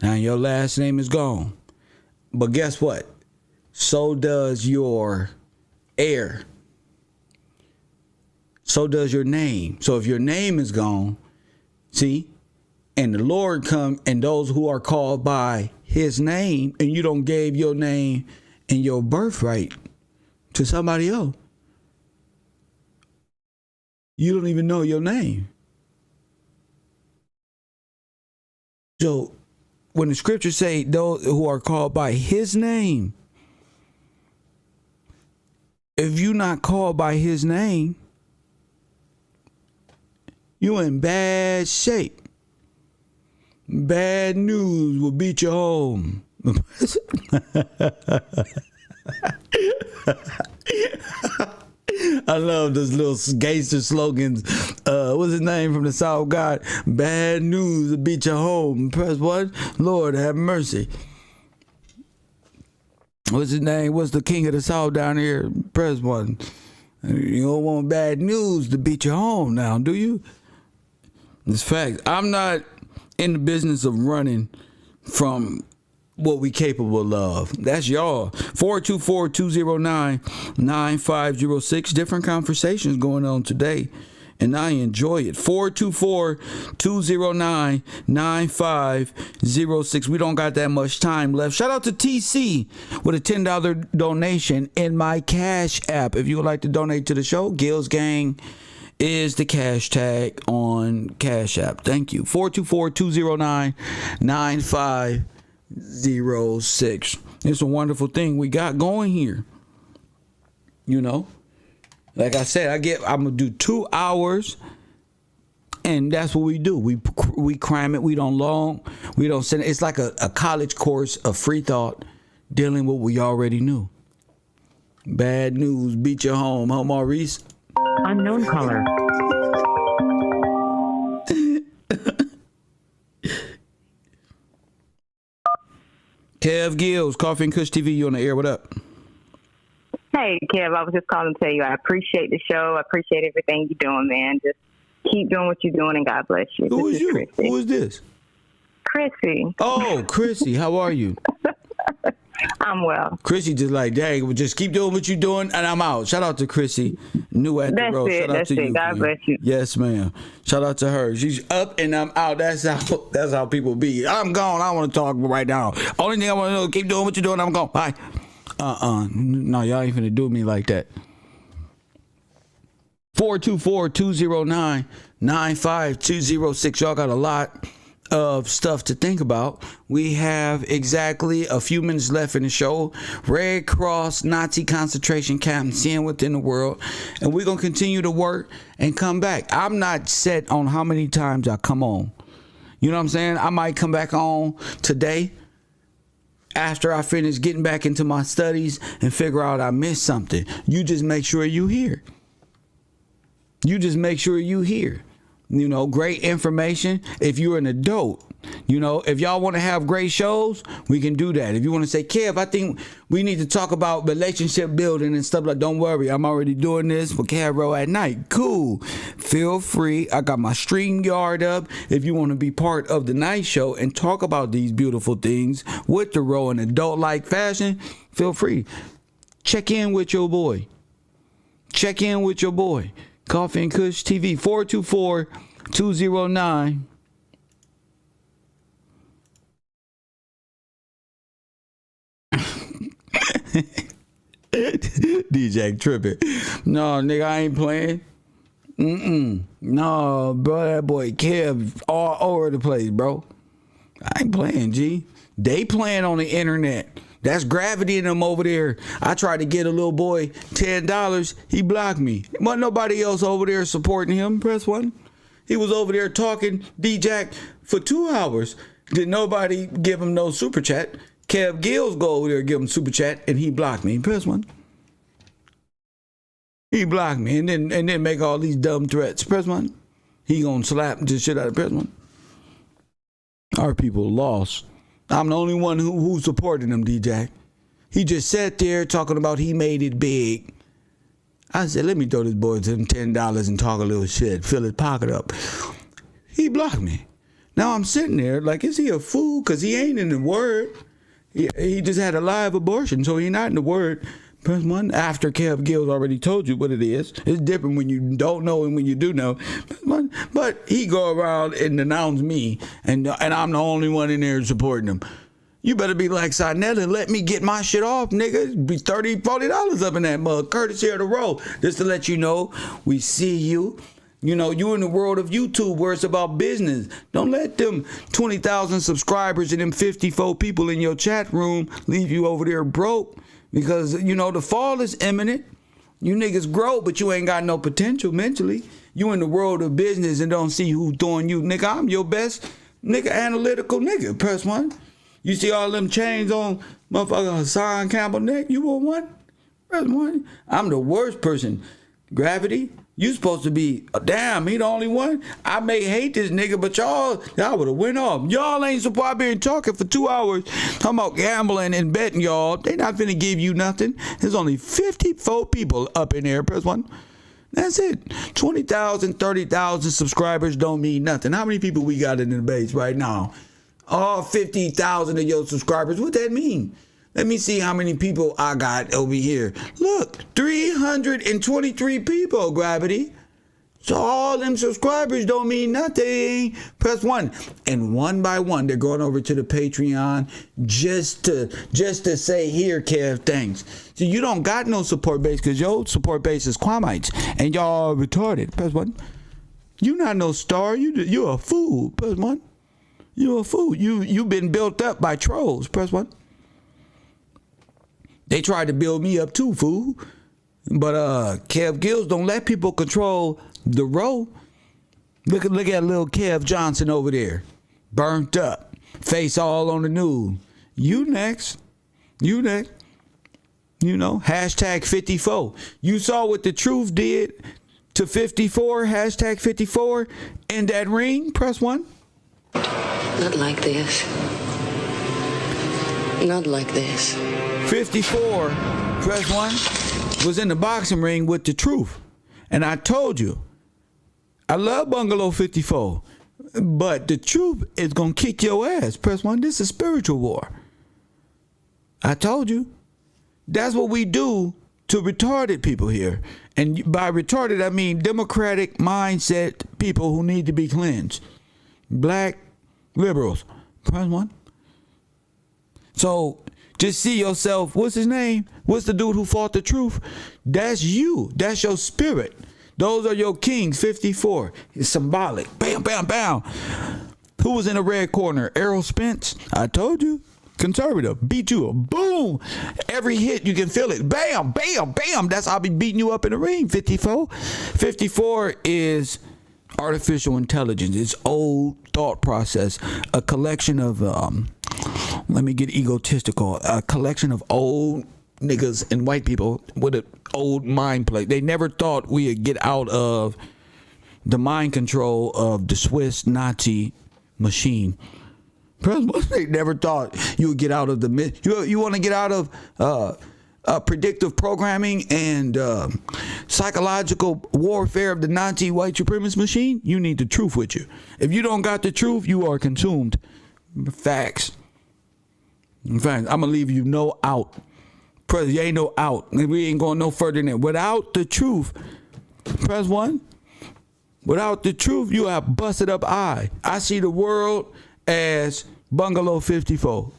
Now your last name is gone. But guess what? So does your heir. So does your name. So if your name is gone, see, and the Lord come, and those who are called by His name, and you don't give your name and your birthright to somebody else, you don't even know your name. So when the scriptures say those who are called by His name, if you're not called by His name, you're in bad shape. Bad news will beat you home. I love those little gangster slogans. What's his name from the South? God, bad news will beat you home. Press what? Lord have mercy. What's his name? What's the king of the South down here? Press one. You don't want bad news to beat you home now, do you? It's fact. I'm not in the business of running from what we capable of. That's y'all. 424-209-9506. Different conversations going on today, and I enjoy it. 424-209-9506. We don't got that much time left. Shout out to TC with a $10 donation in my Cash App. If you would like to donate to the show, Gills Gang is the cash tag on Cash App. Thank you. 424-209-9506. It's a wonderful thing we got going here. You know, like I said, I'm gonna do 2 hours, and that's what we do. We cram it. We don't send it. It's like a college course of free thought, dealing with what we already knew. Bad news beat you home, huh, Maurice? Unknown caller. Kev Gills, Coffee and Kush TV, you on the air. What up? Hey, Kev, I was just calling to tell you I appreciate the show. I appreciate everything you're doing, man. Just keep doing what you're doing, and God bless you. Who is you? Chrissy. Who is this? Chrissy. Oh, Chrissy, how are you? I'm well. Chrissy just like, dang, just keep doing what you're doing, and I'm out. Shout out to Chrissy, new at the road. Shout out to you. God bless you. Yes, ma'am. Shout out to her. She's up and I'm out. That's how people be. I'm gone. I don't want to talk right now. Only thing I want to know is keep doing what you're doing. I'm gone. Bye. No, y'all ain't finna do me like that. 424-209-9506. Y'all got a lot of stuff to think about. We have exactly a few minutes left in the show. Red Cross Nazi concentration camp seeing within the world, and we're gonna continue to work and come back. I'm not set on how many times I come on. You know what I'm saying? I might come back on today after I finish getting back into my studies and figure out I missed something. You just make sure you hear. You just make sure you hear. You know, great information. If you're an adult, you know, if y'all want to have great shows, we can do that. If you want to say, Kev, I think we need to talk about relationship building and stuff, like, don't worry, I'm already doing this for Caro at night. Cool. Feel free. I got my StreamYard up. If you want to be part of the night show and talk about these beautiful things with the raw and adult-like fashion, feel free. Check in with your boy. Check in with your boy. Coffee and Kush TV, 424-209. DJ tripping. No, nigga, I ain't playing. No, bro, that boy Kev all over the place, bro. I ain't playing, G. They playing on the internet. That's Gravity and them over there. I tried to get a little boy $10. He blocked me. Wasn't nobody else over there supporting him. Press 1. He was over there talking D-Jack for 2 hours. Did nobody give him no super chat? Kev Gills go over there and give him super chat, and he blocked me. Press 1. He blocked me and then make all these dumb threats. Press 1. He gonna slap the shit out of press 1. Our people lost. I'm the only one who supported him, DJ. He just sat there talking about he made it big. I said, let me throw this boy to him $10 and talk a little shit, fill his pocket up. He blocked me. Now I'm sitting there like, is he a fool? Because he ain't in the word. He just had a live abortion, so he not in the word. Press 1 after Kev Gills already told you what it is. It's different when you don't know and when you do know. But he go around and announce me, and I'm the only one in there supporting him. You better be like Sinella and let me get my shit off, nigga. It'd be $30, $40 up in that mug, courtesy of the row. Just to let you know, we see you. You know, you in the world of YouTube where it's about business. Don't let them 20,000 subscribers and them 54 people in your chat room leave you over there broke. Because, you know, the fall is imminent. You niggas grow, but you ain't got no potential mentally. You in the world of business and don't see who's throwing you. Nigga, I'm your best nigga analytical nigga. Press 1. You see all them chains on motherfucker Hassan Campbell neck? You want one? Press 1. I'm the worst person. Gravity, You supposed to be, damn, he the only one? I may hate this nigga, but y'all would have went off. Y'all ain't supposed to be talking for 2 hours talking about gambling and betting, y'all. They not finna give you nothing. There's only 54 people up in there. Press 1. That's it. 20,000, 30,000 subscribers don't mean nothing. How many people we got in the base right now? All 50,000 of your subscribers. What that mean? Let me see how many people I got over here. Look, 323 people, Gravity. So all them subscribers don't mean nothing. Press 1. And one by one, they're going over to the Patreon just to say, here, Kev, thanks. So you don't got no support base because your support base is Kwamites. And y'all retarded. Press 1. You not no star. You're a fool. Press 1. You're a fool. You've been built up by trolls. Press 1. They tried to build me up too, fool. But Kev Gills don't let people control the row. Look at little Kev Johnson over there. Burnt up. Face all on the news. You next. You next. You know, hashtag 54. You saw what the truth did to 54, hashtag 54 in that ring. Press 1. Not like this. Not like this. 54, press 1, was in the boxing ring with the truth. And I told you, I love Bungalow 54, but the truth is going to kick your ass. Press 1, this is spiritual war. I told you. That's what we do to retarded people here. And by retarded, I mean democratic mindset people who need to be cleansed. Black liberals. Press 1. So just see yourself. What's his name? What's the dude who fought the truth? That's you. That's your spirit. Those are your kings. 54. It's symbolic. Bam, bam, bam. Who was in the red corner? Errol Spence. I told you. Conservative. Beat you. Boom. Every hit, you can feel it. Bam, bam, bam. That's how I be beating you up in the ring. 54. 54 is artificial intelligence. It's old thought process. A collection of let me get egotistical. A collection of old niggas and white people with an old mind play. They never thought we would get out of the mind control of the Swiss Nazi machine. They never thought you would get out of the... You want to get out of predictive programming and psychological warfare of the Nazi white supremacist machine? You need the truth with you. If you don't got the truth, you are consumed. Facts. In fact, I'm going to leave you no out. You ain't no out. We ain't going no further than that. Without the truth, press 1. Without the truth, you have busted up eye. I see the world as Bungalow 54.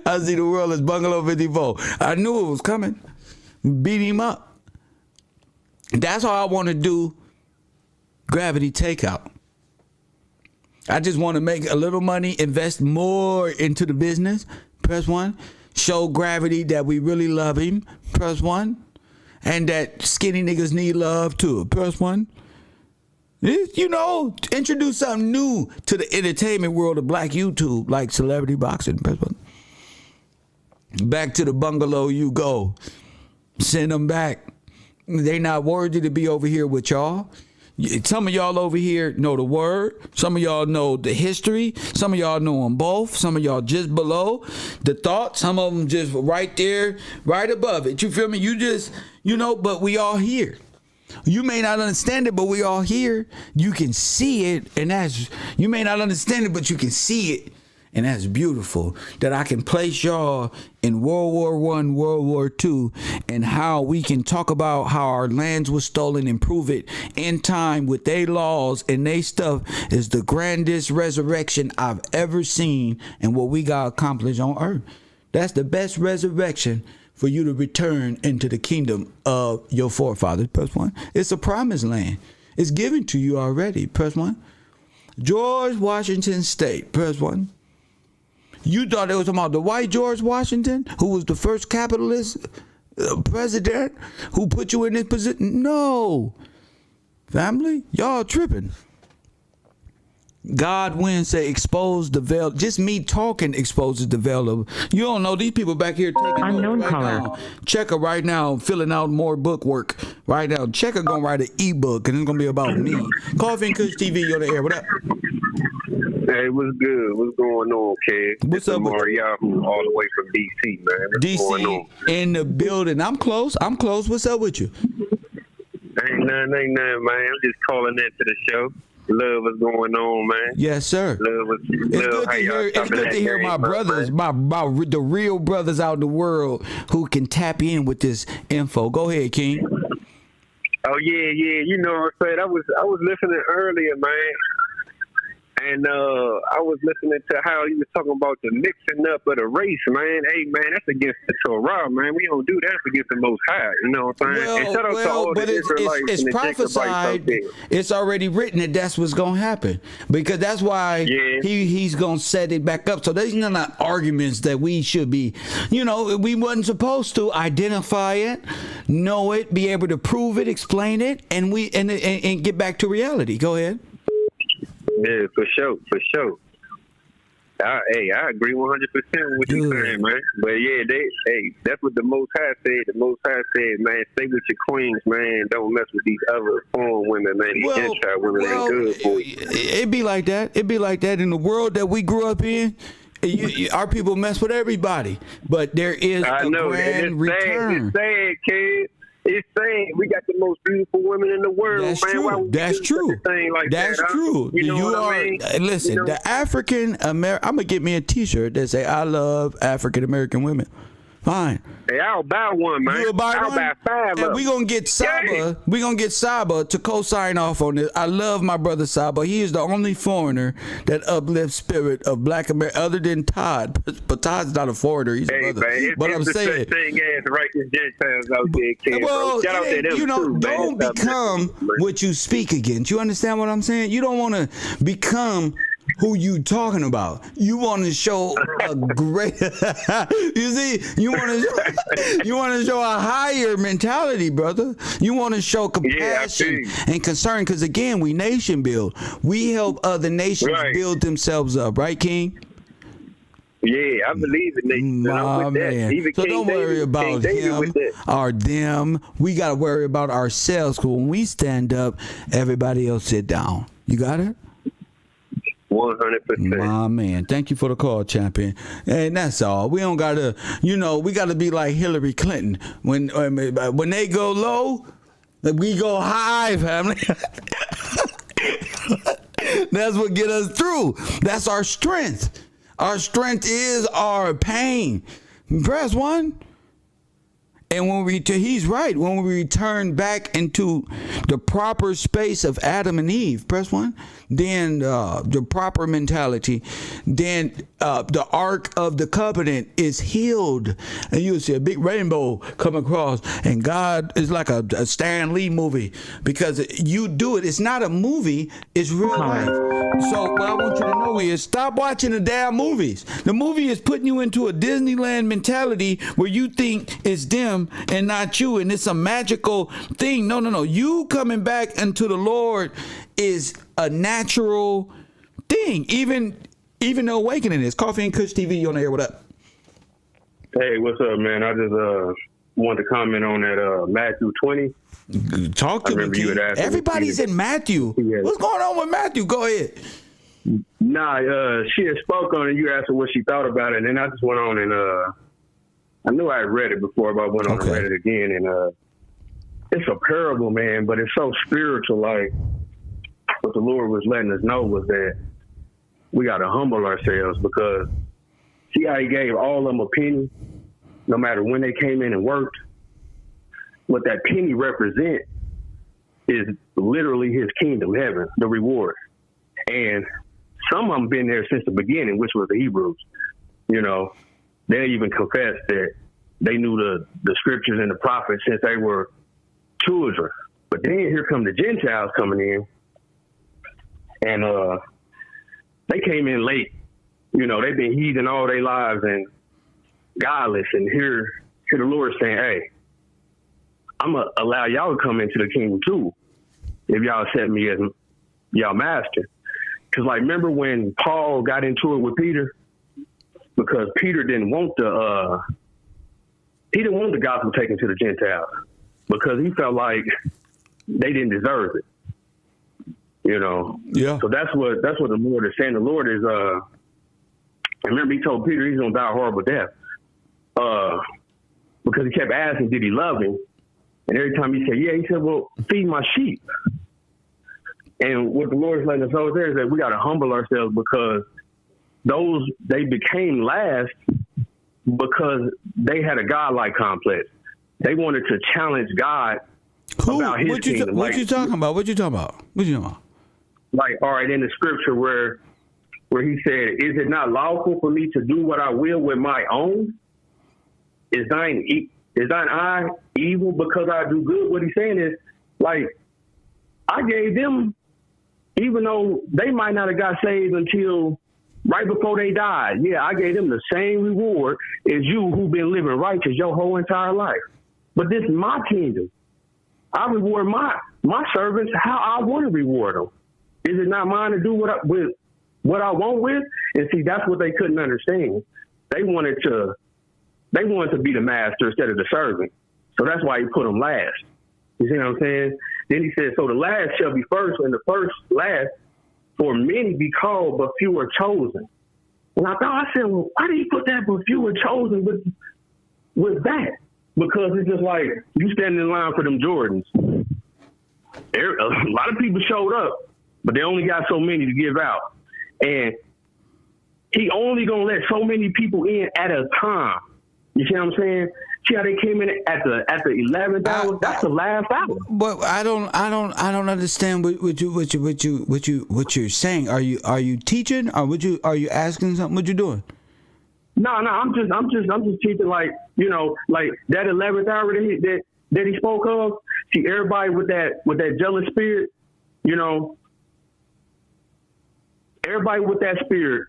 I see the world as Bungalow 54. I knew it was coming. Beat him up. That's how I want to do Gravity Takeout. I just want to make a little money, invest more into the business. Press 1. Show Gravity that we really love him. Press 1. And that skinny niggas need love too. Press 1. You know, introduce something new to the entertainment world of black YouTube, like celebrity boxing. Press 1. Back to the bungalow you go. Send them back. They not worthy to be over here with y'all. Some of y'all over here know the word. Some of y'all know the history. Some of y'all know them both. Some of y'all just below the thought. Some of them just right there, right above it. You feel me? You just, but we all here. You may not understand it, but we all here. You can see it, and you may not understand it, but you can see it. And that's beautiful, that I can place y'all in World War I, World War II, and how we can talk about how our lands was stolen and prove it in time with their laws and they stuff is the grandest resurrection I've ever seen, and what we got accomplished on earth. That's the best resurrection for you to return into the kingdom of your forefathers. Press 1. It's a promised land. It's given to you already. Press 1. George Washington State. Press 1. You thought they was talking about the white George Washington, who was the first capitalist president who put you in this position? No. Family, y'all tripping. Godwin say expose the veil. Just me talking exposes the veil of. You don't know these people back here taking Unknown notes right caller. now. Checker right now filling out more book work right now. Checker gonna write an ebook and it's gonna be about me. Coffee and Kush TV, you're on the air. What up? Hey, what's good? What's going on, kid? What's up with you? Yahoo, all the way from DC, man. What's going on? DC in the building. I'm close. What's up with you? Ain't nothing, man. I'm just calling into the show. Love what's going on, man. Yes, sir. It's good to hear my brothers, my the real brothers out in the world who can tap in with this info. Go ahead, King. Oh yeah. You know what I'm saying? I was listening earlier, man. And I was listening to how he was talking about the mixing up of the race, man. Hey, man, that's against the Torah, man. We don't do that. That's against the Most High. You know what I'm saying? And shout out to all the Israelites it's and the prophesied. Jacobites out there. It's already written that that's what's going to happen. Because that's why he's going to set it back up. So there's none of arguments that we should be, we wasn't supposed to identify it, know it, be able to prove it, explain it, and get back to reality. Go ahead. Yeah, for sure. I agree 100% with what you're saying, man. But yeah, that's what the Most High said. The Most High said, man, stay with your queens, man. Don't mess with these other foreign women, man. These Gentile women ain't good for you. It'd be like that. In the world that we grew up in. Our people mess with everybody, but there is a grand return. It's sad, kid. It's saying we got the most beautiful women in the world, That's man. true. Why would That's do true. such a thing like That's that, true. Huh? You know what I mean? Listen, the African American. I'm gonna get me a T-shirt that say "I love African American women." Fine. Hey, I'll buy one, man. You'll buy I'll one? buy 5 And of we them. gonna get Saba. Yeah. We gonna get Saba to co-sign off on this. I love my brother Saba. He is the only foreigner that uplifts spirit of Black America, other than Todd. But Todd's not a foreigner. He's a brother. Man, but I'm saying, such thing as righteous Gentiles out there, kid, well, bro. Shout out to them too, don't man. become what you speak against. You understand what I'm saying? You don't want to become who you talking about. You want to show a great you see, you want to show a higher mentality, brother. You want to show compassion and concern, because again, we nation build. We help other nations build themselves up, right, King? Yeah, I believe in nations. My man. Even so King don't worry David, about him or them. We got to worry about ourselves, because when we stand up, everybody else sit down. You got it? 100%. My man, thank you for the call, champion. And that's all. We don't gotta, we gotta be like Hillary Clinton. When they go low, we go high, family. That's what get us through. That's our strength. Our strength is our pain. Press 1. And when he's right. When we return back into the proper space of Adam and Eve, press 1. Then the proper mentality. Then the ark of the covenant is healed, and you'll see a big rainbow come across. And God is like a Stan Lee movie, because you do it. It's not a movie. It's real life. So what I want you to know is stop watching the damn movies. The movie is putting you into a Disneyland mentality where you think it's them and not you, and it's a magical thing. No. You coming back into the Lord is a natural thing. Even the awakening is. Coffee and Kush TV, you on the air? What up? Hey, what's up, man? I just wanted to comment on that Matthew 20. Talk to me, King. Everybody's in Matthew. What's going on with Matthew? Go ahead. Nah, she had spoke on it. You asked her what she thought about it, and then I just went on and I knew I had read it before, but I went on and read it again. And it's a parable, man, but it's so spiritual. Like, what the Lord was letting us know was that we got to humble ourselves, because see how he gave all of them a penny, no matter when they came in and worked. What that penny represents is literally his kingdom, heaven, the reward. And some of them been there since the beginning, which was the Hebrews. They even confessed that they knew the scriptures and the prophets since they were children. But then here come the Gentiles coming in, and they came in late. They've been heathen all their lives and godless. And here the Lord saying, hey, I'm going to allow y'all to come into the kingdom too, if y'all accept me as y'all master. Because, like, remember when Paul got into it with Peter? Because Peter didn't want the gospel taken to the Gentiles because he felt like they didn't deserve it. You know? Yeah. So that's what the Lord is saying. The Lord is, remember he told Peter he's going to die a horrible death. Because he kept asking, did he love him? And every time he said, yeah, he said, well, feed my sheep. And what the Lord is letting us know there is that we got to humble ourselves because they became last because they had a godlike complex. They wanted to challenge God about his kingdom. What you talking about? Like, all right, in the scripture where he said, is it not lawful for me to do what I will with my own? Is thine eye evil because I do good? What he's saying is, like, I gave them, even though they might not have got saved until right before they died. Yeah, I gave them the same reward as you who've been living righteous your whole entire life. But this is my kingdom. I reward my servants how I want to reward them. Is it not mine to do what I want with? And see, that's what they couldn't understand. They wanted to be the master instead of the servant. So that's why he put them last. You see what I'm saying? Then he said, so the last shall be first and the first last, for many be called, but few are chosen. And I said, well, why did he put that but few are chosen with that? Because it's just like you standing in line for them Jordans. A lot of people showed up, but they only got so many to give out. And he only going to let so many people in at a time. You see what I'm saying? See how they came in at the 11th hour? That's the last hour. But I don't understand what you're saying. Are you teaching or are you asking something? What you doing? No, I'm just teaching, like, you know, like that 11th hour that he spoke of. See, everybody with that jealous spirit, you know, everybody with that spirit,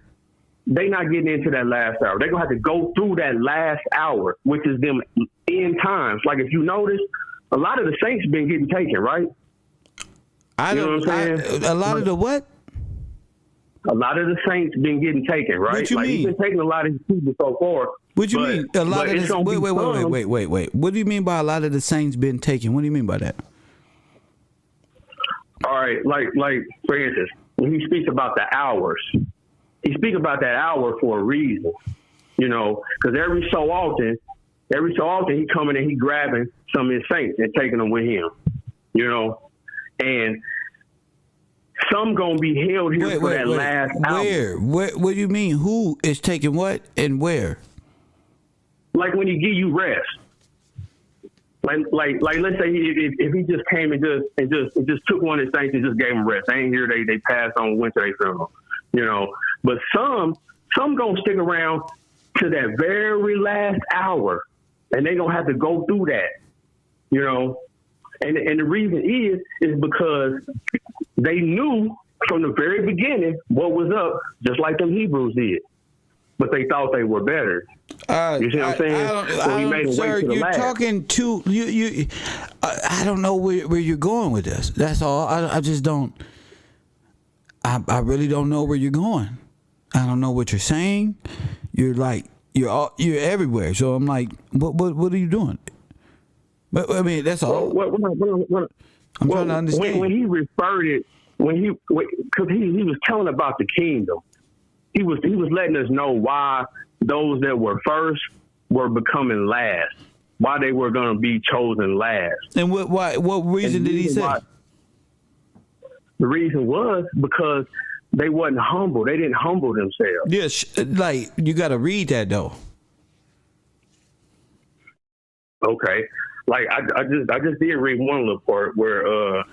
they not getting into that last hour. They're going to have to go through that last hour, which is them end times. Like, if you notice, a lot of the saints been getting taken, right? A lot of the what? A lot of the saints been getting taken, right? What you mean? He's been taking a lot of his people so far. What you mean? A lot of this? Wait. What do you mean by a lot of the saints been taken? What do you mean by that? All right, like for instance, when he speaks about the hours, he speaks about that hour for a reason, you know, because every so often he coming and he grabbing some of his saints and taking them with him, you know, and some gonna be held here for that last hour. Where? What do you mean? Who is taking what and where? Like when he give you rest. Like let's say if he just came and just took one of his saints and just gave him rest. They ain't here. They passed on, went to their funeral, you know. But some gonna stick around to that very last hour, and they gonna have to go through that, you know. And the reason is because they knew from the very beginning what was up, just like them Hebrews did. But they thought they were better. You see what I'm saying? So he made them wait to the last. Talking to you. I don't know where you're going with this. That's all. I just don't. I really don't know where you're going. I don't know what you're saying. You're you're everywhere. So I'm like, what are you doing? But I mean, that's all. I'm trying to understand. When he referred it, because he was telling about the kingdom, he was letting us know why those that were first were becoming last, why they were going to be chosen last. And what reason did he say? The reason was because they wasn't humble. They didn't humble themselves. Yes, like you got to read that though. Okay. Like I just did read one little part where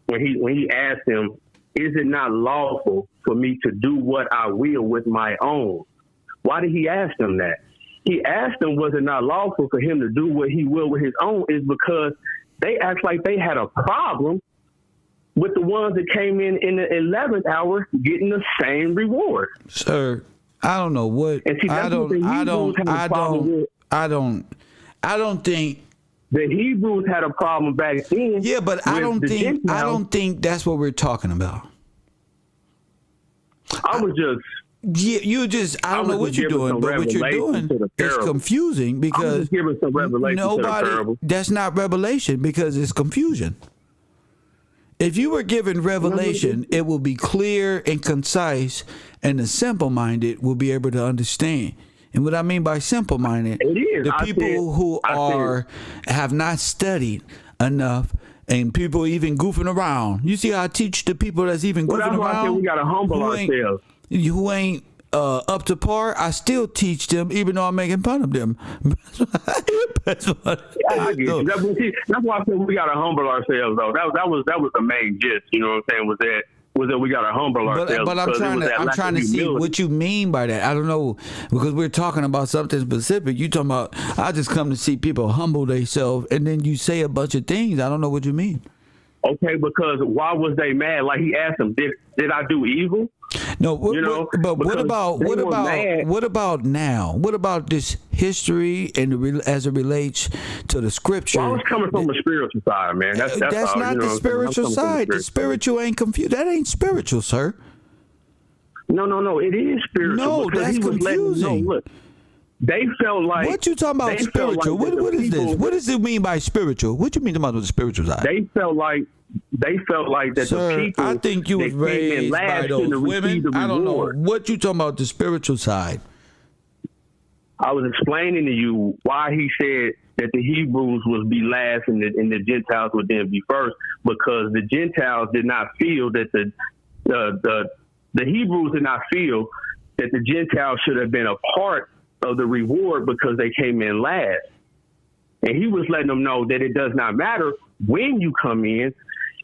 when he asked him, is it not lawful for me to do what I will with my own? Why did he ask them that? He asked them, was it not lawful for him to do what he will with his own? Is because they act like they had a problem with the ones that came in the 11th hour getting the same reward. Sir, I don't know what. And see, I don't think the Hebrews had a problem back then. Yeah, but I don't think that's what we're talking about. I was just. Yeah, I don't know what you're doing, but what you're doing is confusing because I was just giving some revelation to the parable. That's not revelation because it's confusion. If you were given revelation, it will be clear and concise, and the simple-minded will be able to understand. And what I mean by simple-minded, the people who have not studied enough, and people even goofing around. You see how I teach the people that's even goofing around? I said we gotta humble ourselves. Who ain't up to par, I still teach them, even though I'm making fun of them. That's what I get you. That's why I said we gotta humble ourselves, though. That was the main gist. You know what I'm saying? Was that we gotta humble ourselves. But I'm trying to see what you mean by that. I don't know, because we're talking about something specific. You talking about I just come to see people humble themselves, and then you say a bunch of things. I don't know what you mean. Okay, because why was they mad? Like he asked them, did I do evil? No, but what about now? What about this history and as it relates to the scripture? Well, I was coming from a spiritual side, man. That's all, not the spiritual side. The spiritual ain't confused. That ain't spiritual, sir. No, it is spiritual. No, that's confusing. Look, they felt like what you talking about spiritual? Like what is this? What does it mean by spiritual? What you mean about the spiritual side? They felt like that Sir, the people. I think you was raised by those women. I don't know what you talking about the spiritual side. I was explaining to you why he said that the Hebrews would be last and the Gentiles would then be first, because the Gentiles did not feel that the Hebrews did not feel that the Gentiles should have been a part of the reward because they came in last. And he was letting them know that it does not matter when you come in.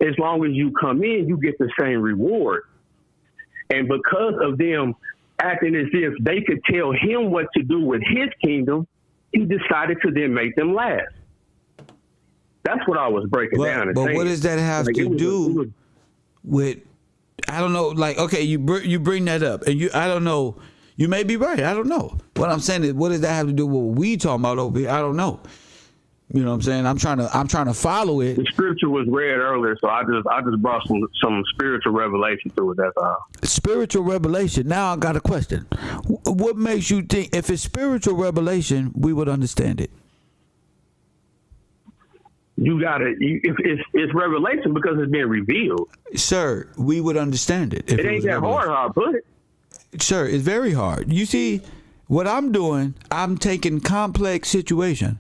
As long as you come in, you get the same reward. And because of them acting as if they could tell him what to do with his kingdom, he decided to then make them last. That's what I was breaking down. And but saying. What does that have to do with? I don't know. Like, okay, you bring that up, and I don't know. You may be right. I don't know. What I'm saying is, what does that have to do with what we talking about over here? I don't know. You know what I'm saying? I'm trying to follow it. The scripture was read earlier, so I just brought some spiritual revelation to it. That's all. Spiritual revelation. Now I got a question. What makes you think if it's spiritual revelation, we would understand it? You got it. If it's revelation because it's being revealed. Sir, we would understand it. It ain't that hard how I put it. Sir, it's very hard. You see, what I'm doing, I'm taking complex situation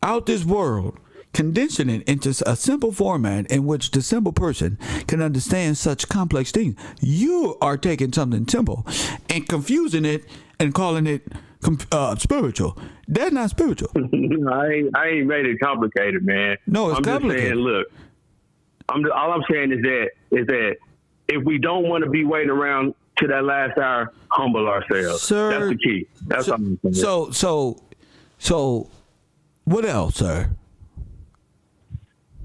out this world, condensing it into a simple format in which the simple person can understand such complex things. You are taking something simple and confusing it and calling it spiritual. That's not spiritual. I ain't made it complicated, man. No, it's complicated. Just saying, look, all I'm saying is that if we don't want to be waiting around to that last hour, humble ourselves. Sir, that's the key. That's all I'm saying. So, what else, sir?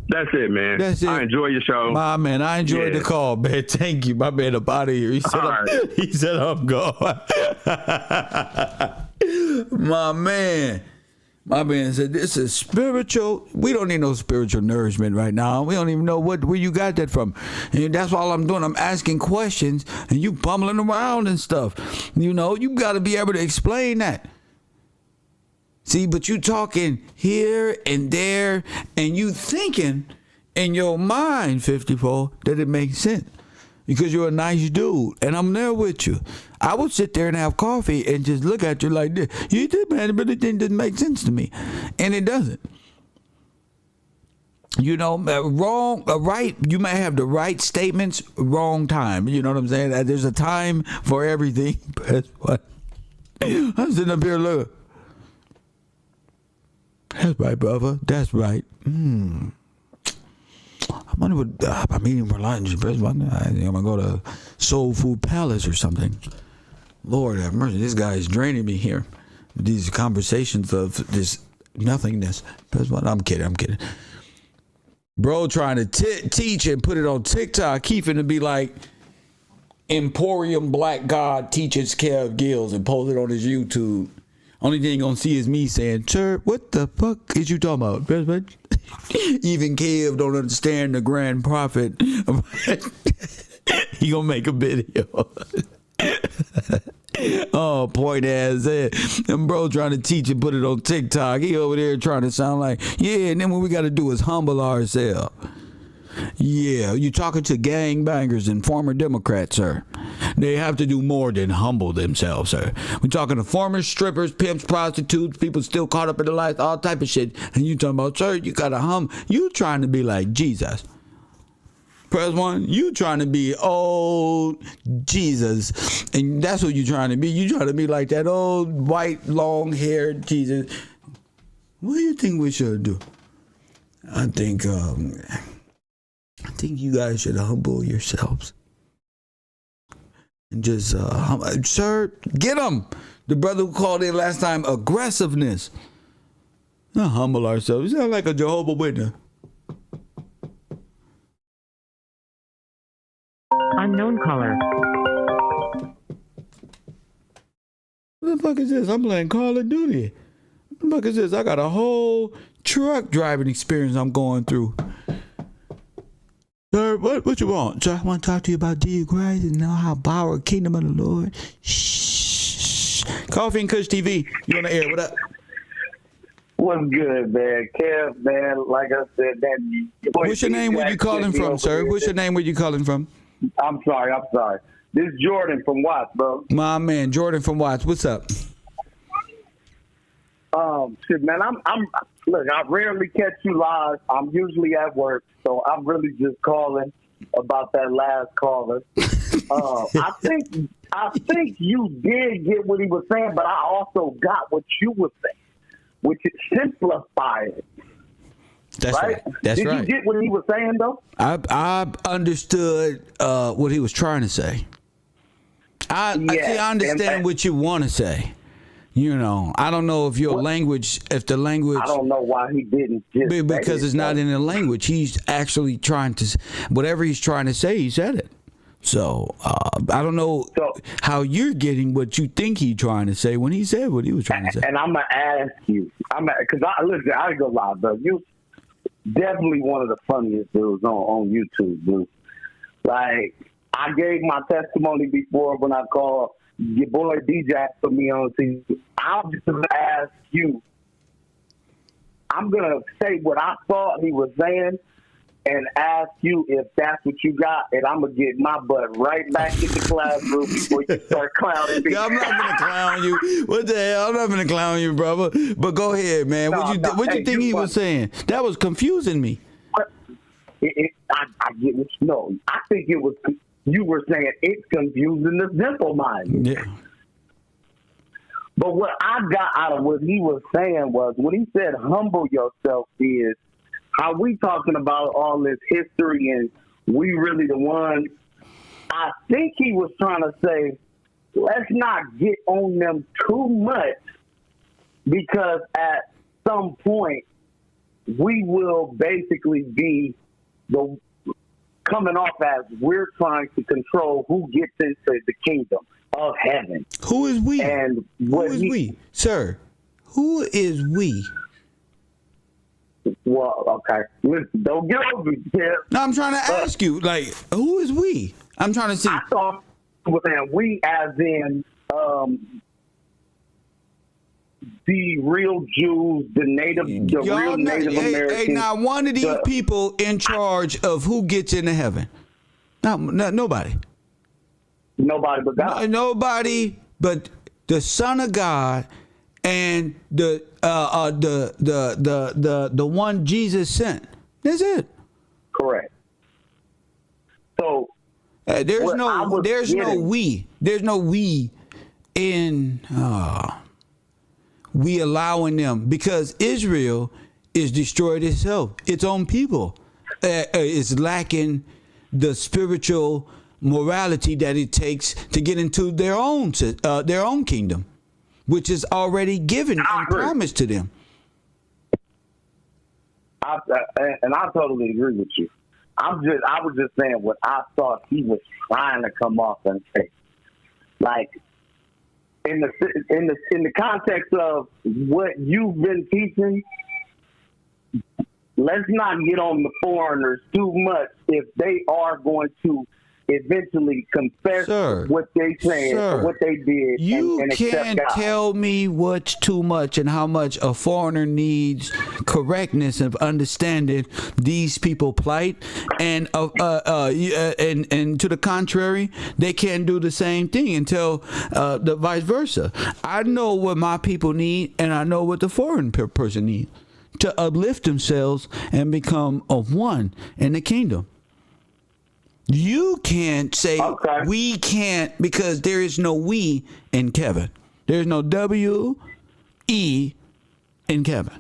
That's it, man. That's it. I enjoy your show. My man, I enjoyed the call, man. Thank you. My man up out of here. He said I'm gone. My man said this is spiritual. We don't need no spiritual nourishment right now. We don't even know where you got that from. And that's all I'm doing. I'm asking questions and you bumbling around and stuff. You know, you got to be able to explain that. See, but you talking here and there, and you thinking in your mind, 54, that it makes sense because you're a nice dude, and I'm there with you. I would sit there and have coffee and just look at you like this. You did, man, but it didn't make sense to me, and it doesn't. You know, wrong, right. You may have the right statements, wrong time. You know what I'm saying? There's a time for everything. That's what I'm sitting up here looking. That's right, brother. That's right. I wonder what I'm eating for lunch. I'm gonna go to Soul Food Palace or something. Lord have mercy. This guy is draining me here. These conversations of this nothingness. I'm kidding. Bro, trying to teach and put it on TikTok, keeping to be like Emporium Black God teaches Kev Gills and post it on his YouTube. Only thing you're going to see is me saying, sir, what the fuck is you talking about? Even Kev don't understand the grand prophet. He going to make a video. Oh, point ass head. Them bro trying to teach and put it on TikTok. He over there trying to sound like, yeah, and then what we got to do is humble ourselves. Yeah, you talking to gangbangers and former Democrats, sir. They have to do more than humble themselves, sir. We're talking to former strippers, pimps, prostitutes, people still caught up in the life, all type of shit. And you talking about, sir, you got to you trying to be like Jesus. Press one, you trying to be old Jesus. And that's what you trying to be. You trying to be like that old, white, long-haired Jesus. What do you think we should do? I think you guys should humble yourselves. And just, sir, get him. The brother who called in last time, aggressiveness. Not humble ourselves. You sound like a Jehovah's Witness. Unknown caller. What the fuck is this? I'm playing Call of Duty. What the fuck is this? I got a whole truck driving experience I'm going through. Sir, what you want? Sir, I want to talk to you about Jesus Christ and know how power kingdom of the Lord. Shh. Coffee and Kush TV. You on the air? What up? What's good, man? Kev, man, like I said, that. What's your name? Where you calling from, sir? What's your name? Where you calling from? I'm sorry. This is Jordan from Watts, bro. My man, Jordan from Watts. What's up? Shit, man, look, I rarely catch you live. I'm usually at work, so I'm really just calling about that last caller. I think you did get what he was saying, but I also got what you were saying, which is simplified. That's right. That's right. Did you get what he was saying, though? I understood what he was trying to say. I understand what you want to say. You know, I don't know if the language. I don't know why he didn't just because it's not in the language. He's actually trying to, whatever he's trying to say, he said it. So I don't know how you're getting what you think he's trying to say when he said what he was trying to say. And I'm gonna ask you, because I go live, bro. You definitely one of the funniest dudes on YouTube, dude. Like, I gave my testimony before when I called your boy DJ put me on TV. I'm just gonna ask you. I'm gonna say what I thought he was saying, and ask you if that's what you got, and I'm gonna get my butt right back in the classroom before you start clowning me. I'm not gonna clown you. What the hell? I'm not gonna clown you, brother. But go ahead, man. What you think he was saying? That was confusing me. I get what you know. I think it was. You were saying it's confusing the simple mind. Yeah. But what I got out of what he was saying was when he said humble yourself is how we talking about all this history and we really the ones. I think he was trying to say, let's not get on them too much because at some point we will basically be coming off as we're trying to control who gets into the kingdom of heaven. Who is we? And who is we? Sir, who is we? Well, okay. Listen, don't get over it, Kev. No, I'm trying to ask you, like, who is we? I'm trying to see. I thought he was saying we as in the real Jews, the real Native Americans. Hey, now one of these people in charge of who gets into heaven? No, nobody. Nobody but God. Nobody but the Son of God and the one Jesus sent. That's it. Correct. So there's no we in we allowing them, because Israel is destroyed itself. Its own people is lacking the spiritual morality that it takes to get into their own kingdom, which is already given and promised to them. I totally agree with you. I was just saying what I thought he was trying to come off and say, like in the context of what you've been teaching. Let's not get on the foreigners too much if they are going to eventually confess what they said, what they did, you and accept can't God. tell me what's too much and how much a foreigner needs correctness of understanding these people plight, and to the contrary, they can't do the same thing until the vice versa. I know what my people need, and I know what the foreign person needs to uplift themselves and become of one in the kingdom. You can't say we can't, because there is no we in Kevin. There's no W-E in Kevin.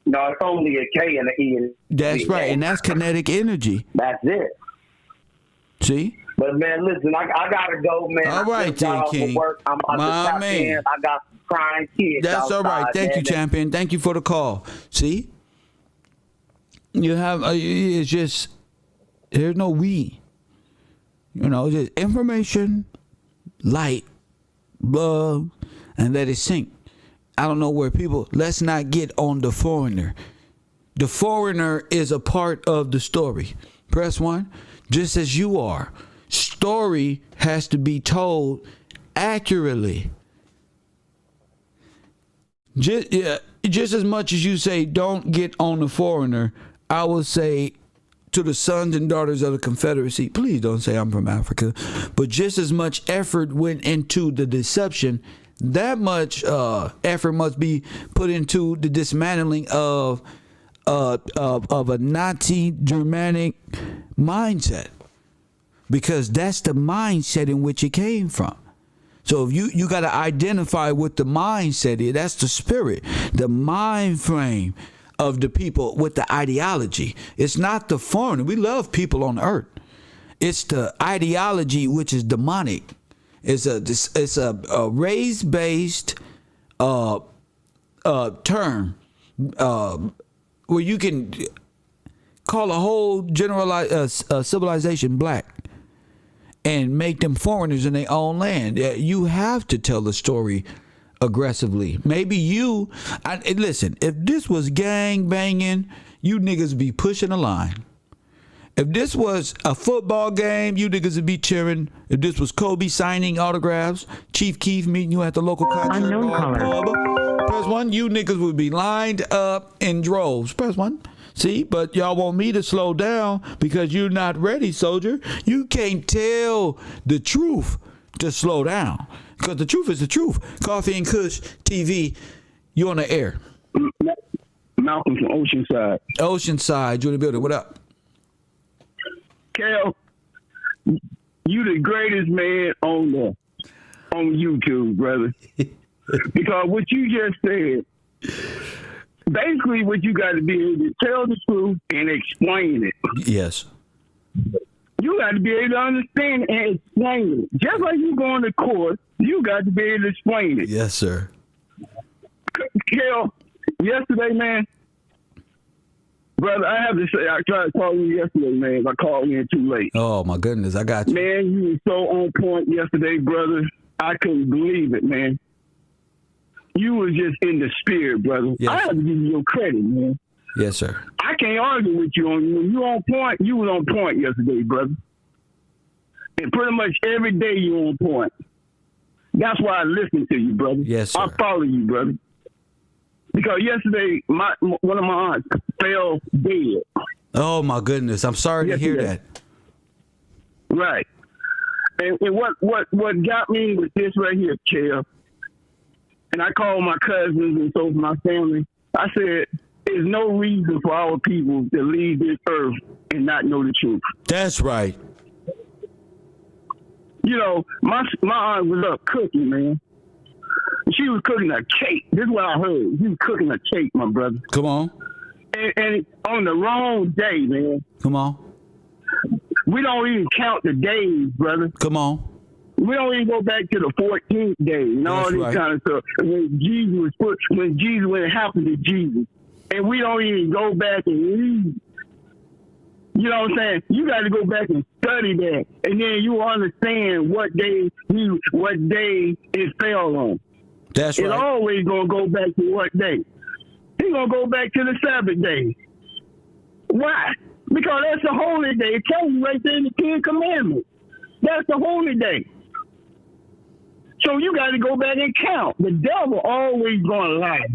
No, it's only a K and an E. That's right, and that's kinetic energy. That's it. See? But, man, listen, I got to go, man. All right, then, King. I'm about to stop in. I got some crying kids That's outside, all right. Thank you, champion. Thank you for the call. See? You have, it's just, there's no we. You know, just information, light, love, and let it sink. I don't know where people, let's not get on the foreigner. The foreigner is a part of the story. Press 1. Just as you are. Story has to be told accurately. Just as much as you say, don't get on the foreigner, I will say to the sons and daughters of the Confederacy, please don't say I'm from Africa, but just as much effort went into the deception, that much effort must be put into the dismantling of a Nazi Germanic mindset, because that's the mindset in which it came from. So if you got to identify what the mindset is, that's the spirit, the mind frame of the people with the ideology. It's not the foreigner. We love people on earth. It's the ideology which is demonic. It's a race-based term where you can call a whole civilization black and make them foreigners in their own land. You have to tell the story aggressively. Maybe listen, if this was gang banging, you niggas be pushing a line. If this was a football game, you niggas would be cheering. If this was Kobe signing autographs, Chief Keef meeting you at the local concert pub, press 1, you niggas would be lined up in droves. Press 1. See, but y'all want me to slow down because you're not ready, soldier. You can't tell the truth to slow down, because the truth is the truth. Coffee and Kush TV, you on the air. Malcolm from Oceanside. Oceanside, you in the building. What up? Kel, you the greatest man on YouTube, brother. Because what you just said, basically what you got to be able to tell the truth and explain it. Yes. You got to be able to understand and explain it. Just like you going to court, you got to be able to explain it. Yes, sir. Kel, yesterday, man, brother, I have to say, I tried to call you yesterday, man. I called in too late. Oh, my goodness. I got you. Man, you were so on point yesterday, brother. I couldn't believe it, man. You was just in the spirit, brother. Yes. I have to give you your credit, man. Yes, sir. I can't argue with you when you on point. You was on point yesterday, brother. And pretty much every day you on point. That's why I listen to you, brother. Yes, sir. I follow you, brother. Because yesterday, one of my aunts fell dead. Oh, my goodness. I'm sorry to hear that. Right. And what got me with this right here, Kel, and I called my cousins and so my family, I said, there's no reason for our people to leave this earth and not know the truth. That's right. You know, my aunt was up cooking, man. She was cooking a cake. This is what I heard. She was cooking a cake, my brother. Come on. And on the wrong day, man. Come on. We don't even count the days, brother. Come on. We don't even go back to the 14th day and all this kind of stuff. When Jesus when it happened to Jesus. And we don't even go back and read. You know what I'm saying? You got to go back and study that. And then you understand what day it fell on. That's right. It's always going to go back to what day? He's going to go back to the Sabbath day. Why? Because that's a holy day. It tells you right there in the Ten Commandments. That's the holy day. So you got to go back and count. The devil always going to lie.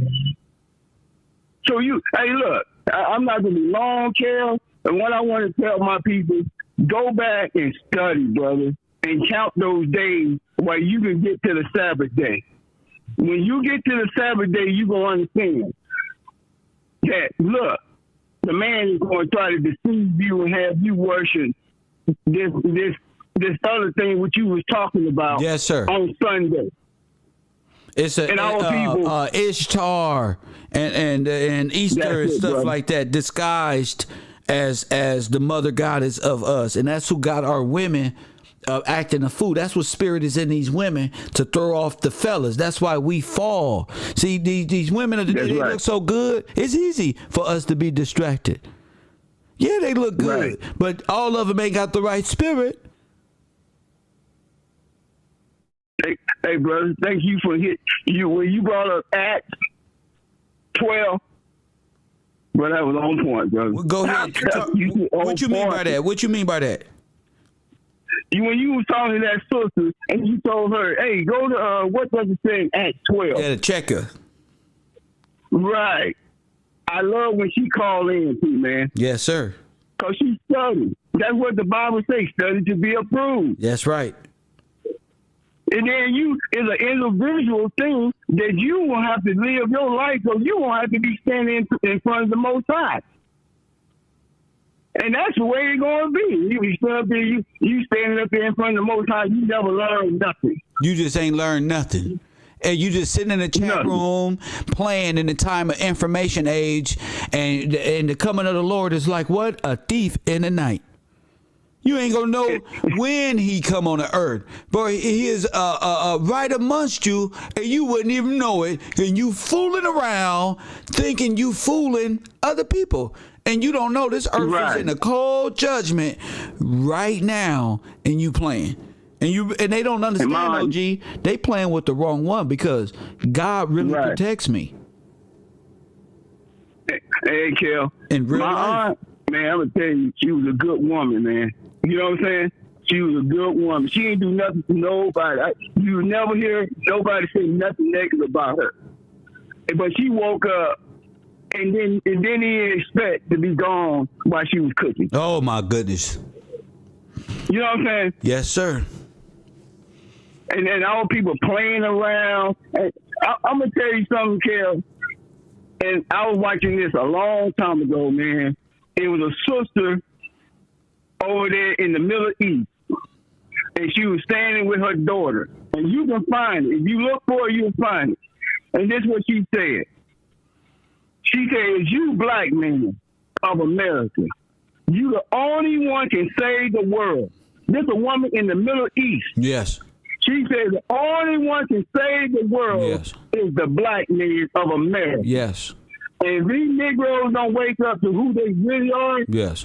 So hey, look, I'm not going to be long, Kel. And what I want to tell my people, go back and study, brother, and count those days while you can get to the Sabbath day. When you get to the Sabbath day, you're going to understand that, look, the man is going to try to deceive you and have you worship this other thing which you was talking about. Yes, sir. On Sunday. It's Ishtar and Easter and stuff like that, disguised as the mother goddess of us, and that's who got our women acting a fool. That's what spirit is in these women, to throw off the fellas. That's why we fall. See, these women of the day, they look so good. It's easy for us to be distracted. Yeah, they look good, but all of them ain't got the right spirit. Hey, brother, thank you for when you brought up Acts 12. Bro, that was on point, brother. Well, go ahead. What you mean by that? What you mean by that? When you was talking to that sister and you told her, hey, go to, what does it say in Acts 12? Yeah, the checker. Right. I love when she called in, too, man. Yes, sir. Because she studied. That's what the Bible says, study to be approved. That's right. And then it's an individual thing that you will have to live your life, so you won't have to be standing in front of the Most High. And that's the way it's going to be. You be standing up there, you standing up there in front of the Most High, you never learn nothing. You just ain't learned nothing. And you just sitting in the chat room playing in the time of information age, and the coming of the Lord is like what? A thief in the night. You ain't gonna know when he come on the earth, but he is right amongst you, and you wouldn't even know it. And you fooling around, thinking you fooling other people, and you don't know this earth is in a cold judgment right now, and you playing, and they don't understand. OG, they playing with the wrong one, because God really protects me. Hey, Kel, in real life, aunt, man, I'm gonna tell you, she was a good woman, man. You know what I'm saying? She was a good woman. She ain't do nothing to nobody. You never hear nobody say nothing negative about her. But she woke up and then he didn't expect to be gone while she was cooking. Oh my goodness. You know what I'm saying? Yes, sir. And then all people playing around. And I'm gonna tell you something, Kel. And I was watching this a long time ago, man. It was a sister over there in the Middle East, and she was standing with her daughter, and you can find it. If you look for it, you'll find it. And this is what she said. She said, you black men of America, you the only one can save the world. This is a woman in the Middle East. Yes. She said the only one can save the world is the black men of America. Yes. And if these Negroes don't wake up to who they really are,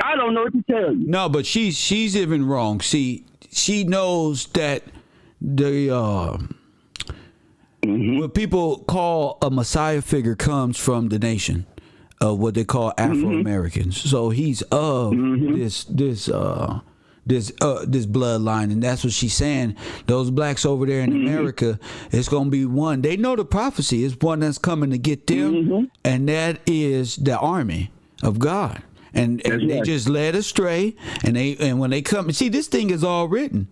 I don't know what to tell you. No, but she's even wrong. See, she knows that the what people call a Messiah figure comes from the nation of what they call Afro-Americans. So he's of this bloodline, and that's what she's saying. Those blacks over there in America, it's going to be one. They know the prophecy is one that's coming to get them, and that is the army of God. And they just led astray, and when they come, see, this thing is all written.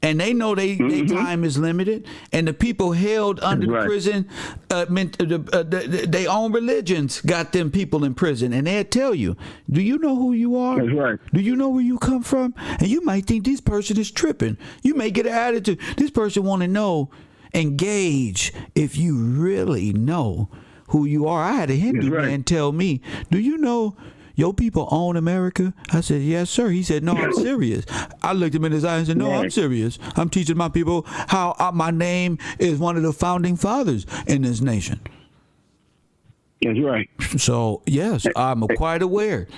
And they know their time is limited, and the people held under the prison, their own religions got them people in prison, and they'll tell you, do you know who you are? That's right. Do you know where you come from? And you might think this person is tripping. You may get an attitude. This person want to know, engage if you really know who you are. I had a Hindu man tell me, do you know your people own America? I said, yes, sir. He said, no, I'm serious. I looked him in his eyes and said, no, I'm serious. I'm teaching my people how my name is one of the founding fathers in this nation. That's right. So, yes, I'm quite aware.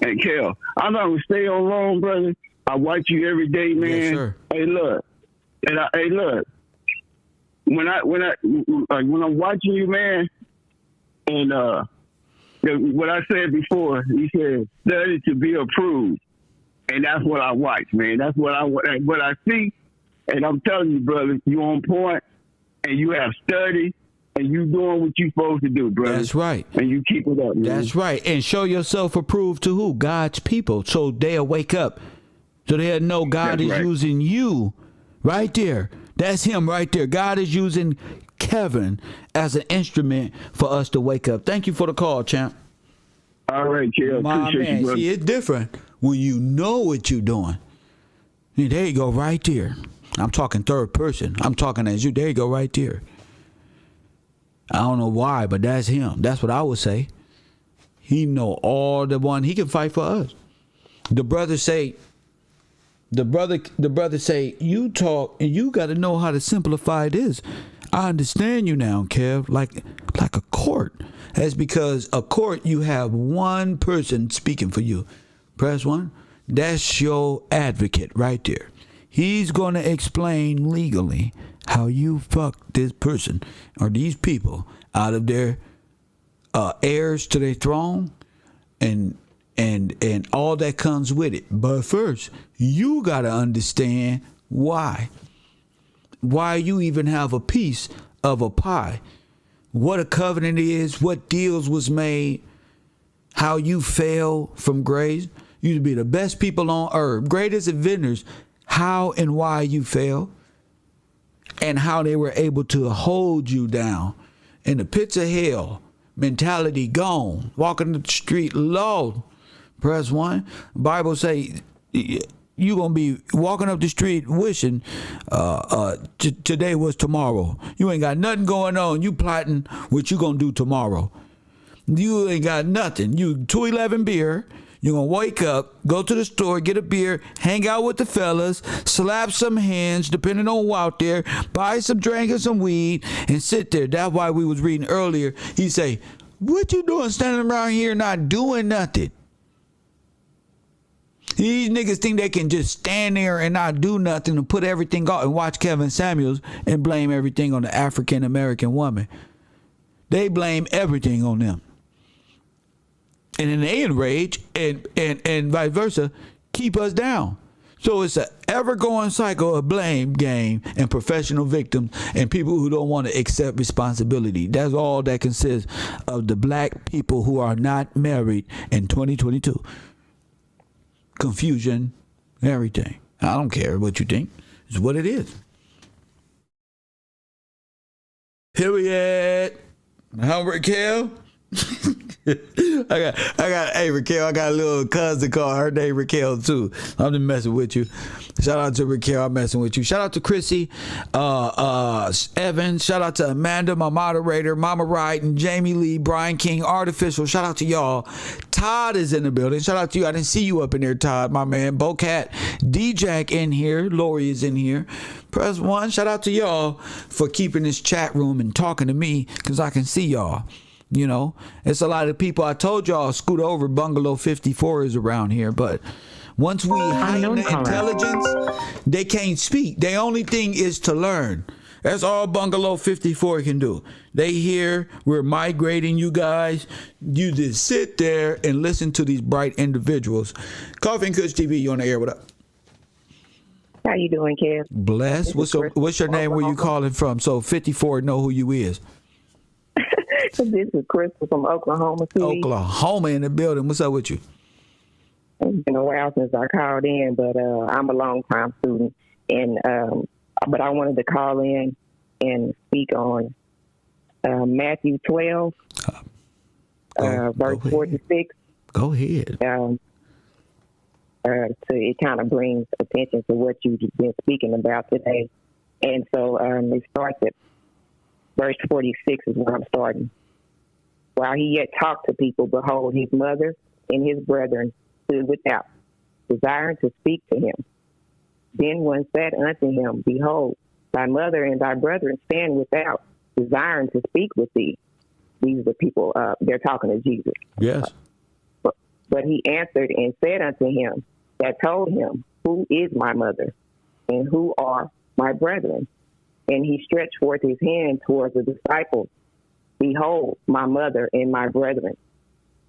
Hey, Kel, I'm not going to stay on long, brother. I watch you every day, man. Yes, sir. Hey, look. Look. When I'm watching you, man, and what I said before, he said, study to be approved. And that's what I watch, man. That's what I see. And I'm telling you, brother, you on point, and you have studied, and you doing what you supposed to do, brother. That's right. And you keep it up, man. That's right. And show yourself approved to who? God's people. So they'll wake up. So they'll know God is using you right there. That's him right there. God is using Kevin as an instrument for us to wake up. Thank you for the call, champ. All right, Kev. Appreciate you, brother. See, it's different when you know what you're doing. And there you go, right there. I'm talking third person. I'm talking as you. There you go, right there. I don't know why, but that's him. That's what I would say. He know all the one. He can fight for us. The brother say, you talk and you got to know how to simplify this. I understand you now, Kev, like a court. That's because a court, you have one person speaking for you. Press 1. That's your advocate right there. He's going to explain legally how you fucked this person or these people out of their heirs to their throne and all that comes with it. But first, you got to understand why you even have a piece of a pie, what a covenant is, what deals was made, how you fell from grace. You to be the best people on earth, greatest inventors, how and why you fell, and how they were able to hold you down in the pits of hell, mentality gone, walking the street low. Press 1. Bible say you gonna be walking up the street wishing today was tomorrow. You ain't got nothing going on. You plotting what you gonna do tomorrow. You ain't got nothing. You 211 beer. You're going to wake up, go to the store, get a beer, hang out with the fellas, slap some hands, depending on who out there, buy some drink and some weed, and sit there. That's why we was reading earlier. He say, what you doing standing around here not doing nothing? These niggas think they can just stand there and not do nothing and put everything off and watch Kevin Samuels and blame everything on the African-American woman. They blame everything on them. And then they enrage and vice versa, keep us down. So it's an ever-going cycle of blame game and professional victims and people who don't want to accept responsibility. That's all that consists of the black people who are not married in 2022. Confusion, everything. I don't care what you think. It's what it is. Period. How Raquel? Hey Raquel, I got a little cousin called her name Raquel too. I'm just messing with you. Shout out to Raquel, I'm messing with you. Shout out to Chrissy, Evan. Shout out to Amanda, my moderator, Mama Wright, and Jamie Lee, Brian King, Artificial. Shout out to y'all. Todd is in the building. Shout out to you. I didn't see you up in there, Todd, my man. Bocat, D-Jack in here. Lori is in here. Press 1. Shout out to y'all for keeping this chat room and talking to me because I can see y'all. You know, it's a lot of people. I told y'all scoot over. Bungalow 54 is around here, but once we heighten the intelligence, they can't speak. The only thing is to learn. That's all Bungalow 54 can do. They hear we're migrating, you guys. You just sit there and listen to these bright individuals. Coffee and Kush TV, you on the air? What up? How you doing, Kev? Bless. What's your name? Where you calling from? So 54 know who you is. This is Crystal from Oklahoma City. Oklahoma in the building. What's up with you? It's been a while since I called in, but I'm a long-time student. And but I wanted to call in and speak on Matthew 12, verse 46. Go ahead. So it kind of brings attention to what you've been speaking about today. And so it starts at verse 46 is where I'm starting. While he yet talked to people, behold, his mother and his brethren stood without, desiring to speak to him. Then one said unto him, behold, thy mother and thy brethren stand without, desiring to speak with thee. These are the people, they're talking to Jesus. Yes. But he answered and said unto him that told him, who is my mother and who are my brethren? And he stretched forth his hand towards the disciples. Behold, my mother and my brethren.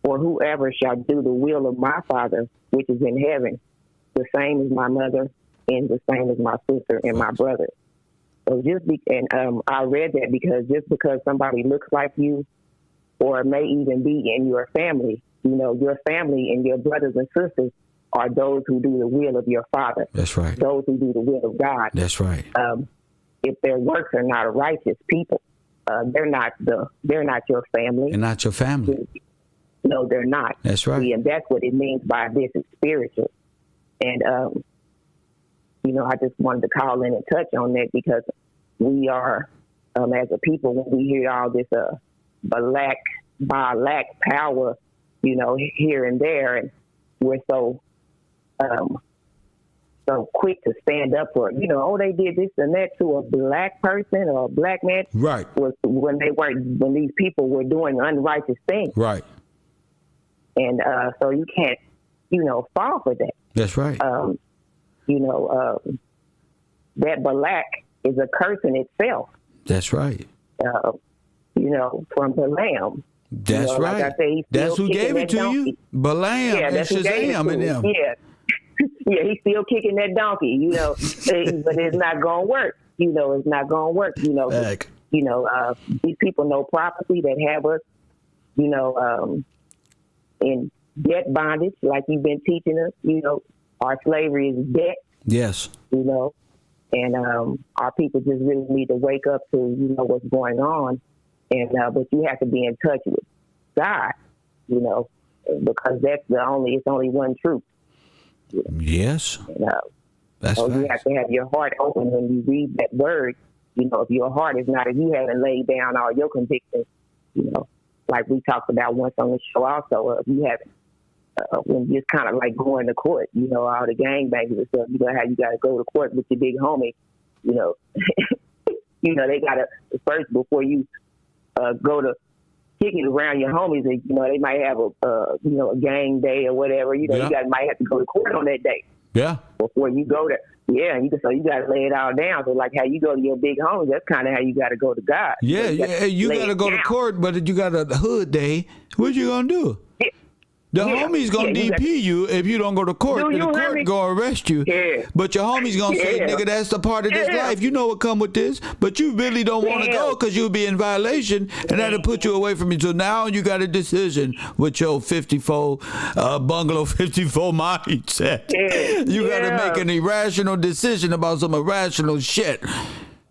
For whoever shall do the will of my Father, which is in heaven, the same as my mother and the same as my sister and my brother. So I read that because just because somebody looks like you or may even be in your family, your family and your brothers and sisters are those who do the will of your Father. That's right. Those who do the will of God. That's right. If their works are not righteous people, they're not your family. They're not your family. No, they're not. That's right. See, and that's what it means by this is spiritual. And I just wanted to call in and touch on that because we are, as a people, when we hear all this black power, here and there, and we're so quick to stand up for, they did this and that to a black person or a black man. Right. Was when these people were doing unrighteous things. Right. And so you can't, fall for that. That's right. That black is a curse in itself. That's right. From Balaam. That's right. Like I say, that's who gave it to donkey. you. Balaam and Shazam and them. Yeah. Yeah, he's still kicking that donkey, but it's not going to work. It's not going to work. These people know prophecy that have us, in debt bondage, like you've been teaching us. Our slavery is debt. Yes. And our people just really need to wake up to, what's going on. And but you have to be in touch with God, because it's only one truth. Yes. That's so facts. you have to have your heart open when you read that word. If your heart is not, if you haven't laid down all your convictions, like we talked about once on the show also, if you haven't, when you're kind of like going to court, all the gangbangers and stuff, how you got to go to court with your big homie, they got to, first, before you go to kick it around your homies, and, they might have a gang day or whatever, you guys might have to go to court on that day. Yeah. Before you go to, so you got to lay it all down. So like how you go to your big homies, that's kind of how you got to go to God. Yeah, you got to go to court, but if you got a hood day, what you going to do? The homie's going to DP you if you don't go to court. The court going to arrest you. Yeah. But your homie's going to say, nigga, that's the part of this life. You know what come with this. But you really don't want to go because you'll be in violation, and that'll put you away from you. So now you got a decision with your 54, bungalow 54 mindset. You got to make an irrational decision about some irrational shit.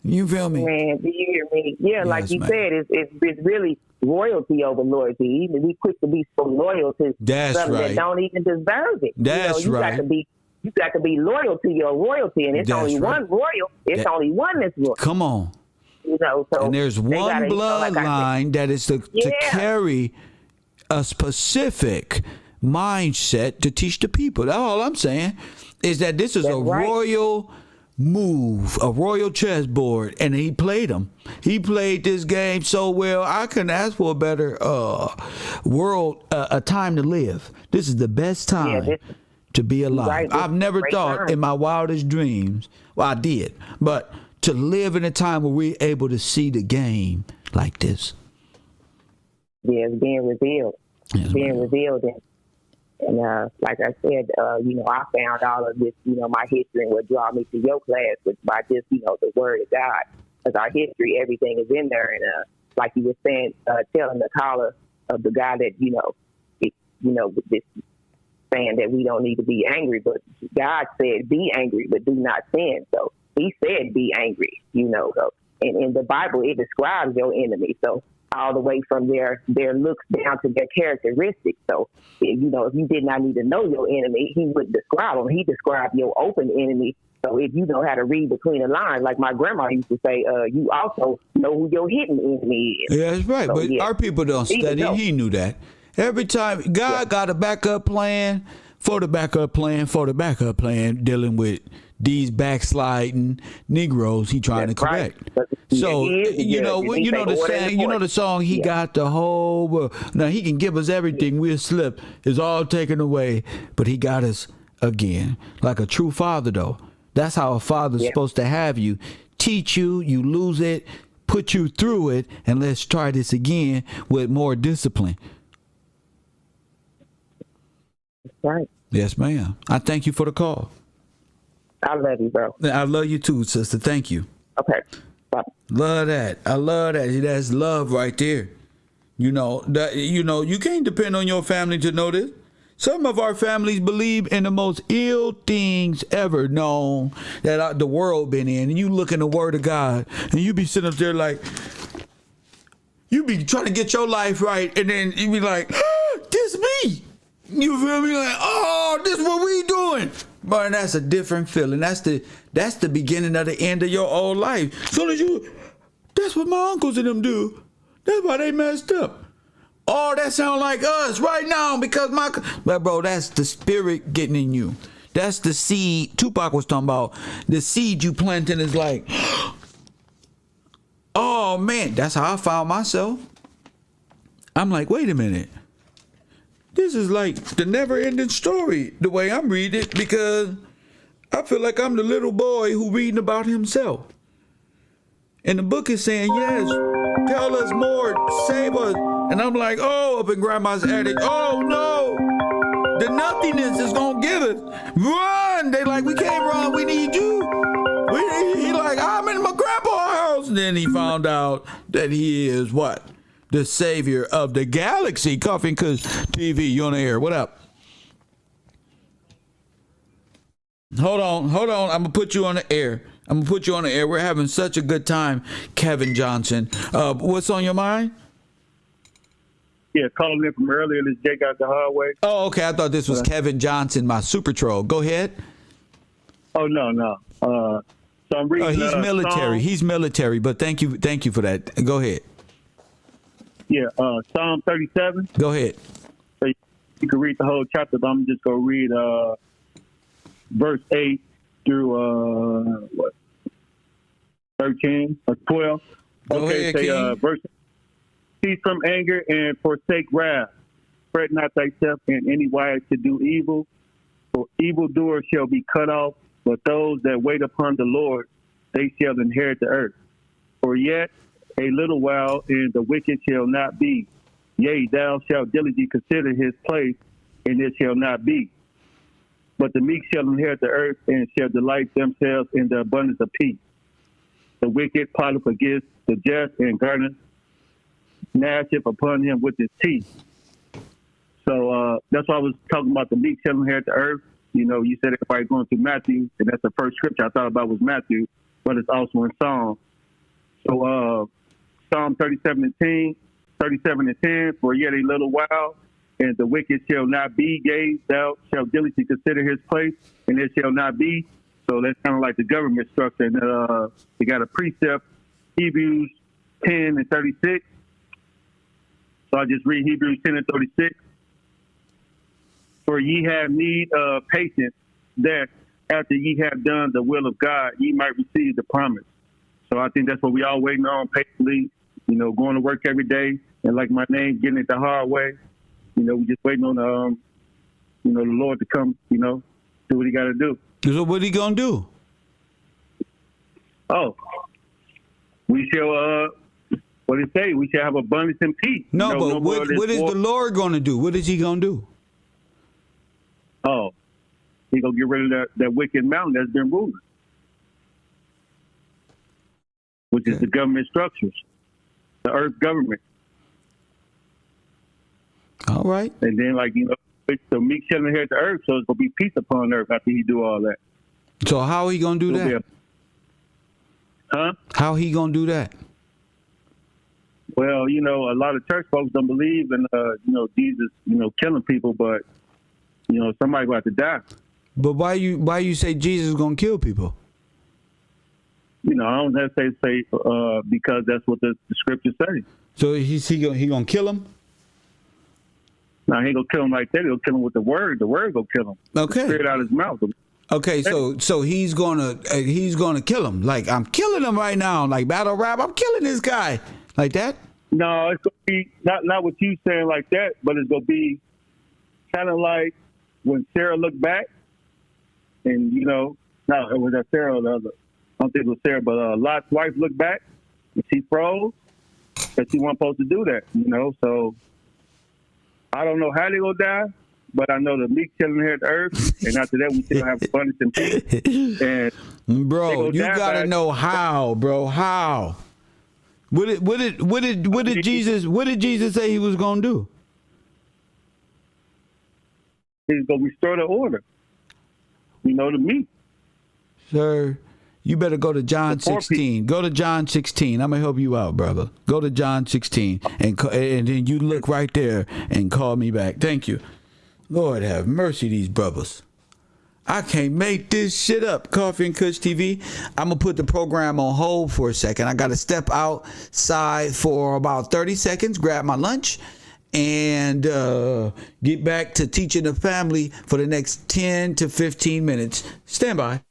You feel me? Man, do you hear me? Yeah, yes, like you said, it's really royalty over loyalty. Even we quick to be so loyal to something that don't even deserve it. That's right. You got to be loyal to your royalty, and it's only one royal. It's only one that's royal. Come on. So and there's one bloodline that is to carry a specific mindset to teach the people. That's all I'm saying. Is that this is royal move, a royal chessboard, and he played them. He played this game so well. I couldn't ask for a better world, a time to live. This is the best time to be alive. Right. I've never thought in my wildest dreams, well, I did, but to live in a time where we're able to see the game like this. Yeah, it's being revealed. Revealed. And like I said, I found all of this, my history and what draw me to your class was by just, the word of God. Because our history, everything is in there. And like you were saying, telling the caller of the guy that, this saying that we don't need to be angry. But God said, be angry, but do not sin. So he said, be angry, So, and in the Bible, it describes your enemy. So all the way from their looks down to their characteristics. So, if you did not need to know your enemy, he would describe them. He described your open enemy. So if you know how to read between the lines, like my grandma used to say, you also know who your hidden enemy is. Yeah, that's right. So, but our people don't study. He knew that. Every time God got a backup plan for the backup plan for the backup plan dealing with these backsliding Negroes he trying to correct. Right. So the saying, the song, he got the whole world. Now he can give us everything. We'll slip. It's all taken away, but he got us again. Like a true father, though. That's how a father's supposed to have you. Teach you, you lose it, put you through it, and let's try this again with more discipline. That's right. Yes, ma'am. I thank you for the call. I love you, bro. I love you too, sister. Thank you. Okay. Bye. Love that. I love that. That's love right there. You know that. You know you can't depend on your family to know this. Some of our families believe in the most ill things ever known that the world been in. And you look in the Word of God, and you be sitting up there like, you be trying to get your life right, and then you be like, this me. You feel me? Like, oh, this what we doing. But that's a different feeling. That's the beginning of the end of your old life. Soon as that's what my uncles and them do. That's why they messed up. Oh, that sound like us right now because but bro, that's the spirit getting in you. That's the seed. Tupac was talking about the seed you planting is like, oh man, that's how I found myself. I'm like, wait a minute. This is like the never-ending story, the way I'm reading it, because I feel like I'm the little boy who reading about himself. And the book is saying, yes, tell us more, save us. And I'm like, oh, up in grandma's attic. Oh, no. The nothingness is going to get us. Run. They like, we can't run. We need you. He like, I'm in my grandpa's house. And then he found out that he is what? The savior of the galaxy. Coughing because TV, you on the air. What up? Hold on. I'm going to put you on the air. We're having such a good time, Kevin Johnson. What's on your mind? Yeah, calling in from earlier. This Jake out the hallway. Oh, okay. I thought this was Kevin Johnson, my super troll. Go ahead. Oh, no. So I'm reading. He's military. He's military. But thank you for that. Go ahead. Yeah, Psalm 37. Go ahead. So you can read the whole chapter, but I'm just gonna read verse 8 through 13 or 12. Go okay, ahead, verse. Cease from anger and forsake wrath. Fret not thyself in any wise to do evil, for evildoers shall be cut off, but those that wait upon the Lord, they shall inherit the earth. For yet a little while, and the wicked shall not be. Yea, thou shalt diligently consider his place, and it shall not be. But the meek shall inherit the earth, and shall delight themselves in the abundance of peace. The wicked plotteth against the just, and garneth gnasheth upon him with his teeth. So that's why I was talking about the meek shall inherit the earth. You know, you said everybody going through Matthew, and that's the first scripture I thought about was Matthew, but it's also in Psalm. So Psalm 37 and 10, for yet a little while, and the wicked shall not be. Yea, thou shalt diligently consider his place, and it shall not be. So that's kind of like the government structure. And they got a precept, Hebrews 10 and 36. So I just read Hebrews 10 and 36. For ye have need of patience, that after ye have done the will of God, ye might receive the promise. So I think that's what we all waiting on patiently, you know, going to work every day. And like my name, getting it the hard way. You know, we just waiting on, the Lord to come, you know, do what he got to do. So what he going to do? Oh, we shall, what did it say? We shall have abundance and peace. No, you know, but what is the Lord going to do? What is he going to do? Oh, he going to get rid of that wicked mountain that's been ruling, which is the government structures, the earth government. All right. And then, like, you know, so meek shall inherit the earth, so it's going to be peace upon earth after he do all that. So how he going to do that? Huh? How he going to do that? Well, you know, a lot of church folks don't believe in, Jesus, killing people, but, somebody going to have to die. But why you say Jesus is going to kill people? I don't have to say because that's what the scriptures say. So he going to kill him? No, he ain't going to kill him like that. He'll kill him with the word. The word going to kill him. Okay. Spirit out of his mouth. Okay, so he's gonna kill him. Like, I'm killing him right now. Like battle rap, I'm killing this guy. Like that? No, it's gonna be not what you saying like that, but it's gonna be kind of like when Sarah looked back, and no, it was that Sarah. I don't think it was Sarah, but Lot's wife looked back and she froze, and she wasn't supposed to do that. So I don't know how they gonna die, but I know the meek shall inherit the earth, and after that we still have abundance and peace. And bro, you gotta know how, bro. How? What did Jesus say he was gonna do? He's gonna restore the order. You know, the meek. Sir, you better go to John 16. Go to John 16. I'm gonna help you out, brother. Go to John 16 and then you look right there and call me back. Thank you. Lord have mercy, these brothers. I can't make this shit up. Coffee and Kush TV. I'm going to put the program on hold for a second. I got to step outside for about 30 seconds, grab my lunch, and get back to teaching the family for the next 10 to 15 minutes. Stand by.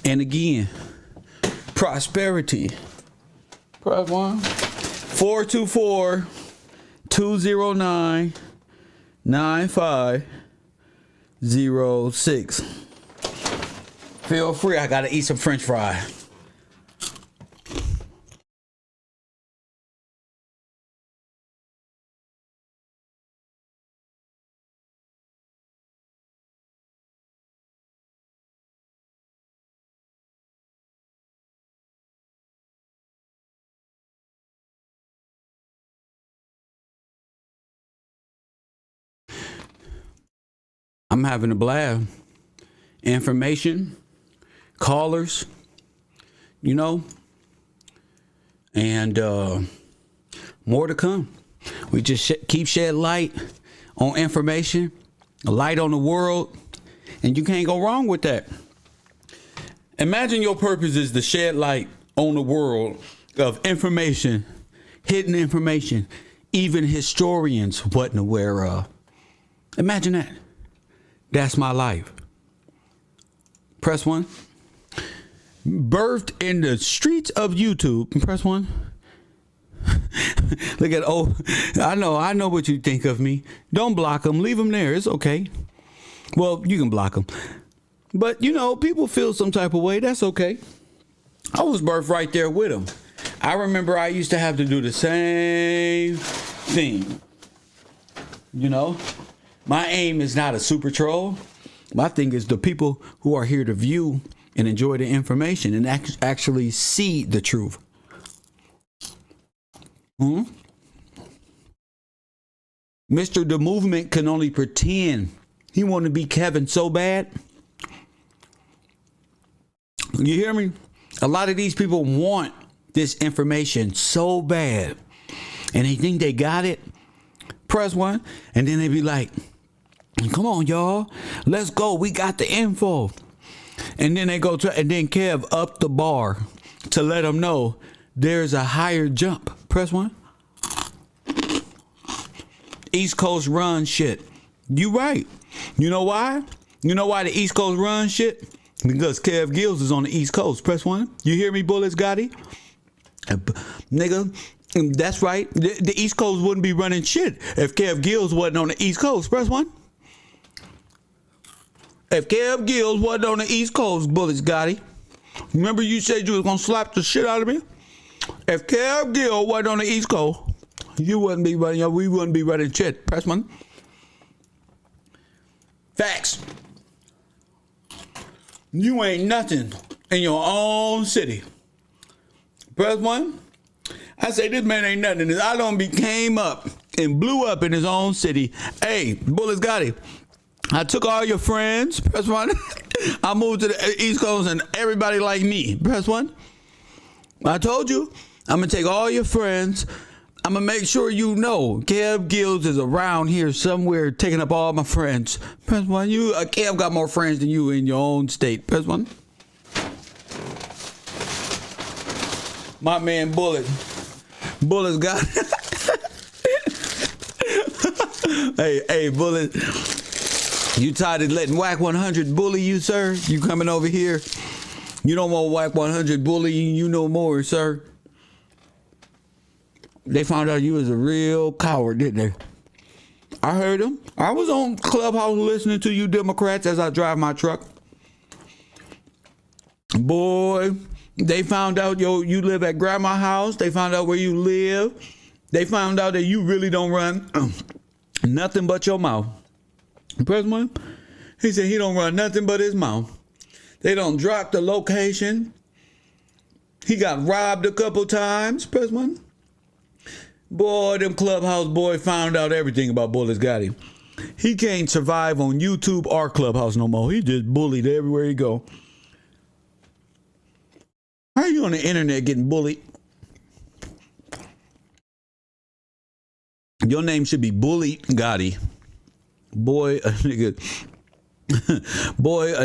And again, prosperity. Press 1. 424-209-9506. Feel free. I gotta eat some French fry. I'm having a blast. Information, callers, you know, and more to come. We just keep shed light on information, a light on the world, and you can't go wrong with that. Imagine your purpose is to shed light on the world of information, hidden information, even historians wasn't aware of. Imagine that. That's my life. Press 1. Birthed in the streets of YouTube. Press 1. Look at, I know what you think of me. Don't block them. Leave them there. It's okay. Well, you can block them. But, you know, people feel some type of way. That's okay. I was birthed right there with them. I remember I used to have to do the same thing. You know? My aim is not a super troll. My thing is the people who are here to view and enjoy the information and actually see the truth. Mr. The Movement can only pretend. He want to be Kevin so bad. You hear me? A lot of these people want this information so bad. And they think they got it. Press 1. And then they be like, come on, y'all. Let's go. We got the info. And then they go and then Kev up the bar to let them know there's a higher jump. Press 1. East Coast run shit. You right. You know why? You know why the East Coast run shit? Because Kev Gills is on the East Coast. Press 1. You hear me, Bullets Gotti? Nigga, that's right. The East Coast wouldn't be running shit if Kev Gills wasn't on the East Coast. Press 1. If Kev Gills wasn't on the East Coast, Bullets Gotti. Remember you said you was going to slap the shit out of me? If Kev Gill wasn't on the East Coast, we wouldn't be running shit. Press 1. Facts. You ain't nothing in your own city. Press 1. I say this man ain't nothing. I done came up and blew up in his own city. Hey, Bullets Gotti, I took all your friends. Press 1. I moved to the East Coast and everybody like me. Press 1. I told you, I'm going to take all your friends. I'm going to make sure you know Kev Gills is around here somewhere taking up all my friends. Press 1. Kev got more friends than you in your own state. Press 1. My man Bullets got Hey, Bullet. You tired of letting Whack 100 bully you, sir? You coming over here? You don't want Whack 100 bullying you no more, sir. They found out you was a real coward, didn't they? I heard them. I was on Clubhouse listening to you Democrats as I drive my truck. Boy, they found out you live at grandma's house. They found out where you live. They found out that you really don't run nothing but your mouth. Press 1. He said he don't run nothing but his mouth. They don't drop the location. He got robbed a couple times. Press 1. Boy, them Clubhouse boys found out everything about Bullets Gotti. He can't survive on YouTube or Clubhouse no more. He just bullied everywhere he go. How are you on the internet getting bullied? Your name should be Bullied Gotti. Boy, a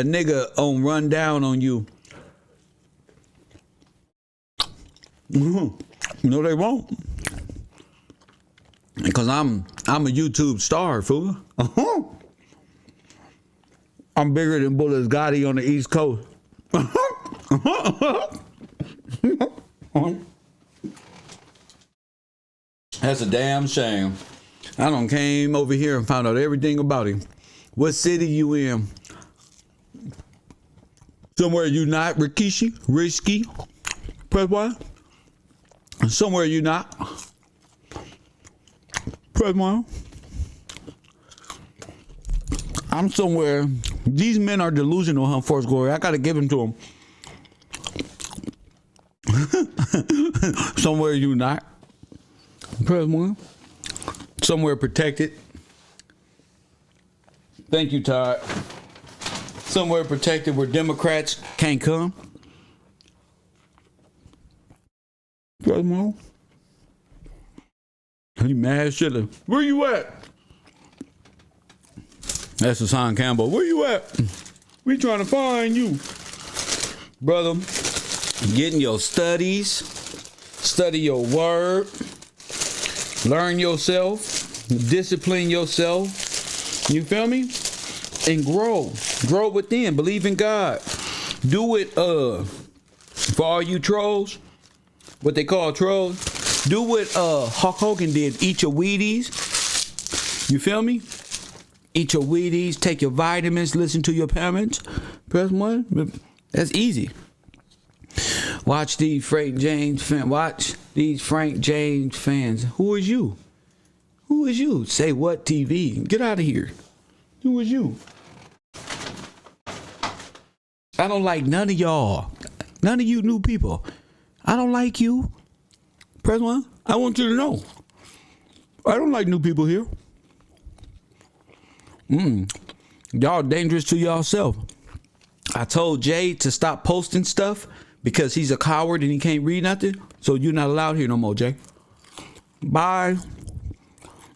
nigga on run down on you. No, they won't. Because I'm a YouTube star, fool. I'm bigger than Bullets Gotti on the East Coast. That's a damn shame. I done came over here and found out everything about him. What city you in? Somewhere you not, Rikishi? Risky? Press 1. Somewhere you not. Press 1. I'm somewhere. These men are delusional, huh, Force Glory? I gotta give them to them. Somewhere you not. Press 1. Somewhere protected. Thank you, Todd. Somewhere protected where Democrats can't come. Press 1. You mad shitter. Where you at? That's Hassan Campbell. Where you at? We trying to find you. Brother, getting your studies. Study your word. Learn yourself. Discipline yourself. You feel me? And grow. Grow within. Believe in God. Do it for all you trolls. What they call trolls. Do what Hulk Hogan did. Eat your Wheaties. You feel me? Eat your Wheaties. Take your vitamins. Listen to your parents. Press 1. That's easy. Watch these Frank James fans. Watch these Frank James fans. Who is you? Who is you? Say what TV? Get out of here. Who is you? I don't like none of y'all. None of you new people. I don't like you. Press 1. I want you to know. I don't like new people here. Y'all dangerous to yourself. I told Jay to stop posting stuff because he's a coward and he can't read nothing. So you're not allowed here no more, Jay. Bye.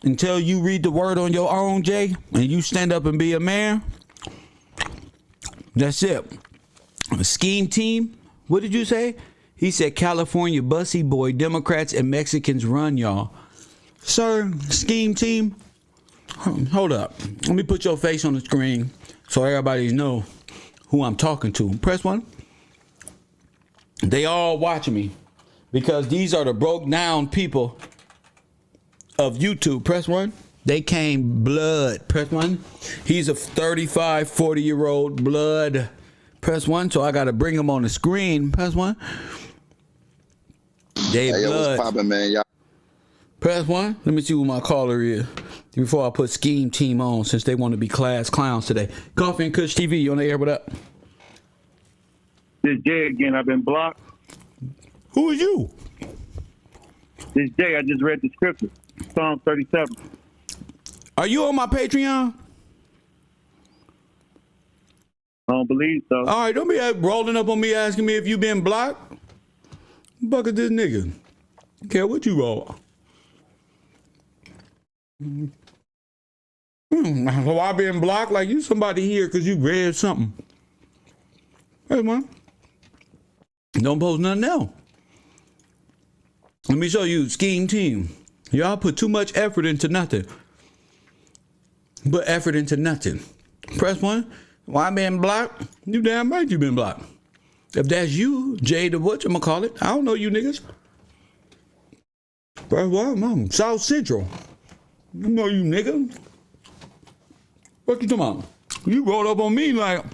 Until you read the word on your own, Jay, and you stand up and be a man. That's it. A scheme team. What did you say? He said California bussy boy, Democrats and Mexicans run y'all. Sir, scheme team. Hold up. Let me put your face on the screen so everybody know who I'm talking to. Press 1. They all watching me because these are the broke down people of YouTube. Press 1. They came blood. Press 1. He's a 35, 40-year-old blood. Press 1. So I got to bring him on the screen. Press 1. They hey, blood. What's poppin', man? Y'all. Press 1. Let me see who my caller is before I put Scheme Team on, since they want to be class clowns today. Coffee and Kush TV, you on the air? What up? This Jay again. I've been blocked. Who is you? This Jay. I just read the scripture. Psalm 37. Are you on my Patreon? I don't believe so. All right, don't be rolling up on me asking me if you been blocked. Buck at this nigga. Care what you roll. So I been blocked like you somebody here because you read something. Hey, man. Don't post nothing else. Let me show you Scheme Team. Y'all put too much effort into nothing. Put effort into nothing. Press 1. Why I been blocked? You damn right you been blocked. If that's you, Jay the whatchamacallit, I don't know you niggas. Press 1. I'm South Central. I know you nigga. What you talking about? You rolled up on me like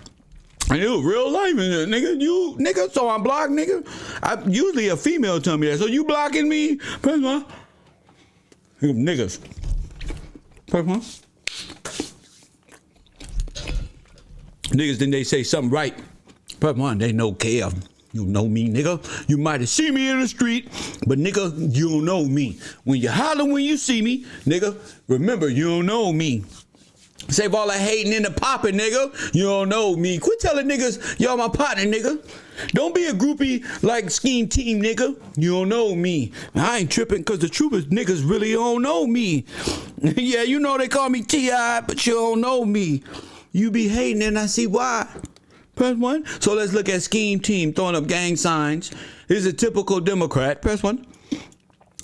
it was real life in there, nigga. You nigga, so I'm blocked, nigga. Usually a female tell me that. So you blocking me? Press 1. Niggas. Press 1. Niggas, then they say something right. Press 1, they know Kev. You know me, nigga. You might have seen me in the street, but nigga, you don't know me. When you holler when you see me, nigga, remember, you don't know me. Save all that hating in the popping, nigga. You don't know me. Quit telling niggas, y'all my partner, nigga. Don't be a groupie like Scheme Team, nigga. You don't know me. I ain't tripping because the truth is niggas really don't know me. Yeah, you know they call me T.I., but you don't know me. You be hating and I see why. Press 1. So let's look at Scheme Team throwing up gang signs. He's a typical Democrat. Press 1.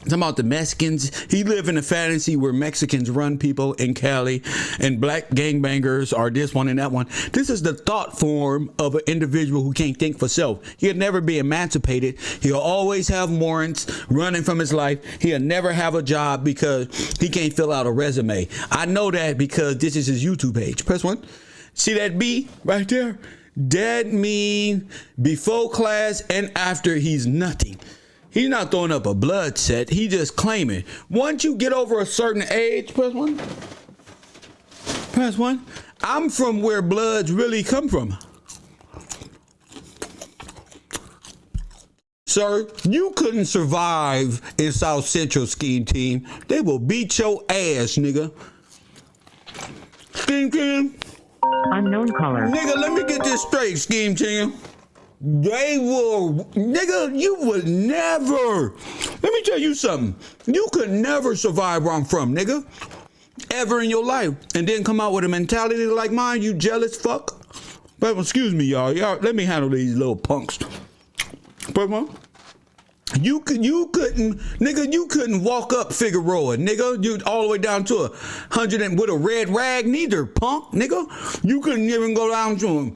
Talking about the Mexicans. He live in a fantasy where Mexicans run people in Cali and black gangbangers are this one and that one. This is the thought form of an individual who can't think for self. He'll never be emancipated. He'll always have warrants running from his life. He'll never have a job because he can't fill out a resume. I know that because this is his YouTube page. Press 1. See that B right there? That means before class and after he's nothing. He's not throwing up a blood set. He just claiming. Once you get over a certain age, press 1. Press 1. I'm from where bloods really come from. Sir, you couldn't survive in South Central, Scheme Team. They will beat your ass, nigga. Scheme Team. Unknown caller. Nigga, let me get this straight, Scheme Team. They will, nigga, you would never. Let me tell you something. You could never survive where I'm from, nigga. Ever in your life. And then come out with a mentality like mine, you jealous fuck. But excuse me, y'all. Let me handle these little punks. But you couldn't, nigga, you couldn't walk up Figueroa, nigga. You all the way down to 100 and with a red rag neither, punk, nigga. You couldn't even go down to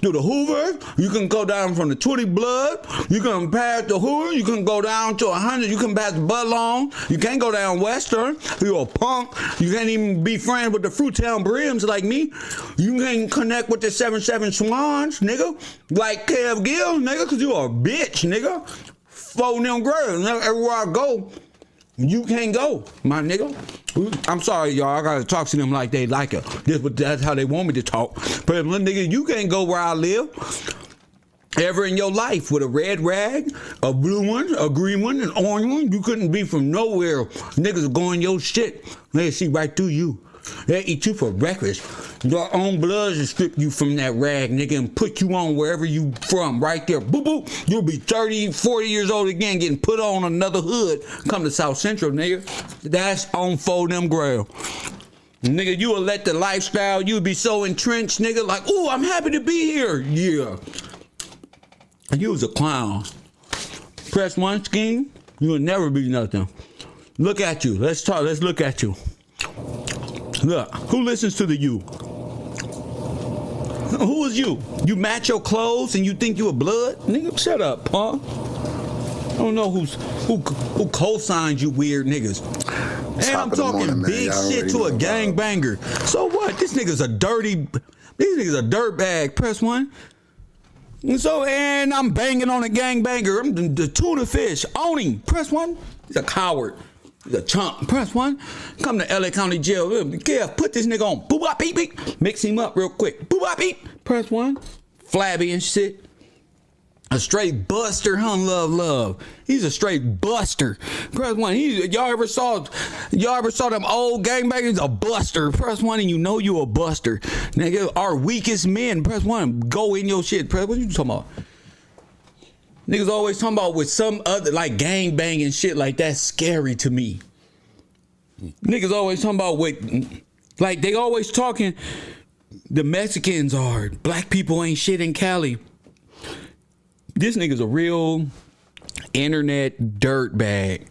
the Hoover. You can go down from the 20 Blood. You can pass the Hoover. You can go down to 100. You can pass the Budlong. You can't go down Western. You're a punk. You can't even be friends with the Fruitown Brims like me. You can't connect with the 7-7 Swans, nigga. Like Kev Gill, nigga, because you a bitch, nigga. Fold them girls. Everywhere I go, you can't go, my nigga. I'm sorry, y'all. I gotta talk to them like they like it. That's how they want me to talk. But nigga, you can't go where I live ever in your life with a red rag, a blue one, a green one, an orange one. You couldn't be from nowhere. Niggas going your shit. They see right through you. They eat you for breakfast. Your own blood will strip you from that rag, nigga, and put you on wherever you from, right there. Boop, boop. You'll be 30, 40 years old again, getting put on another hood. Come to South Central, nigga. That's on Fold Them Grail. Nigga, you will let the lifestyle, you'll be so entrenched, nigga, like, ooh, I'm happy to be here. Yeah. You was a clown. Press 1, Scheme. You will never be nothing. Look at you. Let's talk. Let's look at you. Look, who listens to the you? Who is you? You match your clothes and you think you a blood? Nigga, shut up, punk. I don't know who co-signs you weird niggas. And I'm talking big shit to a gangbanger. So what? These niggas a dirt bag. Press 1. And I'm banging on a gangbanger. I'm the tuna fish. Own him. Press 1. He's a coward. He's a chump. Press 1. Come to LA County Jail. Kev, put this nigga on. Boop, bop, beep, beep. Mix him up real quick. Boop, bop, beep. Press 1. Flabby and shit. A straight buster, love. He's a straight buster. Press 1. Y'all ever saw them old gangbangers? A buster. Press 1 and you know you a buster. Nigga, our weakest men. Press 1. Go in your shit. Press, what you talking about? Niggas always talking about with some other, like gangbanging shit like that's scary to me. Niggas always talking about with, like they always talking, the Mexicans are, black people ain't shit in Cali. This nigga's a real internet dirtbag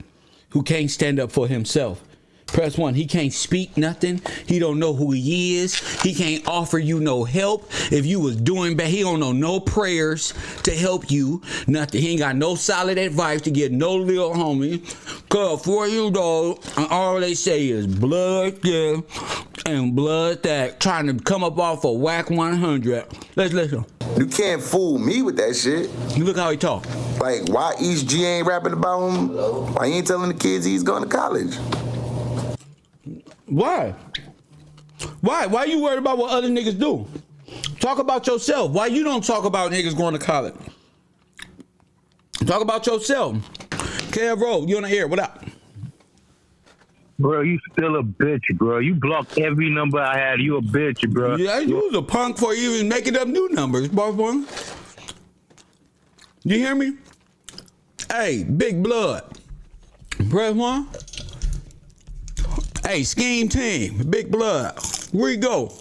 who can't stand up for himself. Press 1. He can't speak nothing. He don't know who he is. He can't offer you no help. If you was doing bad, he don't know no prayers to help you. Nothing. He ain't got no solid advice to get no little homie. Cause for you though, all they say is blood this and blood that. Trying to come up off a whack 100. Let's listen. You can't fool me with that shit. Look how he talk. Like, why East G ain't rapping about him? Why he ain't telling the kids he's going to college? Why? Why you worried about what other niggas do? Talk about yourself. Why you don't talk about niggas going to college? Talk about yourself. K-Roll, you on the air. What up? Bro, you still a bitch, bro. You blocked every number I had. You a bitch, bro. Yeah, you was a punk for even making up new numbers, boy. You hear me? Hey, Big Blood. Press 1. Hey, Scheme Team, Big Blood. Where you go?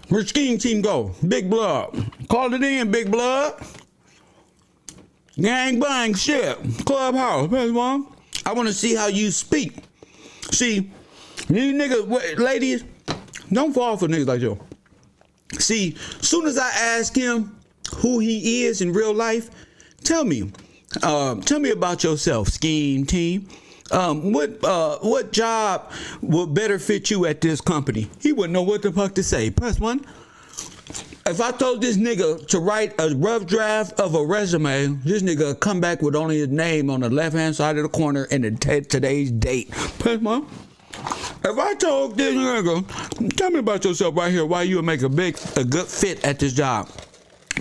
Where Scheme Team go? Big Blood. Call it in, Big Blood. Gang bang shit. Clubhouse. Press 1. I want to see how you speak. See, these niggas, ladies, don't fall for niggas like you. See, soon as I ask him who he is in real life, tell me about yourself, Scheme Team. What job would better fit you at this company? He wouldn't know what the fuck to say. Press 1. If I told this nigga to write a rough draft of a resume, this nigga come back with only his name on the left-hand side of the corner and today's date. Press 1. If I told this nigga, tell me about yourself right here, why you would make a good fit at this job.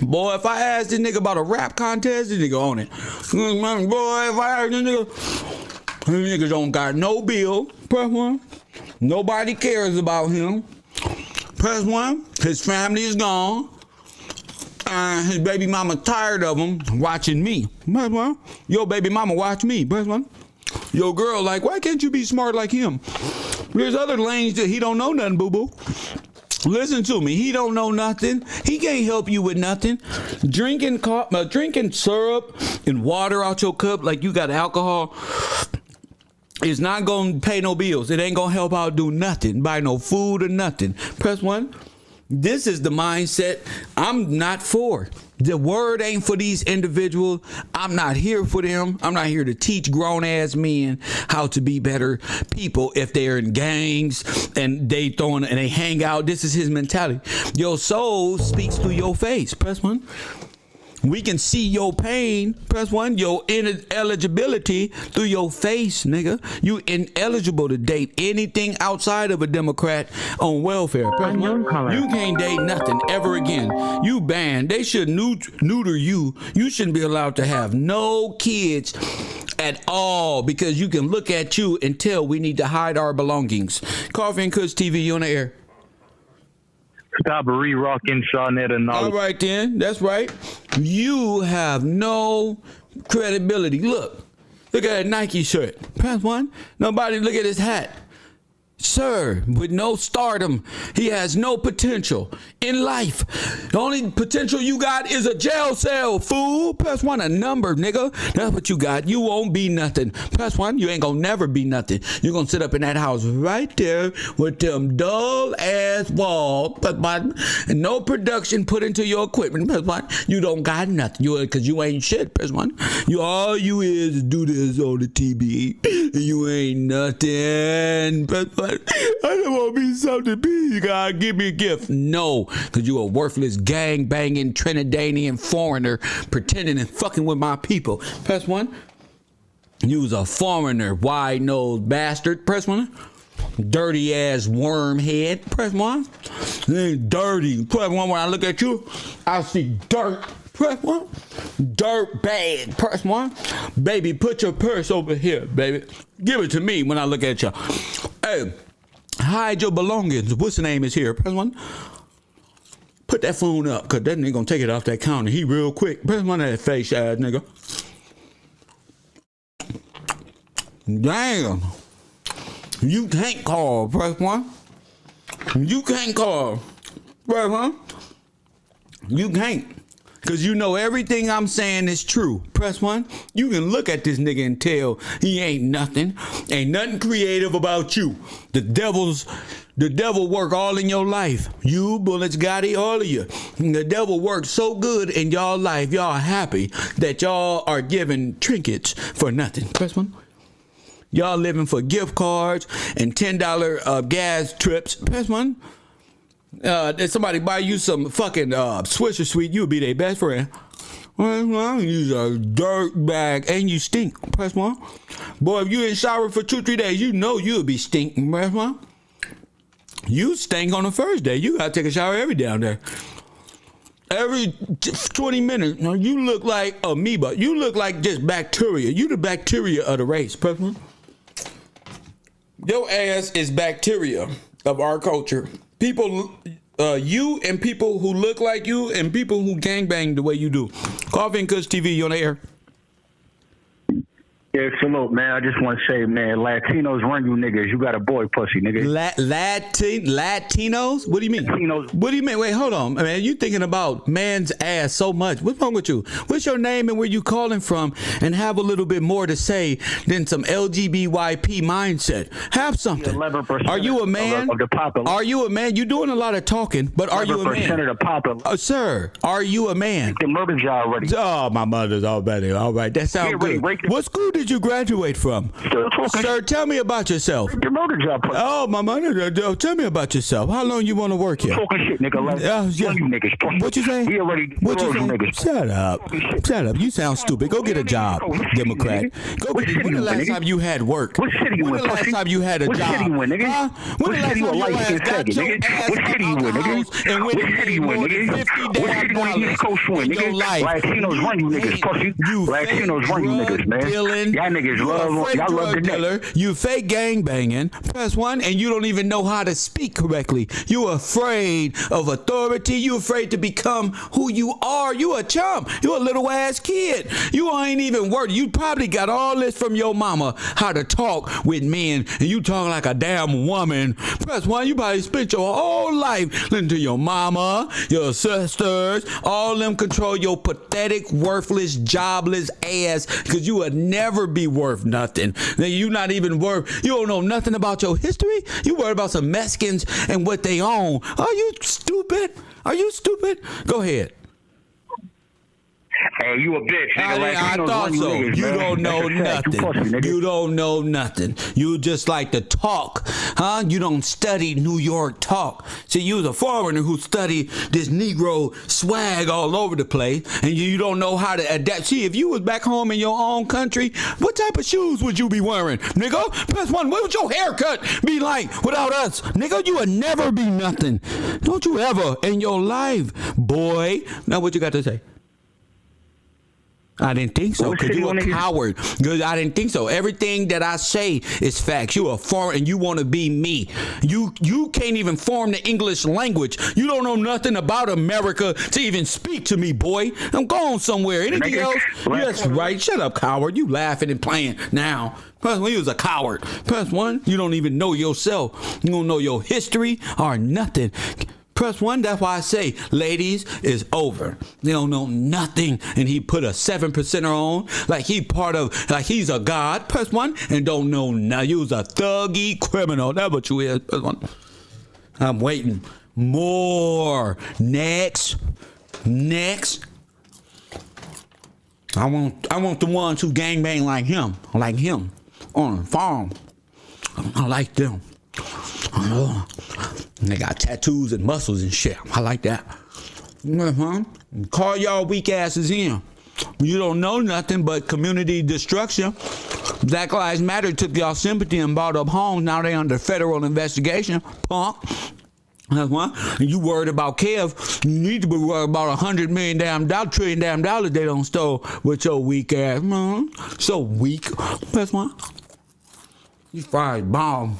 Boy, if I asked this nigga about a rap contest, this nigga on it. Boy, if I asked this nigga don't got no bill. Press 1. Nobody cares about him. Press 1. His family is gone. His baby mama tired of him watching me. Press 1. Your baby mama watch me. Press 1. Your girl like, why can't you be smart like him? There's other lanes that he don't know nothing, boo-boo. Listen to me. He don't know nothing. He can't help you with nothing. Drinking syrup and water out your cup like you got alcohol is not going to pay no bills. It ain't going to help out do nothing. Buy no food or nothing. Press 1. This is the mindset I'm not for. The word ain't for these individuals. I'm not here for them. I'm not here to teach grown-ass men how to be better people if they're in gangs and they hang out. This is his mentality. Your soul speaks through your face. Press 1. We can see your pain. Press 1. Your ineligibility through your face, nigga. You ineligible to date anything outside of a Democrat on welfare. Press 1. You can't date nothing ever again. You banned. They should neuter you. You shouldn't be allowed to have no kids at all because you can look at you and tell we need to hide our belongings. Coffee and Kush TV, you on the air. Stop re-rocking Shawnetta knowledge. All right then, that's right. You have no credibility. Look at that Nike shirt. Press 1. Nobody look at his hat. Sir, with no stardom, he has no potential in life. The only potential you got is a jail cell, fool. Press 1, a number, nigga. That's what you got. You won't be nothing. Press 1, you ain't gonna never be nothing. You're gonna sit up in that house right there with them dull-ass walls, press 1, and no production put into your equipment. Press 1, you don't got nothing. Because you ain't shit, press 1. All you is do this on the TV. You ain't nothing. Press 1. I don't want to be something big. God, give me a gift. No, because you a worthless gang-banging Trinidadian foreigner pretending and fucking with my people. Press 1. You was a foreigner, wide-nosed bastard. Press 1. Dirty-ass worm head. Press 1. It ain't dirty. Press 1. When I look at you, I see dirt. Press 1. Dirt bag. Press 1. Baby, put your purse over here, baby. Give it to me when I look at you. Hey, hide your belongings. What's the name is here? Press 1. Put that phone up, because that nigga gonna take it off that counter. He real quick. Press 1 of that face ass nigga. Damn. You can't call. Press 1. You can't call. Press 1. You can't. Because you know everything I'm saying is true. Press 1. You can look at this nigga and tell he ain't nothing. Ain't nothing creative about you. The devil work all in your life. You, Bullets, Gotti, all of you. The devil worked so good in y'all life. Y'all happy that y'all are giving trinkets for nothing. Press 1. Y'all living for gift cards and $10 gas trips. Press 1. If somebody buy you some fucking Swisher Sweet, you'll be their best friend. Well, use a dirt bag and you stink. Press 1. Boy, if you in shower for 2-3 days, you know you'll be stinking. Press 1. You stink on the first day. You gotta take a shower every down there. Every 20 minutes, you look like amoeba. You look like just bacteria. You the bacteria of the race. Press 1. Your ass is bacteria of our culture. People, you and people who look like you and people who gangbang the way you do. Coffee and Kush TV, you on the air? Yeah, salute, man. I just want to say, man, Latinos run you niggas. You got a boy pussy, nigga. Latinos? What do you mean? Latinos. What do you mean? Wait, hold on. Man, you thinking about man's ass so much. What's wrong with you? What's your name and where you calling from? And have a little bit more to say than some LGBYP mindset. Have something. 11% Are you a man? Of the population. Are you a man? You're doing a lot of talking, but are you a man? 11% of the population. Sir, are you a man? They murdered you already. Oh, my mother's already. All right, that sounds good. What school did you graduate from? Sir, tell me about yourself. Your murder job. Oh, my mother. Tell me about yourself. How long you want to work here? Talking shit, nigga. Yeah. You niggas. What you say? He already. What you say? Niggas. Shut up. Shut up. You sound stupid. Go get a job, Democrat. Go get it. When the last time you had work? What city you in? When the last time you had a job? What city you in, nigga? When the last time your ass got your ass what city you in, nigga? and when you made more than $50 in your life? Latinos run you niggas, pussy. Latinos run you niggas, man. Y'all niggas love the neck. You fake gang banging. Press 1, and you don't even know how to speak correctly. You afraid of authority. You afraid to become who you are. You a chump. You a little ass kid. You ain't even worth. You probably got all this from your mama, how to talk with men, and you talk like a damn woman. Press 1. You probably spent your whole life listening to your mama, your sisters, all them control your pathetic, worthless, jobless ass, because you would never be worth nothing. You not even worth. You don't know nothing about your history. You worry about some Mexicans and what they own. Are you stupid? Are you stupid? Go ahead. Hey, you a bitch, nigga. I thought so. Niggas, you don't know nothing. You don't know nothing. You just like to talk, huh? You don't study New York talk. See, you was a foreigner who studied this Negro swag all over the place, and you don't know how to adapt. See, if you was back home in your own country, what type of shoes would you be wearing, nigga? Press 1. What would your haircut be like without us, nigga? You would never be nothing. Don't you ever in your life, boy. Now, what you got to say? I didn't think so, because you a coward. Because I didn't think so. Everything that I say is facts. You a foreign and you want to be me. You can't even form the English language. You don't know nothing about America to even speak to me, boy. I'm going somewhere. Anything else? Yes, right. Shut up, coward. You laughing and playing now. Press one, you was a coward. Press one, you don't even know yourself. You don't know your history or nothing. Press one, that's why I say, ladies, is over. They don't know nothing. And he put a 7%er on like he's a god. Press one, and don't know nothing. You was a thuggy criminal. That's what you is. Press one. I'm waiting. More. Next. I want the ones who gangbang like him on the farm. I like them. They got tattoos and muscles and shit. I like that. Call y'all weak asses in. You don't know nothing but community destruction. Black Lives Matter took y'all sympathy and bought up homes. Now they under federal investigation. Punk. That's one. And you worried about Kev. You need to be worried about $100 million trillion they don't stole with your weak ass. So weak. That's one. You fried bomb.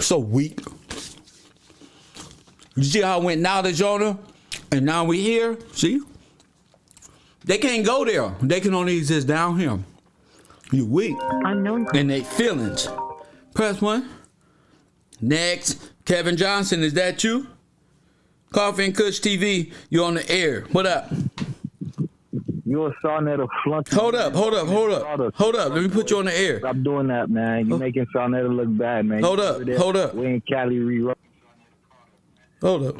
So weak. You see how I went now to Jonah? And now we here? See? They can't go there. They can only exist down here. You weak. Unknown. And they feelings. Press one. Next. Kevin Johnson, is that you? Coffee and Kush TV, you on the air. What up? You're a Sarnetta flunky. Hold up. Let me put you on the air. Stop doing that, man. You're making Sarnetta look bad, man. Hold up. We in Cali rewrote. Hold up.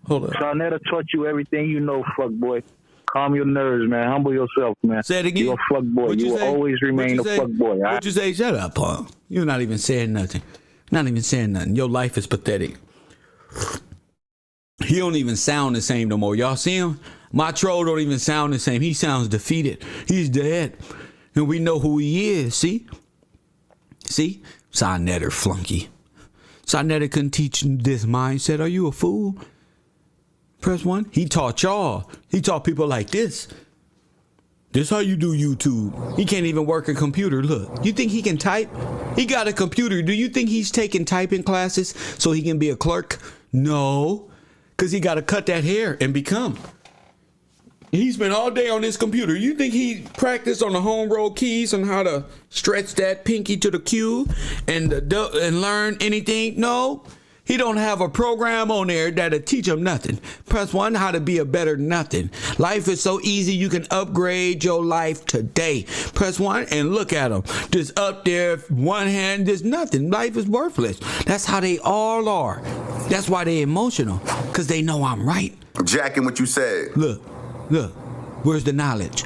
Sarnetta taught you everything you know, fuck boy. Calm your nerves, man. Humble yourself, man. Say it again. You're a fuck boy. You will always remain a fuck boy. What'd you say? Shut up, punk. You're not even saying nothing. Your life is pathetic. He don't even sound the same no more. Y'all see him? My troll don't even sound the same. He sounds defeated. He's dead. And we know who he is. See? Sarnetta flunky. Sarnetta couldn't teach this mindset. Are you a fool? Press one. He taught y'all. He taught people like this. This how you do YouTube. He can't even work a computer. Look, you think he can type? He got a computer. Do you think he's taking typing classes so he can be a clerk? No, because he got to cut that hair and become. He spent all day on his computer. You think he practiced on the home row keys on how to stretch that pinky to the Q and learn anything? No. He don't have a program on there that'll teach him nothing. Press one, how to be a better nothing. Life is so easy, you can upgrade your life today. Press one and look at him. Just up there, one hand, there's nothing. Life is worthless. That's how they all are. That's why they emotional, because they know I'm right. I'm jacking what you said. Look, where's the knowledge?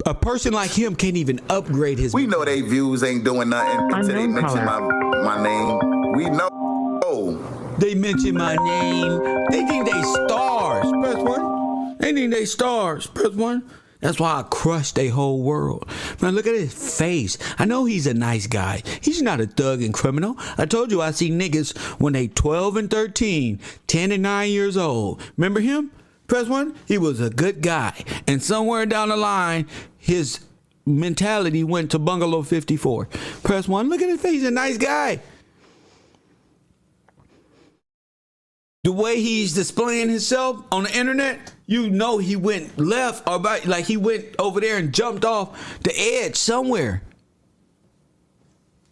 A person like him can't even upgrade his. We know they views ain't doing nothing until they mention my name. We know. They mention my name. They think they stars. Press one. They think they stars. Press one. That's why I crushed their whole world. Man, look at his face. I know he's a nice guy. He's not a thug and criminal. I told you I see niggas when they 12 and 13, 10 and 9 years old. Remember him? Press one, he was a good guy. And somewhere down the line, his mentality went to Bungalow 54. Press one, look at his face, he's a nice guy. The way he's displaying himself on the internet, you know he went left or right, like he went over there and jumped off the edge somewhere.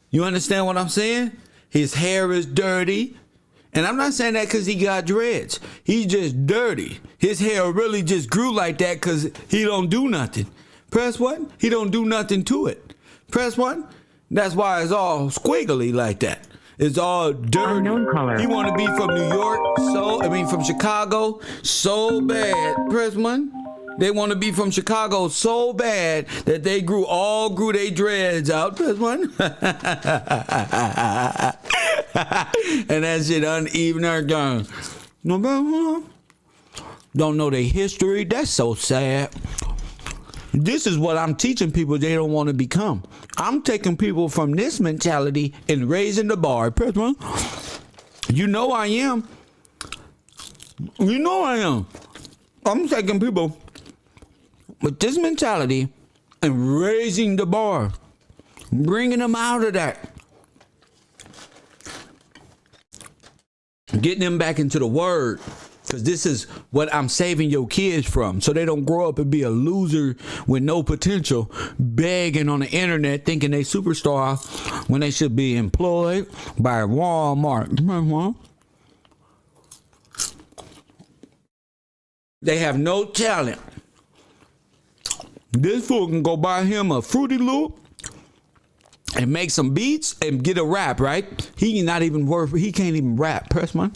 You understand what I'm saying? His hair is dirty. And I'm not saying that because he got dreads. He's just dirty. His hair really just grew like that because he don't do nothing. Press one, he don't do nothing to it. Press one, that's why it's all squiggly like that. It's all dirty. He want to be from New York, from Chicago so bad. Press one. They want to be from Chicago so bad that they grew their dreads out. Press one. And that shit uneven or done. Don't know their history. That's so sad. This is what I'm teaching people they don't want to become. I'm taking people from this mentality and raising the bar. Press one. You know I am. I'm taking people with this mentality and raising the bar, bringing them out of that, getting them back into the word. Because this is what I'm saving your kids from, so they don't grow up and be a loser with no potential, begging on the internet, thinking they superstar when they should be employed by Walmart. They have no talent. This fool can go buy him a Fruity Loop and make some beats and get a rap, right? He can't even rap. Press one.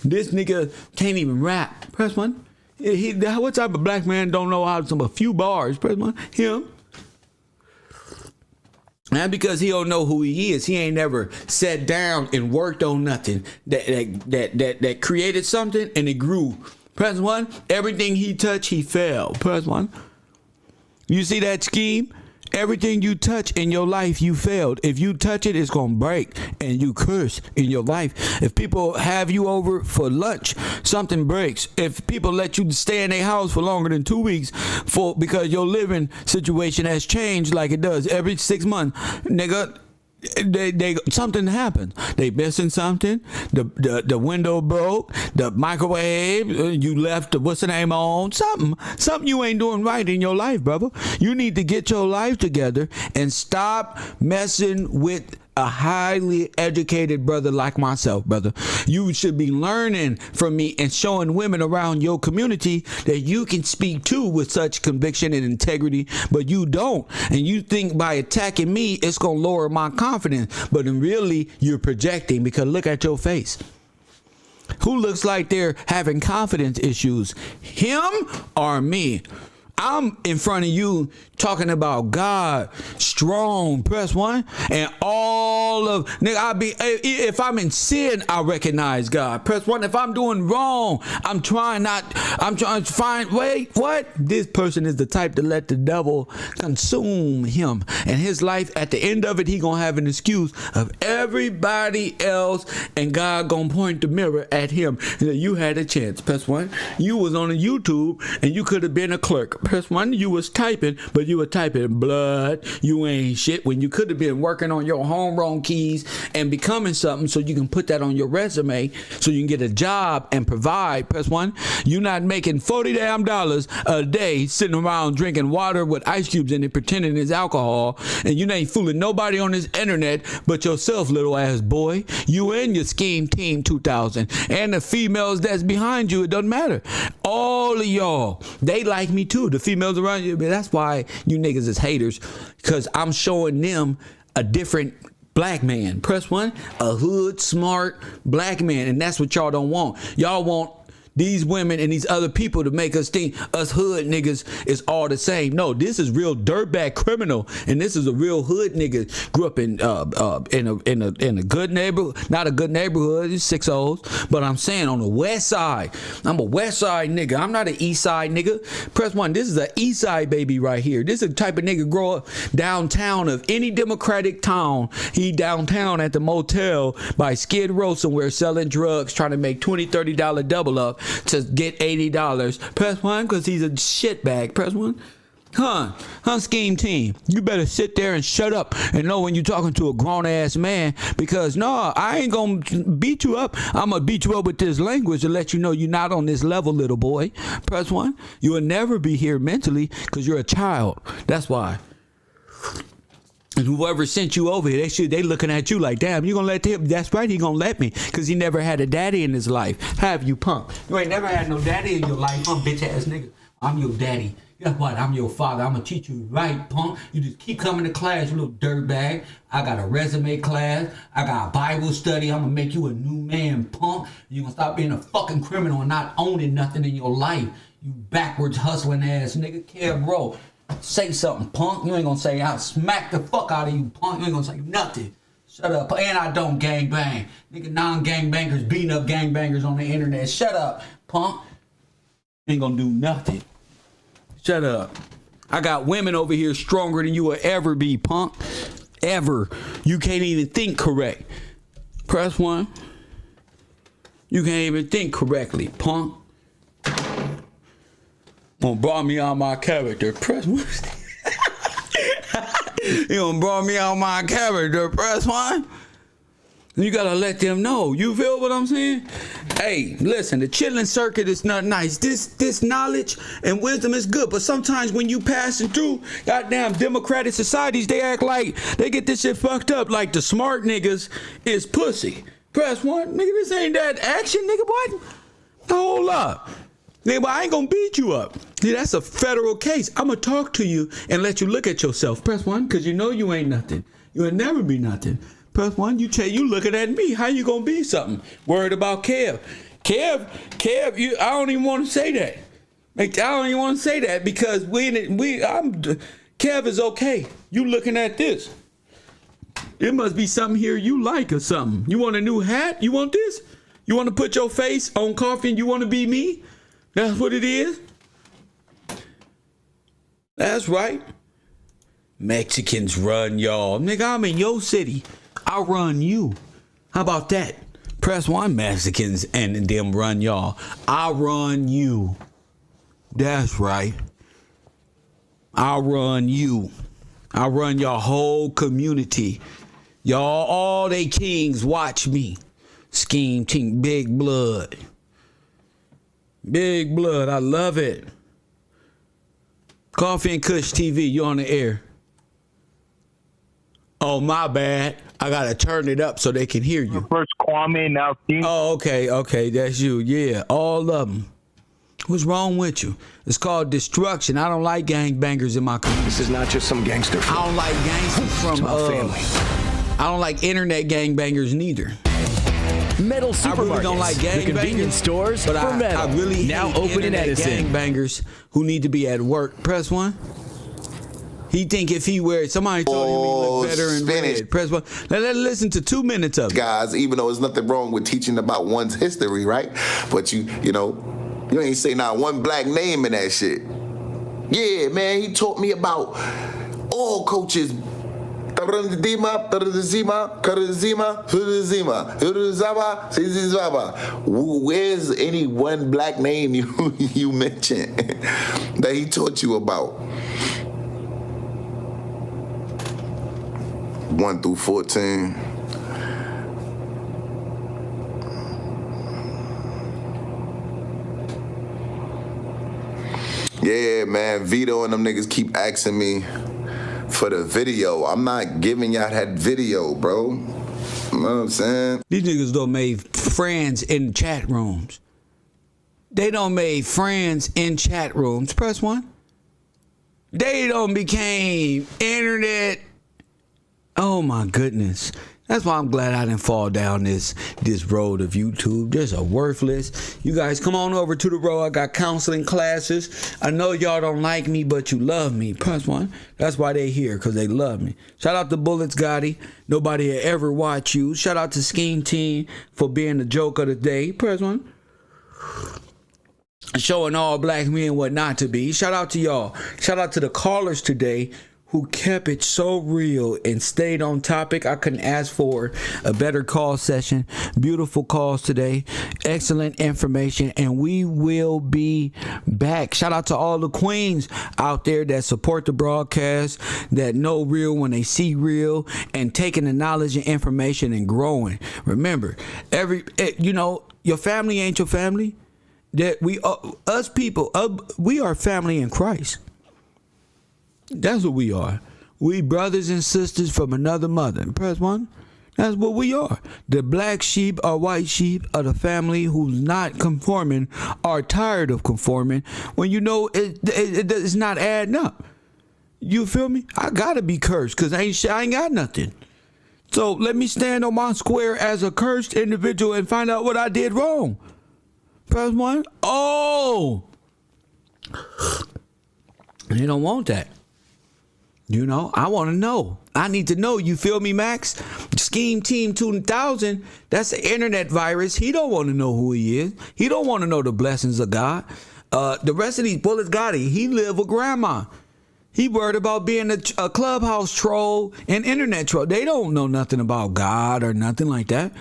This nigga can't even rap. Press one. What type of black man don't know how to a few bars? Press one. Him. Not because he don't know who he is. He ain't never sat down and worked on nothing that created something and it grew. Press one. Everything he touched, he fell. Press one. You see that scheme? Everything you touch in your life, you failed. If you touch it, it's going to break and you curse in your life. If people have you over for lunch, something breaks. If people let you stay in their house for longer than 2 weeks because your living situation has changed like it does every 6 months, nigga, they something happened. They missing something. The window broke. The microwave. You left the what's the name on? Something you ain't doing right in your life, brother. You need to get your life together and stop messing with a highly educated brother like myself, brother. You should be learning from me and showing women around your community that you can speak to with such conviction and integrity, but you don't. And you think by attacking me, it's going to lower my confidence. But really, you're projecting, because look at your face. Who looks like they're having confidence issues? Him or me? I'm in front of you talking about God, strong, press one, and all of, nigga, if I'm in sin, I recognize God. Press one. If I'm doing wrong, I'm trying to find, wait, what? This person is the type to let the devil consume him. And his life, at the end of it, he gonna have an excuse of everybody else, and God gonna point the mirror at him. You had a chance. Press one. You was on a YouTube, and you could have been a clerk. Press one. You was typing, but you were typing blood. You ain't shit when you could have been working on your homegrown keys and becoming something so you can put that on your resume so you can get a job and provide. Press one. You not making $40 damn a day sitting around drinking water with ice cubes in it pretending it's alcohol, and you ain't fooling nobody on this internet but yourself, little ass boy. You and your scheme team 2000 and the females that's behind you. It doesn't matter. All of y'all, they like me too. The females around you, but that's why you niggas is haters, because I'm showing them a different black man. Press one. A hood smart black man, and that's what y'all don't want. Y'all want these women and these other people to make us think us hood niggas is all the same. No, this is real dirtbag criminal, and this is a real hood nigga. Grew up in a good neighborhood, not a good neighborhood. It's 6 O's, but I'm saying on the west side. I'm a west side nigga. I'm not an east side nigga. Press one. This is an east side baby right here. This is the type of nigga grow up downtown of any Democratic town. He downtown at the motel by Skid Row somewhere selling drugs, trying to make $20-$30 double up to get $80. Press one, because he's a shitbag. Press one. Scheme team, you better sit there and shut up and know when you're talking to a grown-ass man, because no, I ain't gonna beat you up. I'm gonna beat you up with this language to let you know you're not on this level, little boy. Press one. You will never be here mentally because you're a child. That's why. And whoever sent you over here, they looking at you like, damn, you gonna let him? That's right, he gonna let me, because he never had a daddy in his life. Have you, punk? You ain't never had no daddy in your life, bitch ass nigga. I'm your daddy. Guess what? I'm your father. I'm gonna teach you right, punk. You just keep coming to class, you little dirtbag. I got a resume class. I got a Bible study. I'm gonna make you a new man, punk. You gonna stop being a fucking criminal and not owning nothing in your life. You backwards hustling ass nigga. Bro. Say something, punk. You ain't gonna say I'll smack the fuck out of you, punk. You ain't gonna say nothing. Shut up. And I don't gang bang. Nigga, non-gangbangers beating up gangbangers on the internet. Shut up, punk. Ain't gonna do nothing. Shut up. I got women over here stronger than you will ever be, punk. Ever. You can't even think correct. Press one. You can't even think correctly, punk. Gonna brought me out my character. Press one. You done brought me out my character. Press one. You gotta let them know. You feel what I'm saying? Hey, listen, the chilling circuit is not nice. This knowledge and wisdom is good, but sometimes when you passing through goddamn democratic societies, they act like they get this shit fucked up. Like the smart niggas is pussy. Press one, nigga. This ain't that action, nigga. What? Hold up. Nigga, I ain't gonna beat you up. See, that's a federal case. I'm gonna talk to you and let you look at yourself. Press one, because you know you ain't nothing. You'll never be nothing. Press one, you looking at me. How you gonna be something? Worried about Kev. Kev, I don't even want to say that. Like, I don't even want to say that because Kev is okay. You looking at this. It must be something here you like or something. You want a new hat? You want this? You want to put your face on coffee and you want to be me? That's what it is? That's right. Mexicans run y'all. Nigga, I'm in your city. I run you. How about that? Press one, Mexicans and them run y'all. I run you. That's right. I run you. I run your whole community. Y'all, all they kings, watch me. Scheme team, big blood. Big blood, I love it. Coffee and Kush TV, you on the air. Oh, my bad. I got to turn it up so they can hear you. First Kwame, now King. Oh, okay, that's you. Yeah, all of them. What's wrong with you? It's called destruction. I don't like gangbangers in my community. This is not just some gangster film. I don't like gangsters from family. I don't like internet gangbangers neither. Metal Supermarkets. I really don't like gangbangers. The convenience stores but for metal. I really now hate open in internet Edison. Gangbangers who need to be at work. Press one. He think if he wears, somebody told him he look better in red. Press one. Let's listen to 2 minutes of it. Guys, even though there's nothing wrong with teaching about one's history, right? But you ain't say not one black name in that shit. Yeah, man, he taught me about all coaches. Where's any one black name you mentioned that he taught you about? 1 through 14. Yeah, man, Vito and them niggas keep asking me for the video. I'm not giving y'all that video, bro. You know what I'm saying? These niggas don't make friends in chat rooms. They don't make friends in chat rooms. Press one. They don't became internet. Oh my goodness. That's why I'm glad I didn't fall down this road of YouTube. Just a worthless. You guys come on over to the road. I got counseling classes. I know y'all don't like me, but you love me. Press one. That's why they here, because they love me. Shout out to Bullets Gotti. Nobody will ever watch you. Shout out to Scheme Team for being the joke of the day. Press one. Showing all black men what not to be. Shout out to y'all. Shout out to the callers today who kept it so real and stayed on topic. I couldn't ask for a better call session. Beautiful calls today. Excellent information. And we will be back. Shout out to all the queens out there that support the broadcast, that know real when they see real, and taking the knowledge and information and growing. Remember, your family ain't your family. That we are family in Christ. That's what we are. We brothers and sisters from another mother. Press one. That's what we are. The black sheep or white sheep of the family who's not conforming are tired of conforming when you know it's not adding up. You feel me? I gotta be cursed because I ain't got nothing. So let me stand on my square as a cursed individual and find out what I did wrong. Press one. Oh, they don't want that. I want to know. I need to know. You feel me, Max? Scheme Team 2000, that's an internet virus. He don't want to know who he is. He don't want to know the blessings of God. The rest of these Bullets Gotti, he live with grandma. He worried about being a clubhouse troll and internet troll. They don't know nothing about God or nothing like that.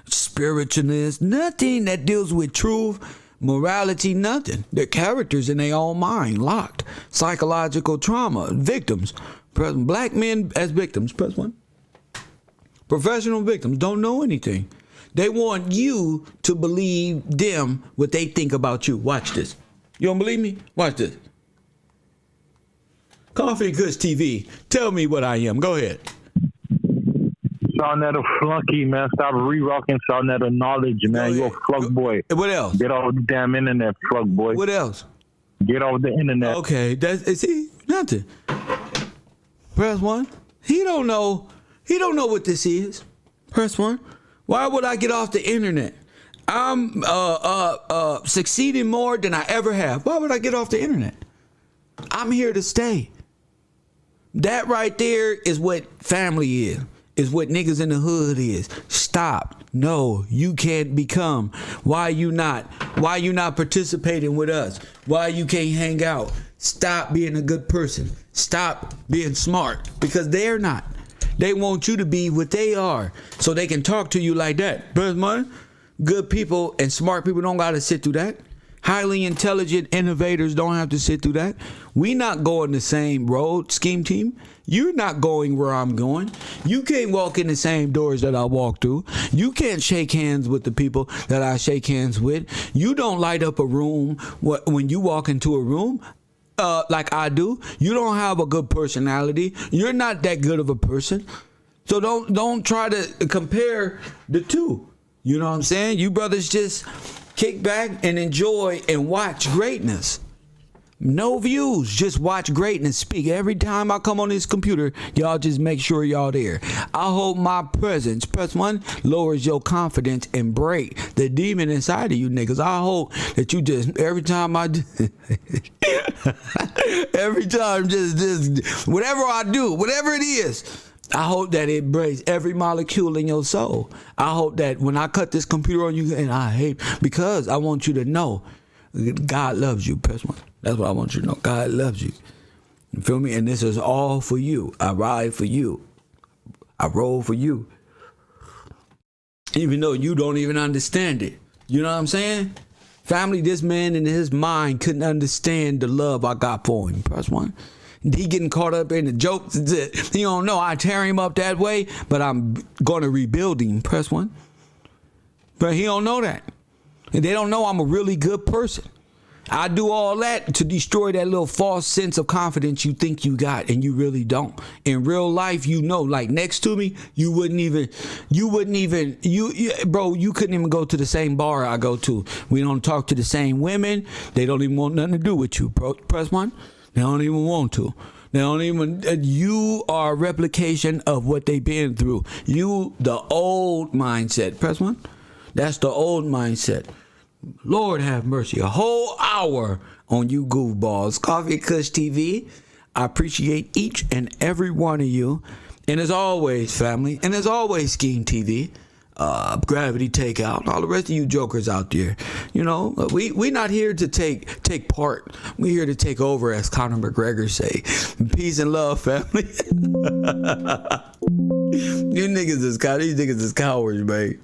Spiritualness, nothing that deals with truth. Morality, nothing. They're characters in their own mind, locked. Psychological trauma, victims. Black men as victims. Press one. Professional victims don't know anything. They want you to believe them what they think about you. Watch this. You don't believe me? Watch this. Coffee and Kush TV. Tell me what I am. Go ahead. Sarnetta flunky, man. Stop re-rocking Sarnetta knowledge, man. You a flunk boy. What else? Get off the damn internet, flunk boy. What else? Get off the internet. Okay, see, nothing. Press one. He don't know what this is. Press one. Why would I get off the internet? I'm succeeding more than I ever have. Why would I get off the internet? I'm here to stay. That right there is what family is what niggas in the hood is. Stop. No, you can't become. Why you not participating with us? Why you can't hang out? Stop being a good person. Stop being smart, because they're not. They want you to be what they are so they can talk to you like that. But man, good people and smart people don't got to sit through that. Highly intelligent innovators don't have to sit through that. We not going the same road, scheme team. You're not going where I'm going. You can't walk in the same doors that I walk through. You can't shake hands with the people that I shake hands with. You don't light up a room when you walk into a room like I do. You don't have a good personality. You're not that good of a person. So don't try to compare the two. You know what I'm saying? You brothers just kick back and enjoy and watch greatness. No views, just watch greatness speak. Every time I come on this computer, y'all just make sure y'all there. I hope my presence, press one, lowers your confidence and break the demon inside of you niggas. I hope that you just, every time just whatever I do, whatever it is, I hope that it breaks every molecule in your soul. I hope that when I cut this computer on you, and because I want you to know God loves you. Press one. That's what I want you to know. God loves you. You feel me? And this is all for you. I ride for you. I roll for you. Even though you don't even understand it. You know what I'm saying? Family, this man in his mind couldn't understand the love I got for him. Press one. He getting caught up in the jokes. He don't know I tear him up that way, but I'm going to rebuild him. Press one. But he don't know that. And they don't know I'm a really good person. I do all that to destroy that little false sense of confidence you think you got, and you really don't. In real life, you know, like next to me, you couldn't even go to the same bar I go to. We don't talk to the same women. They don't even want nothing to do with you. Press one. They don't even want to. They don't even. You are a replication of what they've been through. You, the old mindset. Press one. That's the old mindset. Lord have mercy. A whole hour on you goofballs. Coffee and Kush TV. I appreciate each and every one of you. And as always, family. And as always, Scheme TV. Gravity Takeout. All the rest of you jokers out there. You know, we not here to take part. We're here to take over, as Conor McGregor say. Peace and love, family. These niggas is cowards, man.